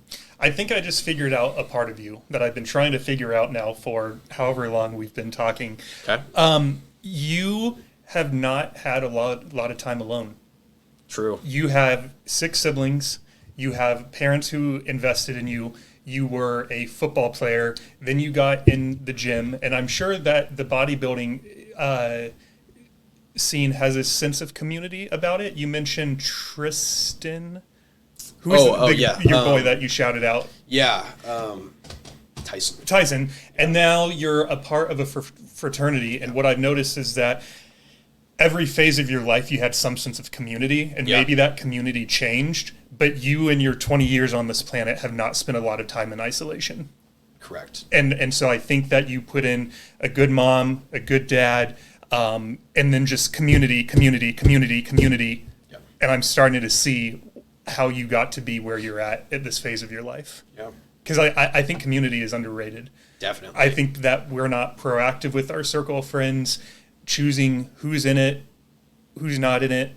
I think I just figured out a part of you that I've been trying to figure out now for however long we've been talking. Okay. You have not had a lot of time alone. True. You have 6 siblings. You have parents who invested in you. You were a football player. Then you got in the gym. And I'm sure that the bodybuilding scene has a sense of community about it. You mentioned Tristan. Who's your boy that you shouted out? Yeah. Tyson. And now you're a part of a fraternity. And what I've noticed is that every phase of your life, you had some sense of community, and maybe that community changed, but you in your 20 years on this planet have not spent a lot of time in isolation. Correct. And so I think that you put in a good mom, a good dad, and then just community. Yep. And I'm starting to see how you got to be where you're at this phase of your life. Yeah. Because I think community is underrated. Definitely. I think that we're not proactive with our circle of friends, choosing who's in it, who's not in it.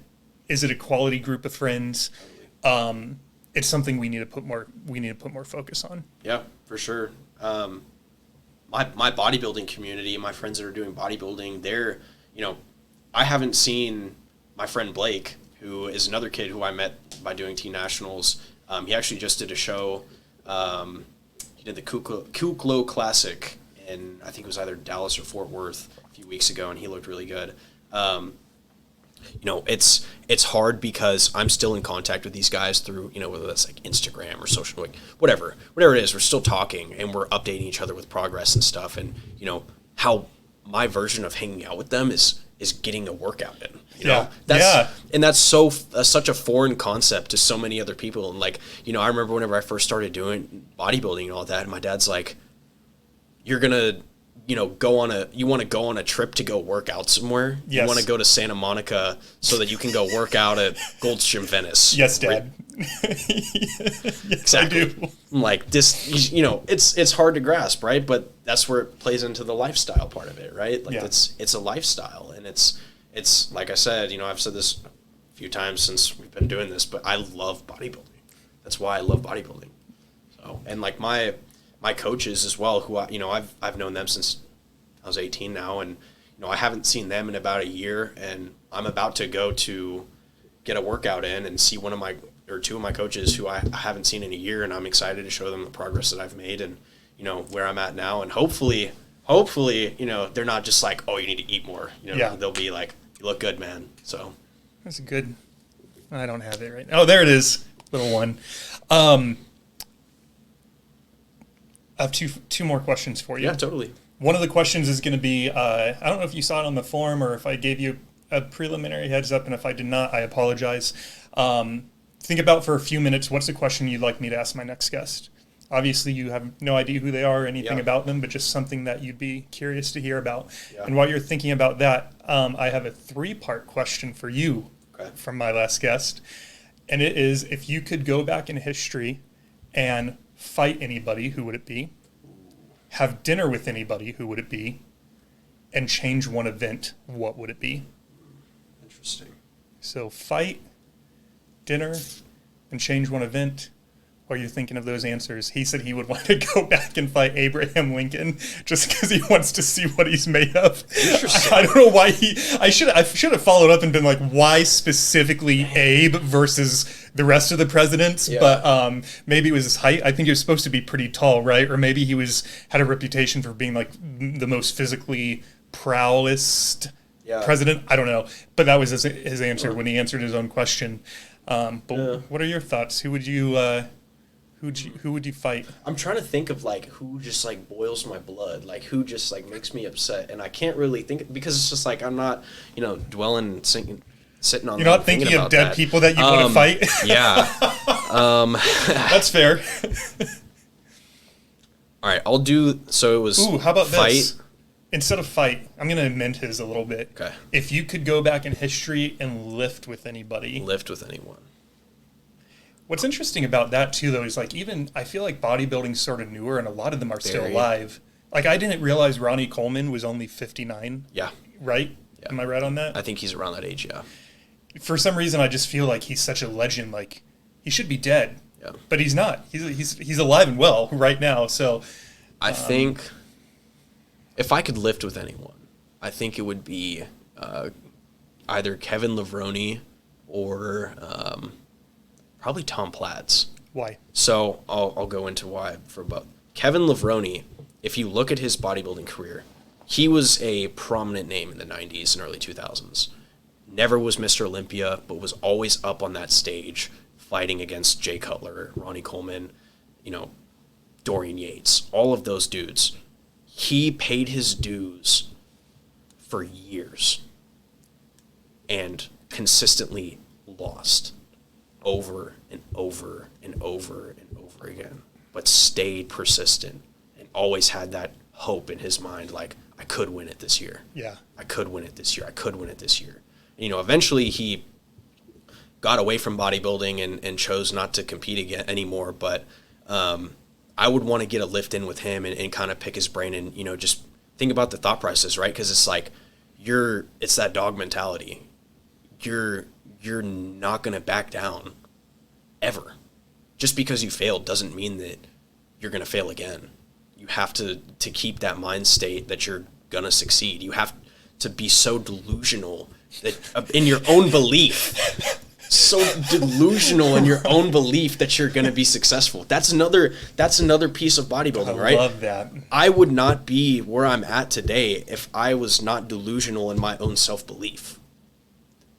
Is it a quality group of friends? It's something we need to put more focus on. Yeah, for sure. My bodybuilding community, my friends that are doing bodybuilding, they're, I haven't seen my friend Blake, who is another kid who I met by doing Teen Nationals. He actually just did a show. He did the Kuklo Classic in, I think it was either Dallas or Fort Worth a few weeks ago, and he looked really good. It's hard because I'm still in contact with these guys through, whether that's like Instagram or social, like whatever it is, we're still talking and we're updating each other with progress and stuff. And, how my version of hanging out with them is getting a workout in, and that's such a foreign concept to so many other people. And like, I remember whenever I first started doing bodybuilding and all that, and my dad's like, you're going to, you want to go on a trip to go work out somewhere. Yes. You want to go to Santa Monica so that you can go work out at Gold's Gym Venice. Yes, Dad. Yes, exactly. I do. I'm like this, it's hard to grasp, right? But that's where it plays into the lifestyle part of it, right? Like it's a lifestyle, and it's like I said, I've said this a few times since we've been doing this, but I love bodybuilding. That's why I love bodybuilding. So, and like my coaches as well, who I've known them since I was 18 now, and I haven't seen them in about a year, and I'm about to go to get a workout in and see two of my coaches who I haven't seen in a year, and I'm excited to show them the progress that I've made and where I'm at now, and hopefully they're not just like, oh, you need to eat more, they'll be like, you look good, man. So that's good. I don't have it right now. Oh, there it is, little one. I have two more questions for you. Yeah, totally. One of the questions is going to be, I don't know if you saw it on the form or if I gave you a preliminary heads up, and if I did not, I apologize. Think about for a few minutes, what's the question you'd like me to ask my next guest? Obviously, you have no idea who they are or anything about them, but just something that you'd be curious to hear about. Yeah. And while you're thinking about that, I have a 3-part question for you from my last guest. And it is, if you could go back in history and fight anybody, who would it be? Have dinner with anybody, who would it be? And change one event, what would it be? Interesting. So fight, dinner, and change one event. While you're thinking of those answers, he said he would want to go back and fight Abraham Lincoln just because he wants to see what he's made of. Interesting. I don't know why I should have followed up and been like, why specifically Abe versus the rest of the presidents? Yeah. But maybe it was his height. I think he was supposed to be pretty tall, right? Or maybe he had a reputation for being like the most physically prowlest president. I don't know. But that was his answer when he answered his own question. What are your thoughts? Who would you fight? I'm trying to think of like who just like boils my blood, like who just like makes me upset, and I can't really think because it's just like I'm not, dwelling, sitting on. You're not thinking of dead people that you want to fight. Yeah, that's fair. All right, I'll do. So it was. Ooh, how about fight, this? Instead of fight, I'm going to amend his a little bit. Okay. If you could go back in history and lift with anybody. Lift with anyone. What's interesting about that, too, though, is like even I feel like bodybuilding's sort of newer and a lot of them are still alive. Like I didn't realize Ronnie Coleman was only 59. Yeah. Right? Yeah. Am I right on that? I think he's around that age, yeah. For some reason, I just feel like he's such a legend. Like he should be dead. Yeah. But he's not. He's alive and well right now. So I think if I could lift with anyone, I think it would be either Kevin Levrone or probably Tom Platz. Why? So I'll go into why for both. Kevin Levrone, if you look at his bodybuilding career, he was a prominent name in the 90s and early 2000s. Never was Mr. Olympia, but was always up on that stage fighting against Jay Cutler, Ronnie Coleman, Dorian Yates, all of those dudes. He paid his dues for years and consistently lost over and over and over and over again, but stayed persistent and always had that hope in his mind, like, I could win it this year. Yeah. I could win it this year. I could win it this year. Eventually he got away from bodybuilding and chose not to compete again anymore, but I would want to get a lift in with him and kind of pick his brain and, just think about the thought process, right? Because it's like, it's that dog mentality. You're not going to back down ever. Just because you failed doesn't mean that you're going to fail again. You have to keep that mind state that you're going to succeed. You have to be so delusional that in your own belief, so delusional in your own belief that you're going to be successful. That's another piece of bodybuilding, right? I love that. I would not be where I'm at today if I was not delusional in my own self-belief.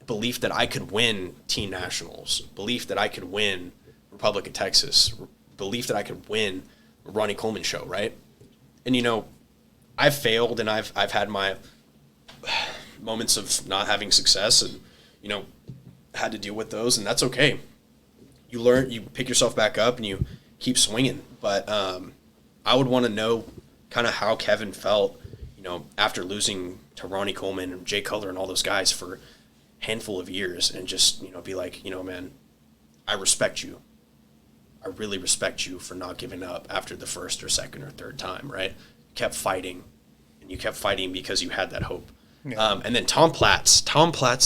Belief that I could win teen nationals, belief that I could win Republic of Texas, belief that I could win a Ronnie Coleman show, right? And I've failed and I've had my moments of not having success and had to deal with those, and that's okay. You learn, you pick yourself back up and you keep swinging. But I would want to know kind of how Kevin felt, after losing to Ronnie Coleman and Jay Cutler and all those guys for handful of years, and just be like, man, I respect you. I really respect you for not giving up after the first or second or third time, right? You kept fighting, and you kept fighting because you had that hope. Yeah. And then Tom Platz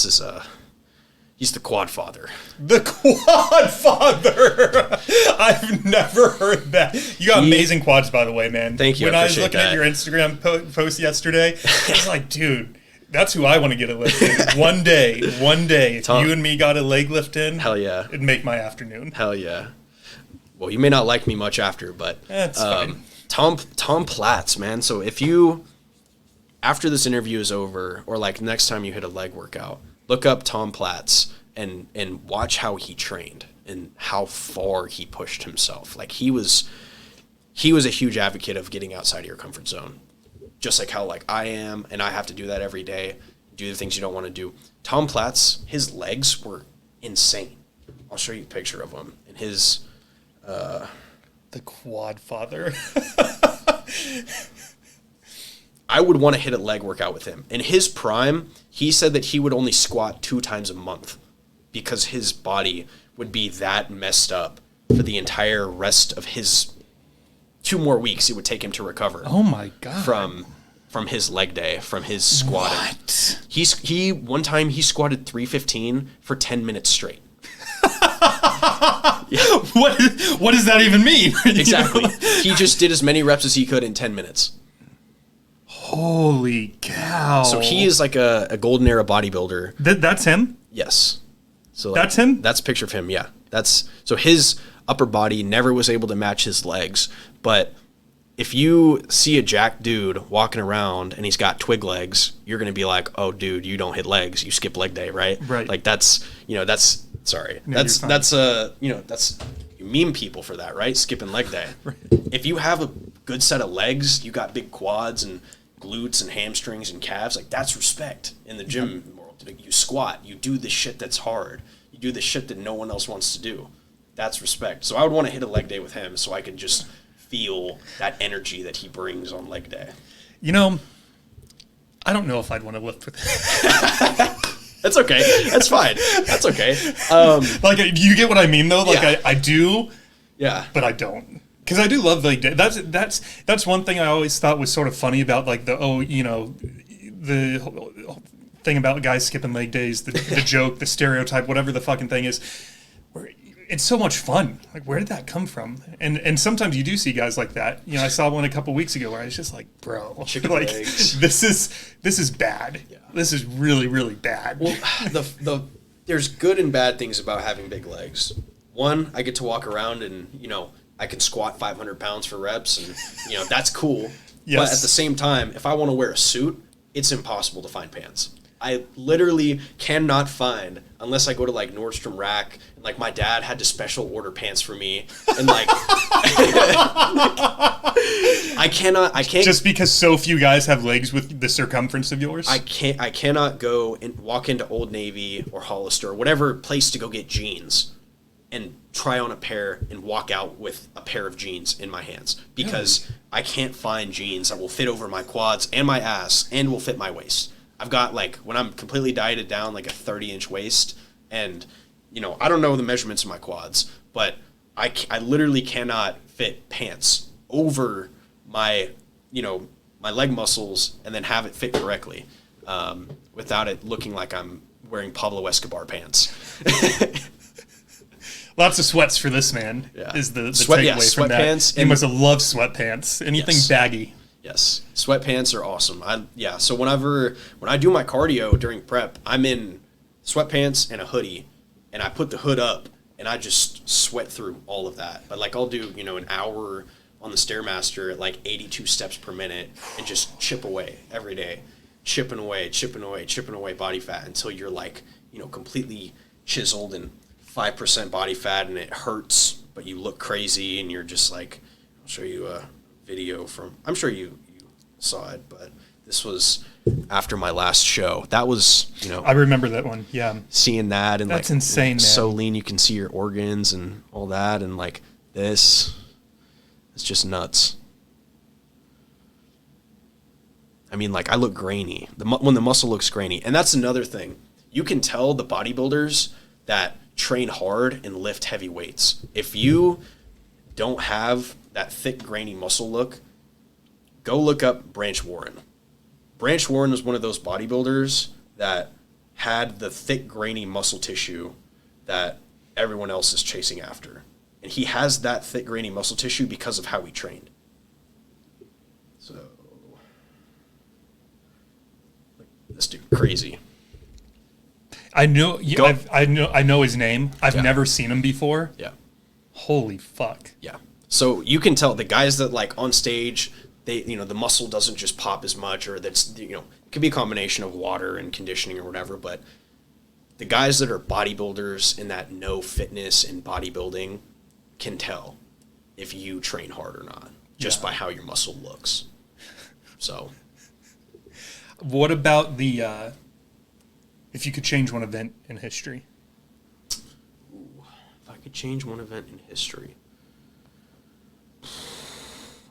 is he's the quad father. The quad father. I've never heard that. You got amazing quads, by the way, man. Thank you. When I was looking at your Instagram post yesterday, I was like, dude, that's who I want to get a lift in. One day, if you and me got a leg lift in, hell yeah, it'd make my afternoon. Hell yeah. Well, you may not like me much after, but that's fine. Tom Platz, man. So if you, after this interview is over, or like next time you hit a leg workout, look up Tom Platz and watch how he trained and how far he pushed himself. Like he was a huge advocate of getting outside of your comfort zone. Just like how like I am, and I have to do that every day, do the things you don't want to do. Tom Platz, his legs were insane. I'll show you a picture of him. And his... the quad father. I would want to hit a leg workout with him. In his prime, he said that he would only squat 2 times a month because his body would be that messed up for the entire rest of his 2 more weeks. It would take him to recover. Oh my God. From his leg day, from his squatting. What? One time he squatted 315 for 10 minutes straight. Yeah. What does that even mean? Exactly. He just did as many reps as he could in 10 minutes. Holy cow. So he is like a golden era bodybuilder. That's him? Yes. So that's him? That's a picture of him, yeah. So his upper body never was able to match his legs, but if you see a jacked dude walking around and he's got twig legs, you're going to be like, "Oh dude, you don't hit legs, you skip leg day," right? Right. Like sorry. No, that's you meme people for that, right? Skipping leg day. Right. If you have a good set of legs, you got big quads and glutes and hamstrings and calves, like that's respect in the gym world. Like, you squat, you do the shit that's hard. You do the shit that no one else wants to do. That's respect. So I would want to hit a leg day with him so I could just feel that energy that he brings on leg day. I don't know if I'd want to lift with it. That's okay. That's fine. That's okay. Like, do you get what I mean, though? Like, Yeah. I do, Yeah. but I don't. Because I do love leg day. That's one thing I always thought was sort of funny about, like, the thing about guys skipping leg days, the joke, the stereotype, whatever the fucking thing is. It's so much fun. Like, where did that come from? And sometimes you do see guys like that. You know, I saw one a couple weeks ago where I was just like, bro, Chicken like, legs. this is bad. Yeah. This is really, really bad. Well, there's good and bad things about having big legs. One, I get to walk around and, you know, I can squat 500 pounds for reps, and, you know, that's cool. Yes. But at the same time, if I want to wear a suit, it's impossible to find pants. I literally cannot find, unless I go to like Nordstrom Rack, and like my dad had to special order pants for me, and like I can't Just because so few guys have legs with the circumference of yours. I cannot go and walk into Old Navy or Hollister or whatever place to go get jeans and try on a pair and walk out with a pair of jeans in my hands, because I can't find jeans that will fit over my quads and my ass and will fit my waist. I've got, like, when I'm completely dieted down, like a 30-inch waist, and, you know, I don't know the measurements of my quads, but I literally cannot fit pants over my, you know, my leg muscles and then have it fit correctly, without it looking like I'm wearing Pablo Escobar pants. Lots of sweats for this man. Yeah. Is the takeaway from that. Sweatpants. He must have loved sweatpants. Anything baggy. Yes, sweatpants are awesome. So when I do my cardio during prep, I'm in sweatpants and a hoodie, and I put the hood up, and I just sweat through all of that. But like, I'll do, you know, an hour on the Stairmaster at like 82 steps per minute and just chip away every day, chipping away body fat until you're like, you know, completely chiseled and 5% body fat, and it hurts, but you look crazy, and you're just like, I'll show you a video from, I'm sure you saw it, but this was after my last show. That was, you know, I remember that one. Yeah. Seeing that, and that's like, insane, man. So lean you can see your organs and all that, and like this, it's just nuts. I mean, like, I look grainy when the muscle looks grainy, and that's another thing. You can tell the bodybuilders that train hard and lift heavy weights. If you don't have that thick, grainy muscle look, go look up Branch Warren. Branch Warren was one of those bodybuilders that had the thick, grainy muscle tissue that everyone else is chasing after. And he has that thick, grainy muscle tissue because of how he trained. So, this dude, crazy. I know. I know his name. I've Yeah. never seen him before. Yeah. Holy fuck. Yeah. So you can tell the guys that, like, on stage, they, you know, the muscle doesn't just pop as much, or that's, you know, it could be a combination of water and conditioning or whatever, but the guys that are bodybuilders and that know fitness and bodybuilding can tell if you train hard or not, just by how your muscle looks. So. What about the, if you could change one event in history? Ooh, if I could change one event in history.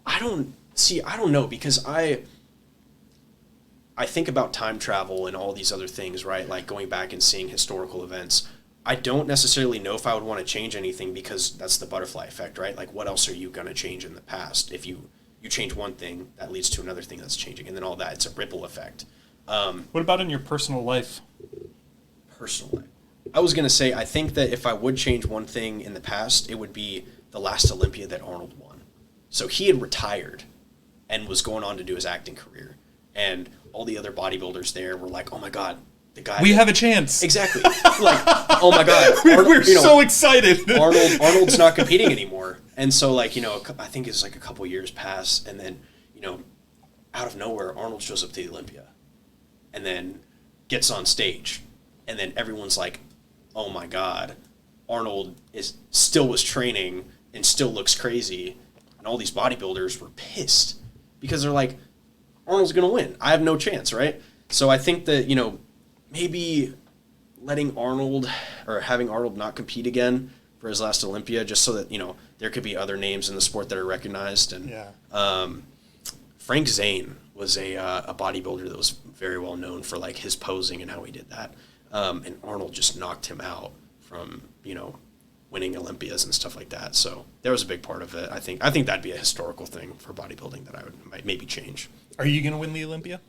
I don't know, because I think about time travel and all these other things, right? Like going back and seeing historical events. I don't necessarily know if I would want to change anything, because that's the butterfly effect, right? Like, what else are you going to change in the past? If you change one thing, that leads to another thing that's changing, and then all that, it's a ripple effect. What about in your personal life? Personal life. I was going to say, I think that if I would change one thing in the past, it would be the last Olympia that Arnold won. So he had retired and was going on to do his acting career. And all the other bodybuilders there were like, oh my God, the guy. We have a chance. Exactly. Like, oh my God. We're so excited. Arnold's not competing anymore. And so, like, you know, I think it's like a couple years pass, and then, you know, out of nowhere, Arnold shows up to the Olympia and then gets on stage. And then everyone's like, oh my God, Arnold still was training and still looks crazy. And all these bodybuilders were pissed because they're like, Arnold's going to win. I have no chance, right? So I think that, you know, maybe letting Arnold, or having Arnold not compete again for his last Olympia, just so that, you know, there could be other names in the sport that are recognized. And yeah. Frank Zane was a bodybuilder that was very well known for like his posing and how he did that. And Arnold just knocked him out from, winning Olympias and stuff like that. So that was a big part of it. I think that'd be a historical thing for bodybuilding that might maybe change. Are you going to win the Olympia?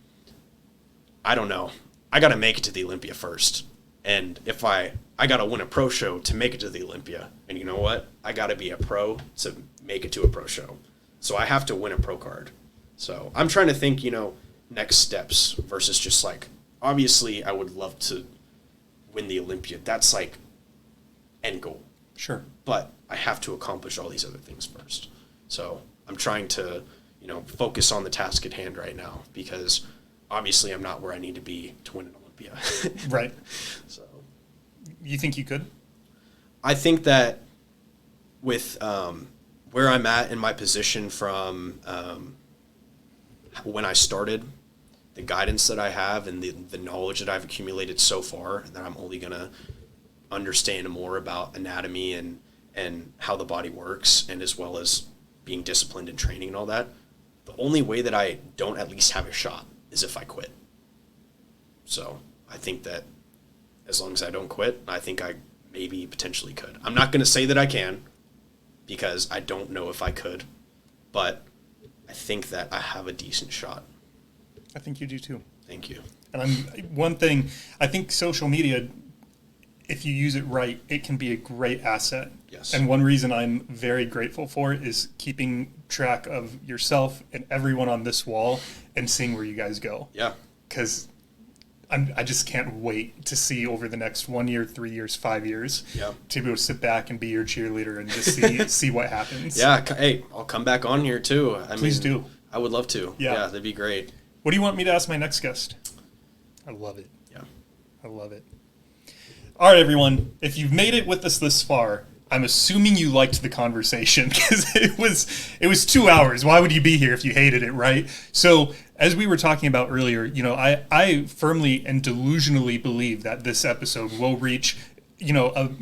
I don't know. I got to make it to the Olympia first. And if I got to win a pro show to make it to the Olympia. And you know what? I got to be a pro to make it to a pro show. So I have to win a pro card. So I'm trying to think, next steps versus just like, obviously I would love to win the Olympia. That's like end goal. Sure. But I have to accomplish all these other things first. So I'm trying to, focus on the task at hand right now because obviously I'm not where I need to be to win an Olympia. Right. So you think you could? I think that with where I'm at in my position from when I started, the guidance that I have and the knowledge that I've accumulated so far, that I'm only going to understand more about anatomy and how the body works, and as well as being disciplined in training and all that, the only way that I don't at least have a shot is if I quit. So I think that as long as I don't quit, I think I maybe potentially could. I'm not going to say that I can because I don't know if I could, but I think that I have a decent shot. I think you do too. Thank you. And one thing, I think social media, if you use it right, it can be a great asset. Yes. And one reason I'm very grateful for it is keeping track of yourself and everyone on this wall and seeing where you guys go. Yeah. Because I just can't wait to see over the next 1 year, 3 years, 5 years, to be able to sit back and be your cheerleader and just see what happens. Yeah. Hey, I'll come back on here too. Please do. I would love to. Yeah. That'd be great. What do you want me to ask my next guest? I love it. Yeah. I love it. All right, everyone. If you've made it with us this far, I'm assuming you liked the conversation because it was 2 hours. Why would you be here if you hated it, right? So as we were talking about earlier, I firmly and delusionally believe that this episode will reach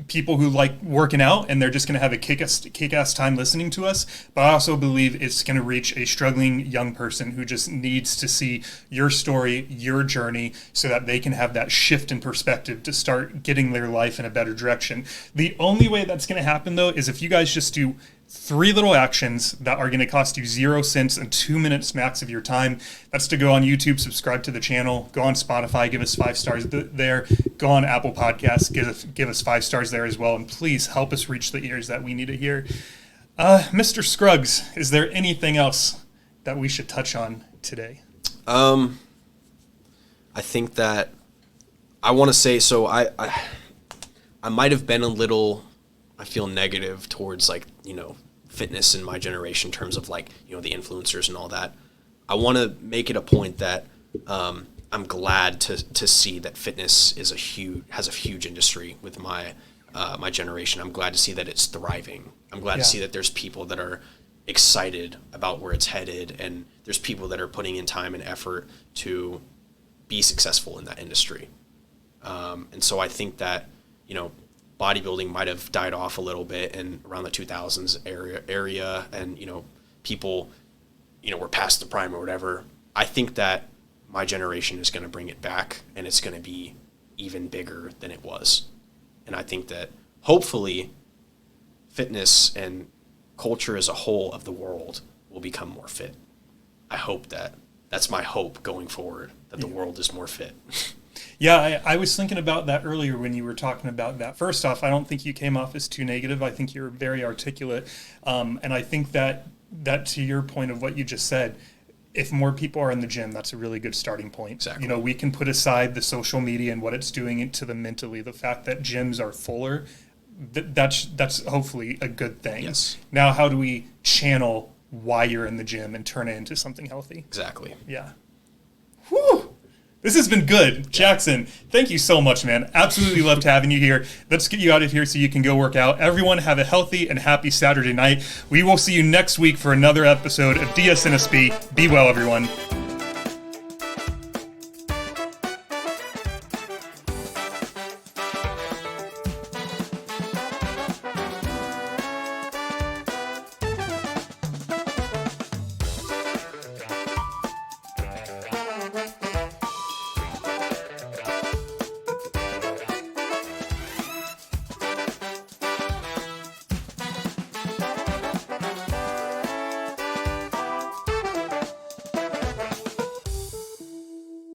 people who like working out and they're just going to have a kick-ass time listening to us. But I also believe it's going to reach a struggling young person who just needs to see your story, your journey, so that they can have that shift in perspective to start getting their life in a better direction. The only way that's going to happen, though, is if you guys just do 3 little actions that are going to cost you 0 cents and 2 minutes max of your time. That's to go on YouTube, subscribe to the channel, go on Spotify, give us 5 stars there, go on Apple Podcasts, give us 5 stars there as well, and please help us reach the ears that we need to hear. Mr. Scruggs, is there anything else that we should touch on today? I think that I want to say, so I might have been a little, I feel negative towards fitness in my generation in terms of the influencers and all that. I want to make it a point that I'm glad to see that fitness has a huge industry with my generation. I'm glad to see that it's thriving. I'm glad to see that there's people that are excited about where it's headed, and there's people that are putting in time and effort to be successful in that industry. And so I think that, bodybuilding might have died off a little bit in around the 2000s area, and people were past the prime or whatever. I think that my generation is going to bring it back, and it's going to be even bigger than it was. And I think that hopefully fitness and culture as a whole of the world will become more fit. I hope that's my hope going forward, that the world is more fit. Yeah, I was thinking about that earlier when you were talking about that. First off, I don't think you came off as too negative. I think you're very articulate. And I think that to your point of what you just said, if more people are in the gym, that's a really good starting point. Exactly. We can put aside the social media and what it's doing to them mentally. The fact that gyms are fuller, that's hopefully a good thing. Yes. Now, how do we channel why you're in the gym and turn it into something healthy? Exactly. Yeah. Whew. This has been good. Jackson, thank you so much, man. Absolutely loved having you here. Let's get you out of here so you can go work out. Everyone have a healthy and happy Saturday night. We will see you next week for another episode of DSNSB. Be well, everyone.